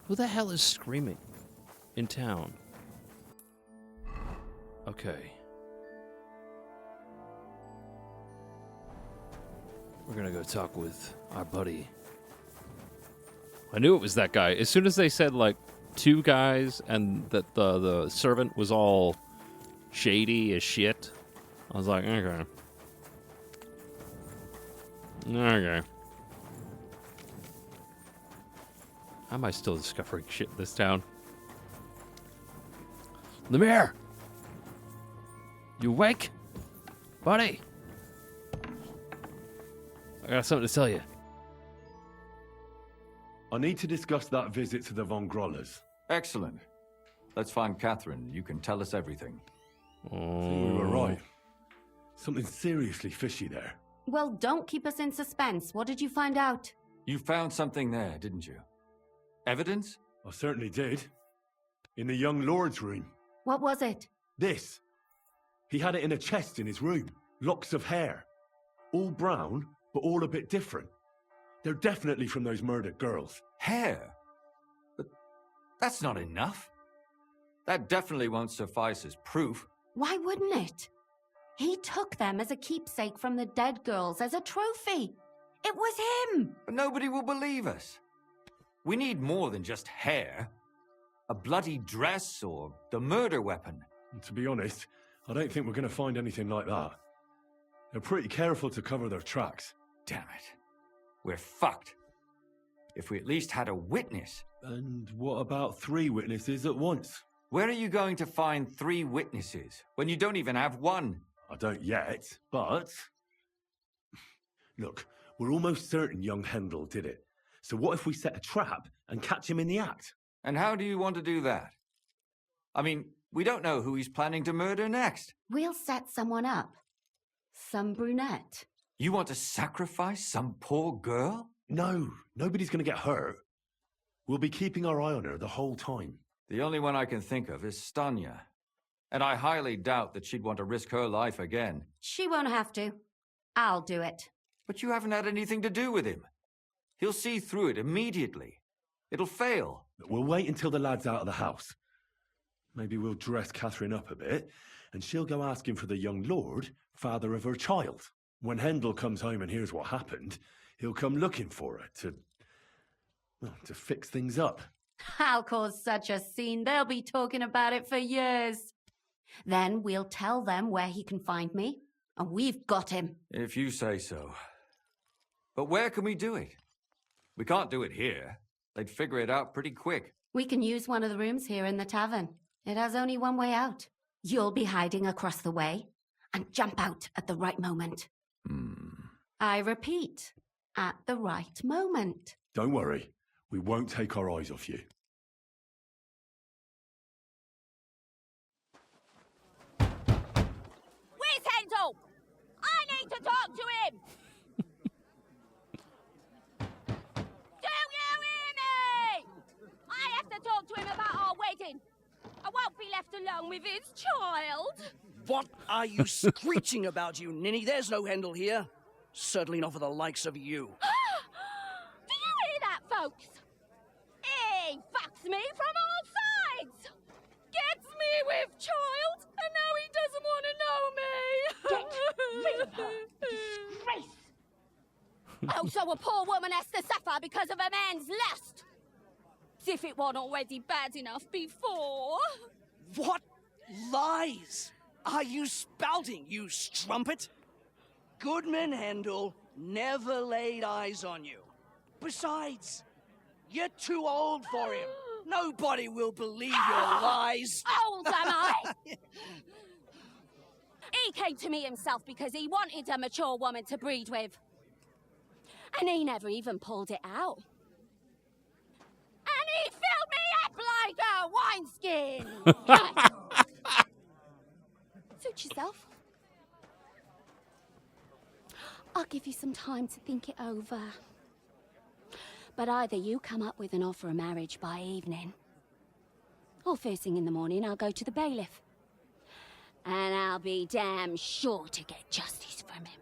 Who the hell is screaming in town? Okay. We're gonna go talk with our buddy. I knew it was that guy. As soon as they said, like, two guys and that the servant was all shady as shit, I was like, okay. Okay. How am I still discovering shit in this town? Lemire! You awake? Buddy! I got something to tell you. I need to discuss that visit to the Von Grollers. Excellent. Let's find Catherine. You can tell us everything. I think we were right. Something seriously fishy there. Well, don't keep us in suspense. What did you find out? You found something there, didn't you? Evidence? I certainly did. In the young lord's room. What was it? This. He had it in a chest in his room. Locks of hair. All brown, but all a bit different. They're definitely from those murdered girls. Hair? But that's not enough. That definitely won't suffice as proof. Why wouldn't it? He took them as a keepsake from the dead girls, as a trophy. It was him! But nobody will believe us. We need more than just hair. A bloody dress or the murder weapon. And to be honest, I don't think we're going to find anything like that. They're pretty careful to cover their tracks. Damn it. We're fucked. If we at least had a witness. And what about 3 witnesses at once? Where are you going to find 3 witnesses when you don't even have one? I don't yet, but... Look, we're almost certain young Hendel did it. So what if we set a trap and catch him in the act? And how do you want to do that? I mean, we don't know who he's planning to murder next. We'll set someone up. Some brunette. You want to sacrifice some poor girl? No, nobody's going to get hurt. We'll be keeping our eye on her the whole time. The only one I can think of is Stanya. And I highly doubt that she'd want to risk her life again. She won't have to. I'll do it. But you haven't had anything to do with him. He'll see through it immediately. It'll fail. We'll wait until the lad's out of the house. Maybe we'll dress Catherine up a bit, and she'll go asking for the young lord, father of her child. When Hendel comes home and hears what happened, he'll come looking for her to fix things up. I'll cause such a scene, they'll be talking about it for years. Then we'll tell them where he can find me, and we've got him. If you say so. But where can we do it? We can't do it here. They'd figure it out pretty quick. We can use one of the rooms here in the tavern. It has only one way out. You'll be hiding across the way, and jump out at the right moment. I repeat, at the right moment. Don't worry, we won't take our eyes off you. Where's Hendel? I need to talk to him! Do you hear me? I have to talk to him about our wedding. I won't be left alone with his child. What are you screeching about, you ninny? There's no Hendel here. Certainly not for the likes of you. jokes. He fucks me from all sides. Gets me with child, and now he doesn't want to know me. Get rid of her. Disgrace. Oh, so a poor woman has to suffer because of a man's lust. As if it wasn't already bad enough before. What lies are you spouting, you strumpet? Goodman Hendel never laid eyes on you. Besides, you're too old for him. Nobody will believe your lies. Old am I? He came to me himself because he wanted a mature woman to breed with. And he never even pulled it out. And he filled me up like a wineskin. Suit yourself. I'll give you some time to think it over. But either you come up with an offer of marriage by evening, or first thing in the morning I'll go to the bailiff. And I'll be damn sure to get justice from him.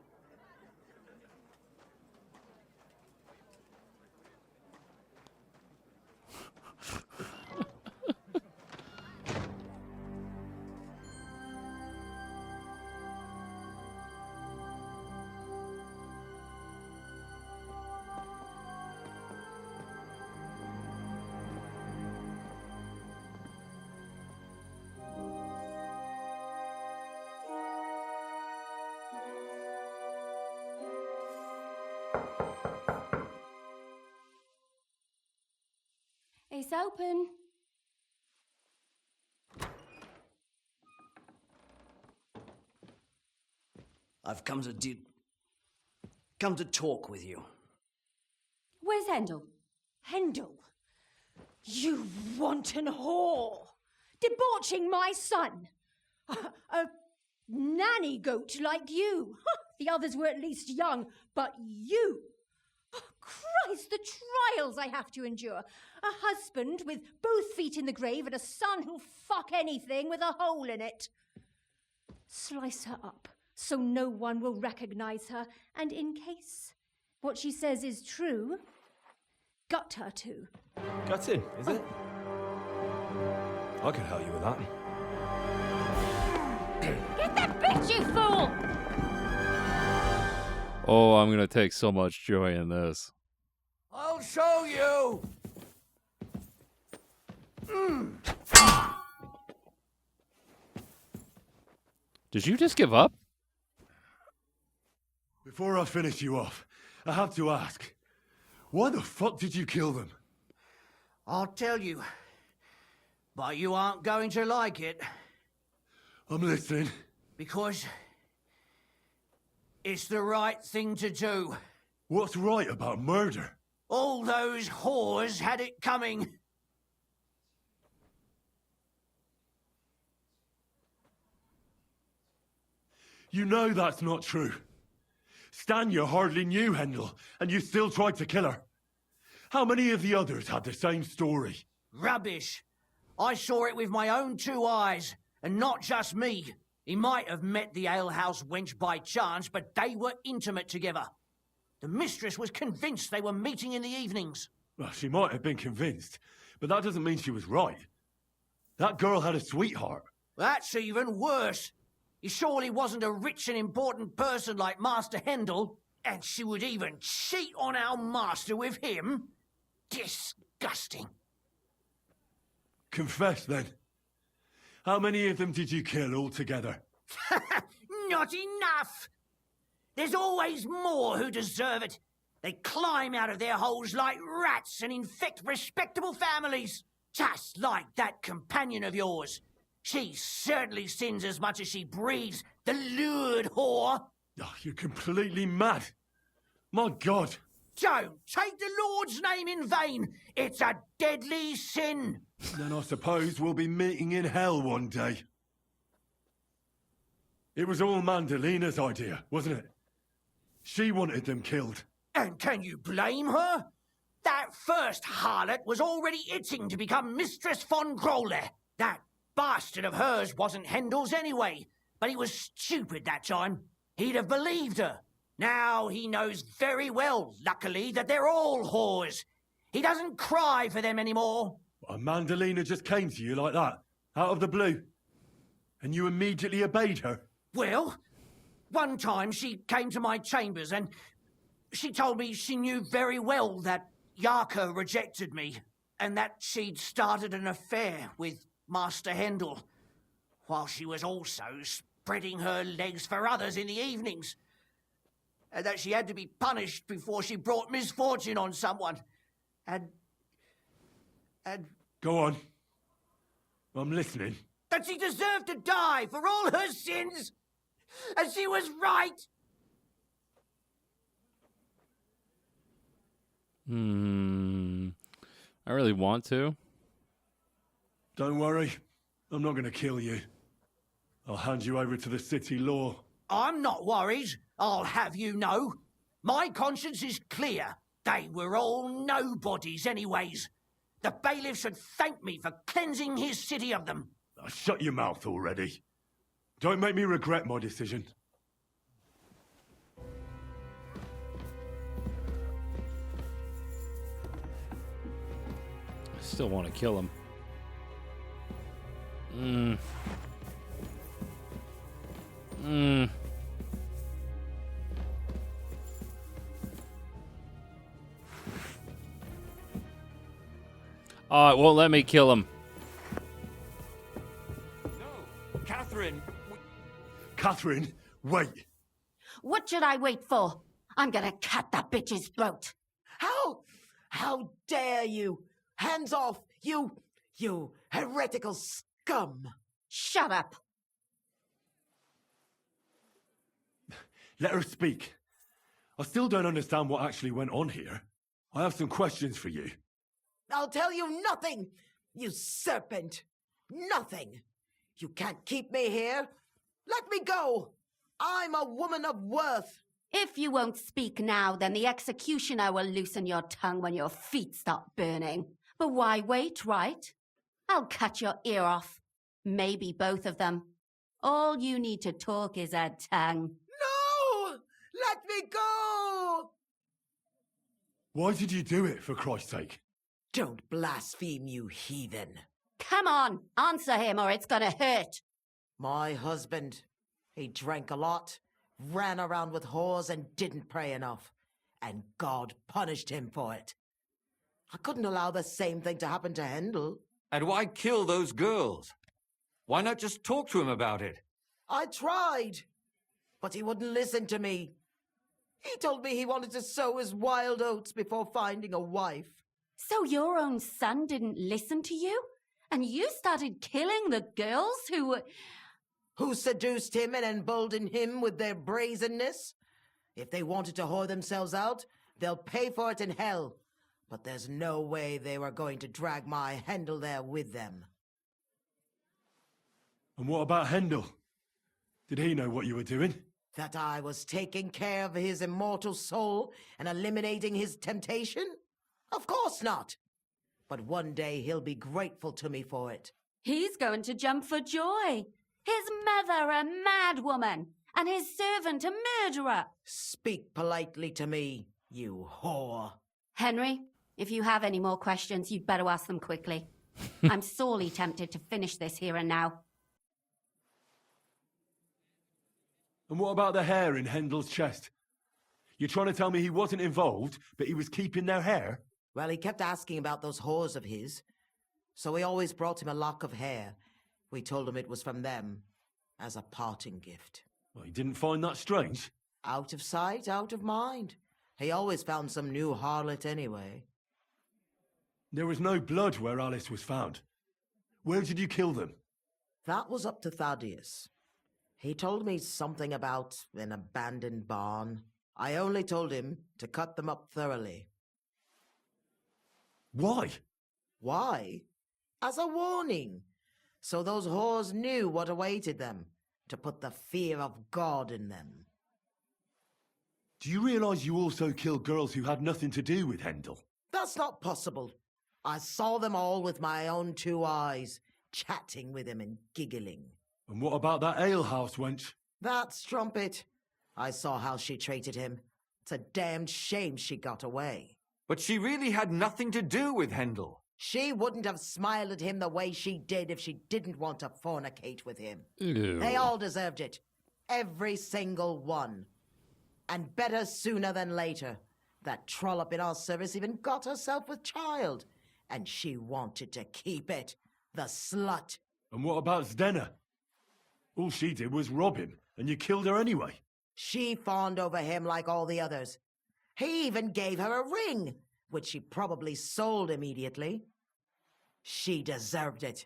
It's open. I've come to talk with you. Where's Hendel? Hendel? You wanton whore! Debauching my son! A nanny goat like you! The others were at least young, but you! Christ, the trials I have to endure! A husband with both feet in the grave and a son who'll fuck anything with a hole in it. Slice her up so no one will recognize her, and in case what she says is true, gut her too. Gutting, is it? I can help you with that. Get that bitch, you fool! Oh, I'm gonna take so much joy in this. I'll show you! Did you just give up? Before I finish you off, I have to ask, why the fuck did you kill them? I'll tell you, but you aren't going to like it. I'm listening. Because it's the right thing to do. What's right about murder? All those whores had it coming. You know that's not true. Stan, you hardly knew Hendel, and you still tried to kill her. How many of the others had the same story? Rubbish. I saw it with my own 2 eyes, and not just me. He might have met the alehouse wench by chance, but they were intimate together. The mistress was convinced they were meeting in the evenings. Well, she might have been convinced, but that doesn't mean she was right. That girl had a sweetheart. That's even worse. He surely wasn't a rich and important person like Master Hendel, and she would even cheat on our master with him? Disgusting. Confess, then. How many of them did you kill altogether? Not enough! There's always more who deserve it. They climb out of their holes like rats and infect respectable families. Just like that companion of yours. She certainly sins as much as she breathes, the lured whore. Oh, you're completely mad. My God. Don't take the Lord's name in vain. It's a deadly sin. Then I suppose we'll be meeting in hell one day. It was all Mandalina's idea, wasn't it? She wanted them killed. And can you blame her? That first harlot was already itching to become Mistress von Grole. That bastard of hers wasn't Hendel's anyway, but he was stupid that time. He'd have believed her. Now he knows very well, luckily, that they're all whores. He doesn't cry for them anymore. A Mandalina just came to you like that, out of the blue, and you immediately obeyed her? Well, one time she came to my chambers and she told me she knew very well that Yarka rejected me and that she'd started an affair with Master Hendel, while she was also spreading her legs for others in the evenings, and that she had to be punished before she brought misfortune on someone. And... Go on. I'm listening. That she deserved to die for all her sins, and she was right. I really want to. Don't worry. I'm not going to kill you. I'll hand you over to the city law. I'm not worried, I'll have you know. My conscience is clear. They were all nobodies anyways. The bailiff should thank me for cleansing his city of them. Shut your mouth already. Don't make me regret my decision. I still want to kill him. Oh, it won't let me kill him. Catherine! Catherine, wait! What should I wait for? I'm gonna cut that bitch's throat. How dare you? Hands off, you heretical scum! Shut up! Let her speak. I still don't understand what actually went on here. I have some questions for you. I'll tell you nothing, you serpent! Nothing! You can't keep me here! Let me go! I'm a woman of worth! If you won't speak now, then the executioner will loosen your tongue when your feet start burning. But why wait, right? I'll cut your ear off. Maybe both of them. All you need to talk is a tongue. No! Let me go! Why did you do it, for Christ's sake? Don't blaspheme, you heathen. Come on, answer him or it's gonna hurt. My husband, he drank a lot, ran around with whores and didn't pray enough. And God punished him for it. I couldn't allow the same thing to happen to Hendel. And why kill those girls? Why not just talk to him about it? I tried, but he wouldn't listen to me. He told me he wanted to sow his wild oats before finding a wife. So your own son didn't listen to you? And you started killing the girls who seduced him and emboldened him with their brazenness? If they wanted to whore themselves out, they'll pay for it in hell. But there's no way they were going to drag my Hendel there with them. And what about Hendel? Did he know what you were doing? That I was taking care of his immortal soul and eliminating his temptation? Of course not. But one day he'll be grateful to me for it. He's going to jump for joy. His mother a mad woman, and his servant a murderer. Speak politely to me, you whore. Henry, if you have any more questions, you'd better ask them quickly. I'm sorely tempted to finish this here and now. And what about the hair in Hendel's chest? You're trying to tell me he wasn't involved, but he was keeping their hair? Well, he kept asking about those whores of his. So we always brought him a lock of hair. We told him it was from them, as a parting gift. Well, he didn't find that strange? Out of sight, out of mind. He always found some new harlot anyway. There was no blood where Alice was found. Where did you kill them? That was up to Thaddeus. He told me something about an abandoned barn. I only told him to cut them up thoroughly. Why? Why? As a warning. So those whores knew what awaited them. To put the fear of God in them. Do you realize you also killed girls who had nothing to do with Hendel? That's not possible. I saw them all with my own 2 eyes, chatting with him and giggling. And what about that alehouse wench? That strumpet. I saw how she treated him. It's a damned shame she got away. But she really had nothing to do with Hendel. She wouldn't have smiled at him the way she did if she didn't want to fornicate with him. Ew. They all deserved it. Every single one. And better sooner than later. That trollop in our service even got herself with child. And she wanted to keep it. The slut. And what about Zdenna? All she did was rob him, and you killed her anyway. She fawned over him like all the others. He even gave her a ring, which she probably sold immediately. She deserved it.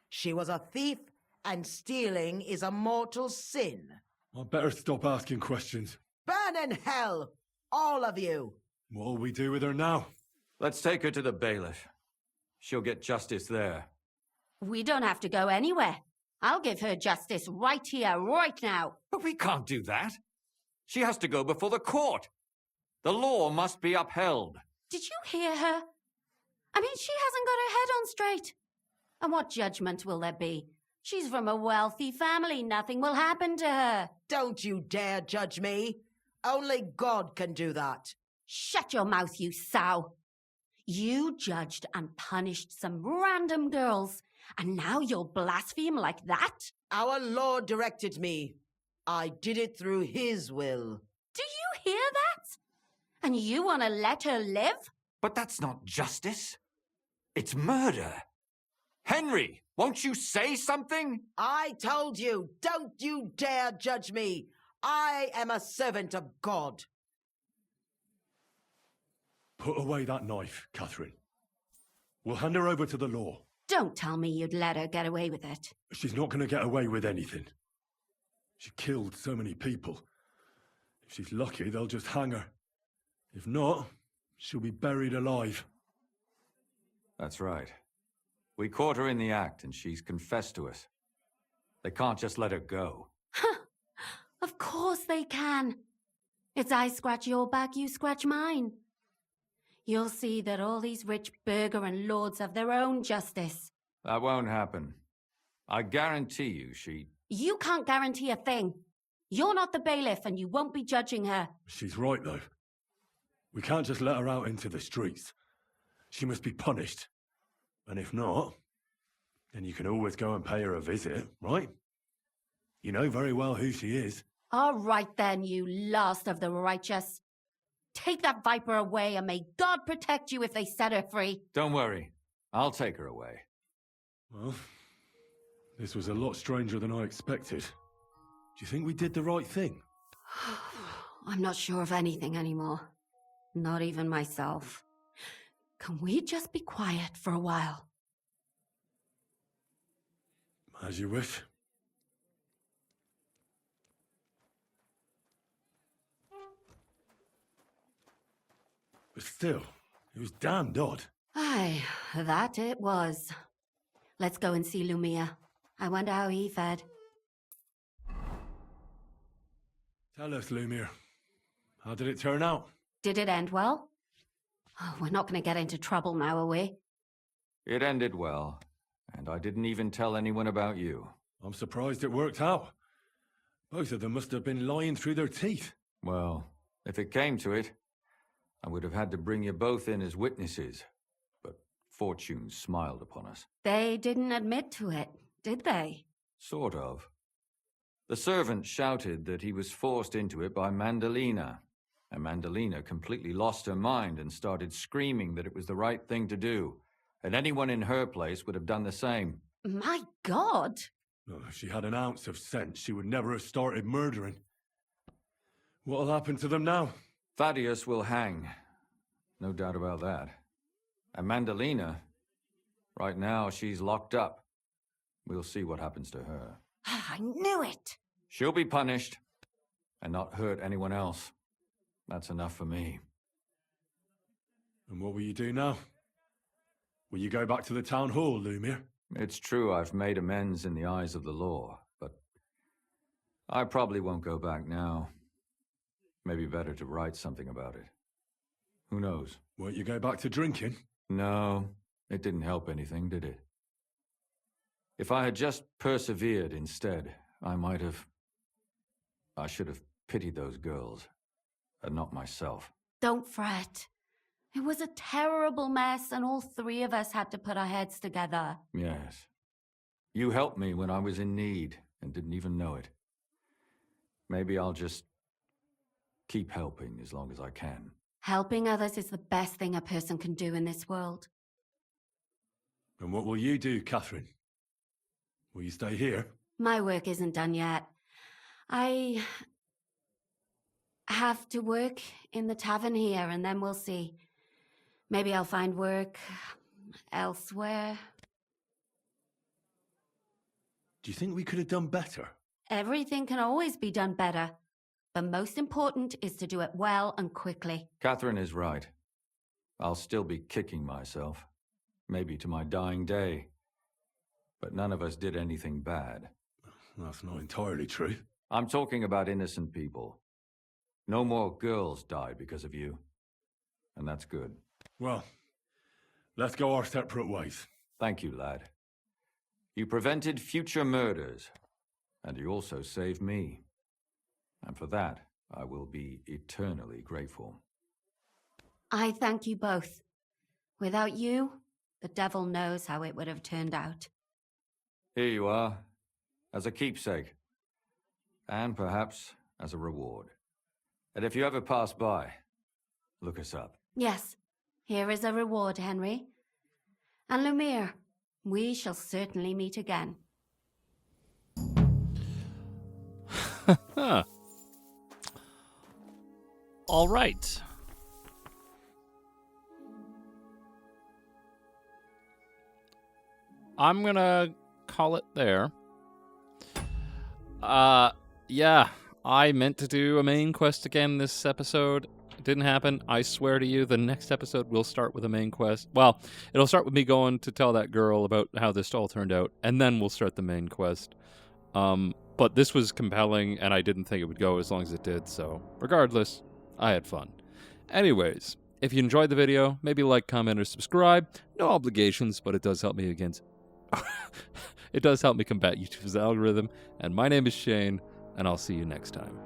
She was a thief, and stealing is a mortal sin. I better stop asking questions. Burn in hell, all of you. What'll we do with her now? Let's take her to the bailiff. She'll get justice there. We don't have to go anywhere. I'll give her justice right here, right now. But we can't do that. She has to go before the court. The law must be upheld. Did you hear her? I mean, she hasn't got her head on straight. And what judgment will there be? She's from a wealthy family. Nothing will happen to her. Don't you dare judge me. Only God can do that. Shut your mouth, you sow. You judged and punished some random girls, and now you'll blaspheme like that? Our Lord directed me. I did it through His will. Do you hear that? And you want to let her live? But that's not justice. It's murder. Henry, won't you say something? I told you, don't you dare judge me. I am a servant of God. Put away that knife, Catherine. We'll hand her over to the law. Don't tell me you'd let her get away with it. She's not going to get away with anything. She killed so many people. If she's lucky, they'll just hang her. If not, she'll be buried alive. That's right. We caught her in the act, and she's confessed to us. They can't just let her go. Of course they can. It's I scratch your back, you scratch mine. You'll see that all these rich burgher and lords have their own justice. That won't happen. I guarantee you she... You can't guarantee a thing. You're not the bailiff, and you won't be judging her. She's right, though. We can't just let her out into the streets. She must be punished. And if not, then you can always go and pay her a visit, right? You know very well who she is. All right then, you last of the righteous. Take that viper away, and may God protect you if they set her free. Don't worry. I'll take her away. Well, this was a lot stranger than I expected. Do you think we did the right thing? I'm not sure of anything anymore. Not even myself. Can we just be quiet for a while? As you wish. But still, it was damned odd. Aye, that it was. Let's go and see Lumia. I wonder how he fared. Tell us, Lumir. How did it turn out? Did it end well? Oh, we're not going to get into trouble now, are we? It ended well, and I didn't even tell anyone about you. I'm surprised it worked out. Both of them must have been lying through their teeth. Well, if it came to it, I would have had to bring you both in as witnesses, but fortune smiled upon us. They didn't admit to it, did they? Sort of. The servant shouted that he was forced into it by Mandalina, and Mandalina completely lost her mind and started screaming that it was the right thing to do, and anyone in her place would have done the same. My God! Oh, if she had an ounce of sense, she would never have started murdering. What'll happen to them now? Thaddeus will hang. No doubt about that. And Mandalina, right now she's locked up. We'll see what happens to her. I knew it! She'll be punished, and not hurt anyone else. That's enough for me. And what will you do now? Will you go back to the town hall, Lumir? It's true I've made amends in the eyes of the law, but I probably won't go back now. Maybe better to write something about it. Who knows? Won't you go back to drinking? No, it didn't help anything, did it? If I had just persevered instead, I should have pitied those girls, and not myself. Don't fret. It was a terrible mess, and all three of us had to put our heads together. Yes. You helped me when I was in need and didn't even know it. Maybe I'll just keep helping as long as I can. Helping others is the best thing a person can do in this world. And what will you do, Catherine? Will you stay here? My work isn't done yet. I have to work in the tavern here, and then we'll see. Maybe I'll find work elsewhere. Do you think we could have done better? Everything can always be done better. But most important is to do it well and quickly. Catherine is right. I'll still be kicking myself. Maybe to my dying day. But none of us did anything bad. That's not entirely true. I'm talking about innocent people. No more girls died because of you. And that's good. Well, let's go our separate ways. Thank you, lad. You prevented future murders. And you also saved me. And for that, I will be eternally grateful. I thank you both. Without you, the devil knows how it would have turned out. Here you are, as a keepsake. And perhaps as a reward. And if you ever pass by, look us up. Yes, here is a reward, Henry. And Lumiere, we shall certainly meet again. Huh. All right. I'm gonna call it there. Yeah, I meant to do a main quest again this episode. It didn't happen. I swear to you, the next episode will start with a main quest. Well, it'll start with me going to tell that girl about how this all turned out, and then we'll start the main quest. But this was compelling, and I didn't think it would go as long as it did, so regardless, I had fun. Anyways, if you enjoyed the video, maybe like, comment, or subscribe. No obligations, but it does help me it does help me combat YouTube's algorithm. And my name is Shane, and I'll see you next time.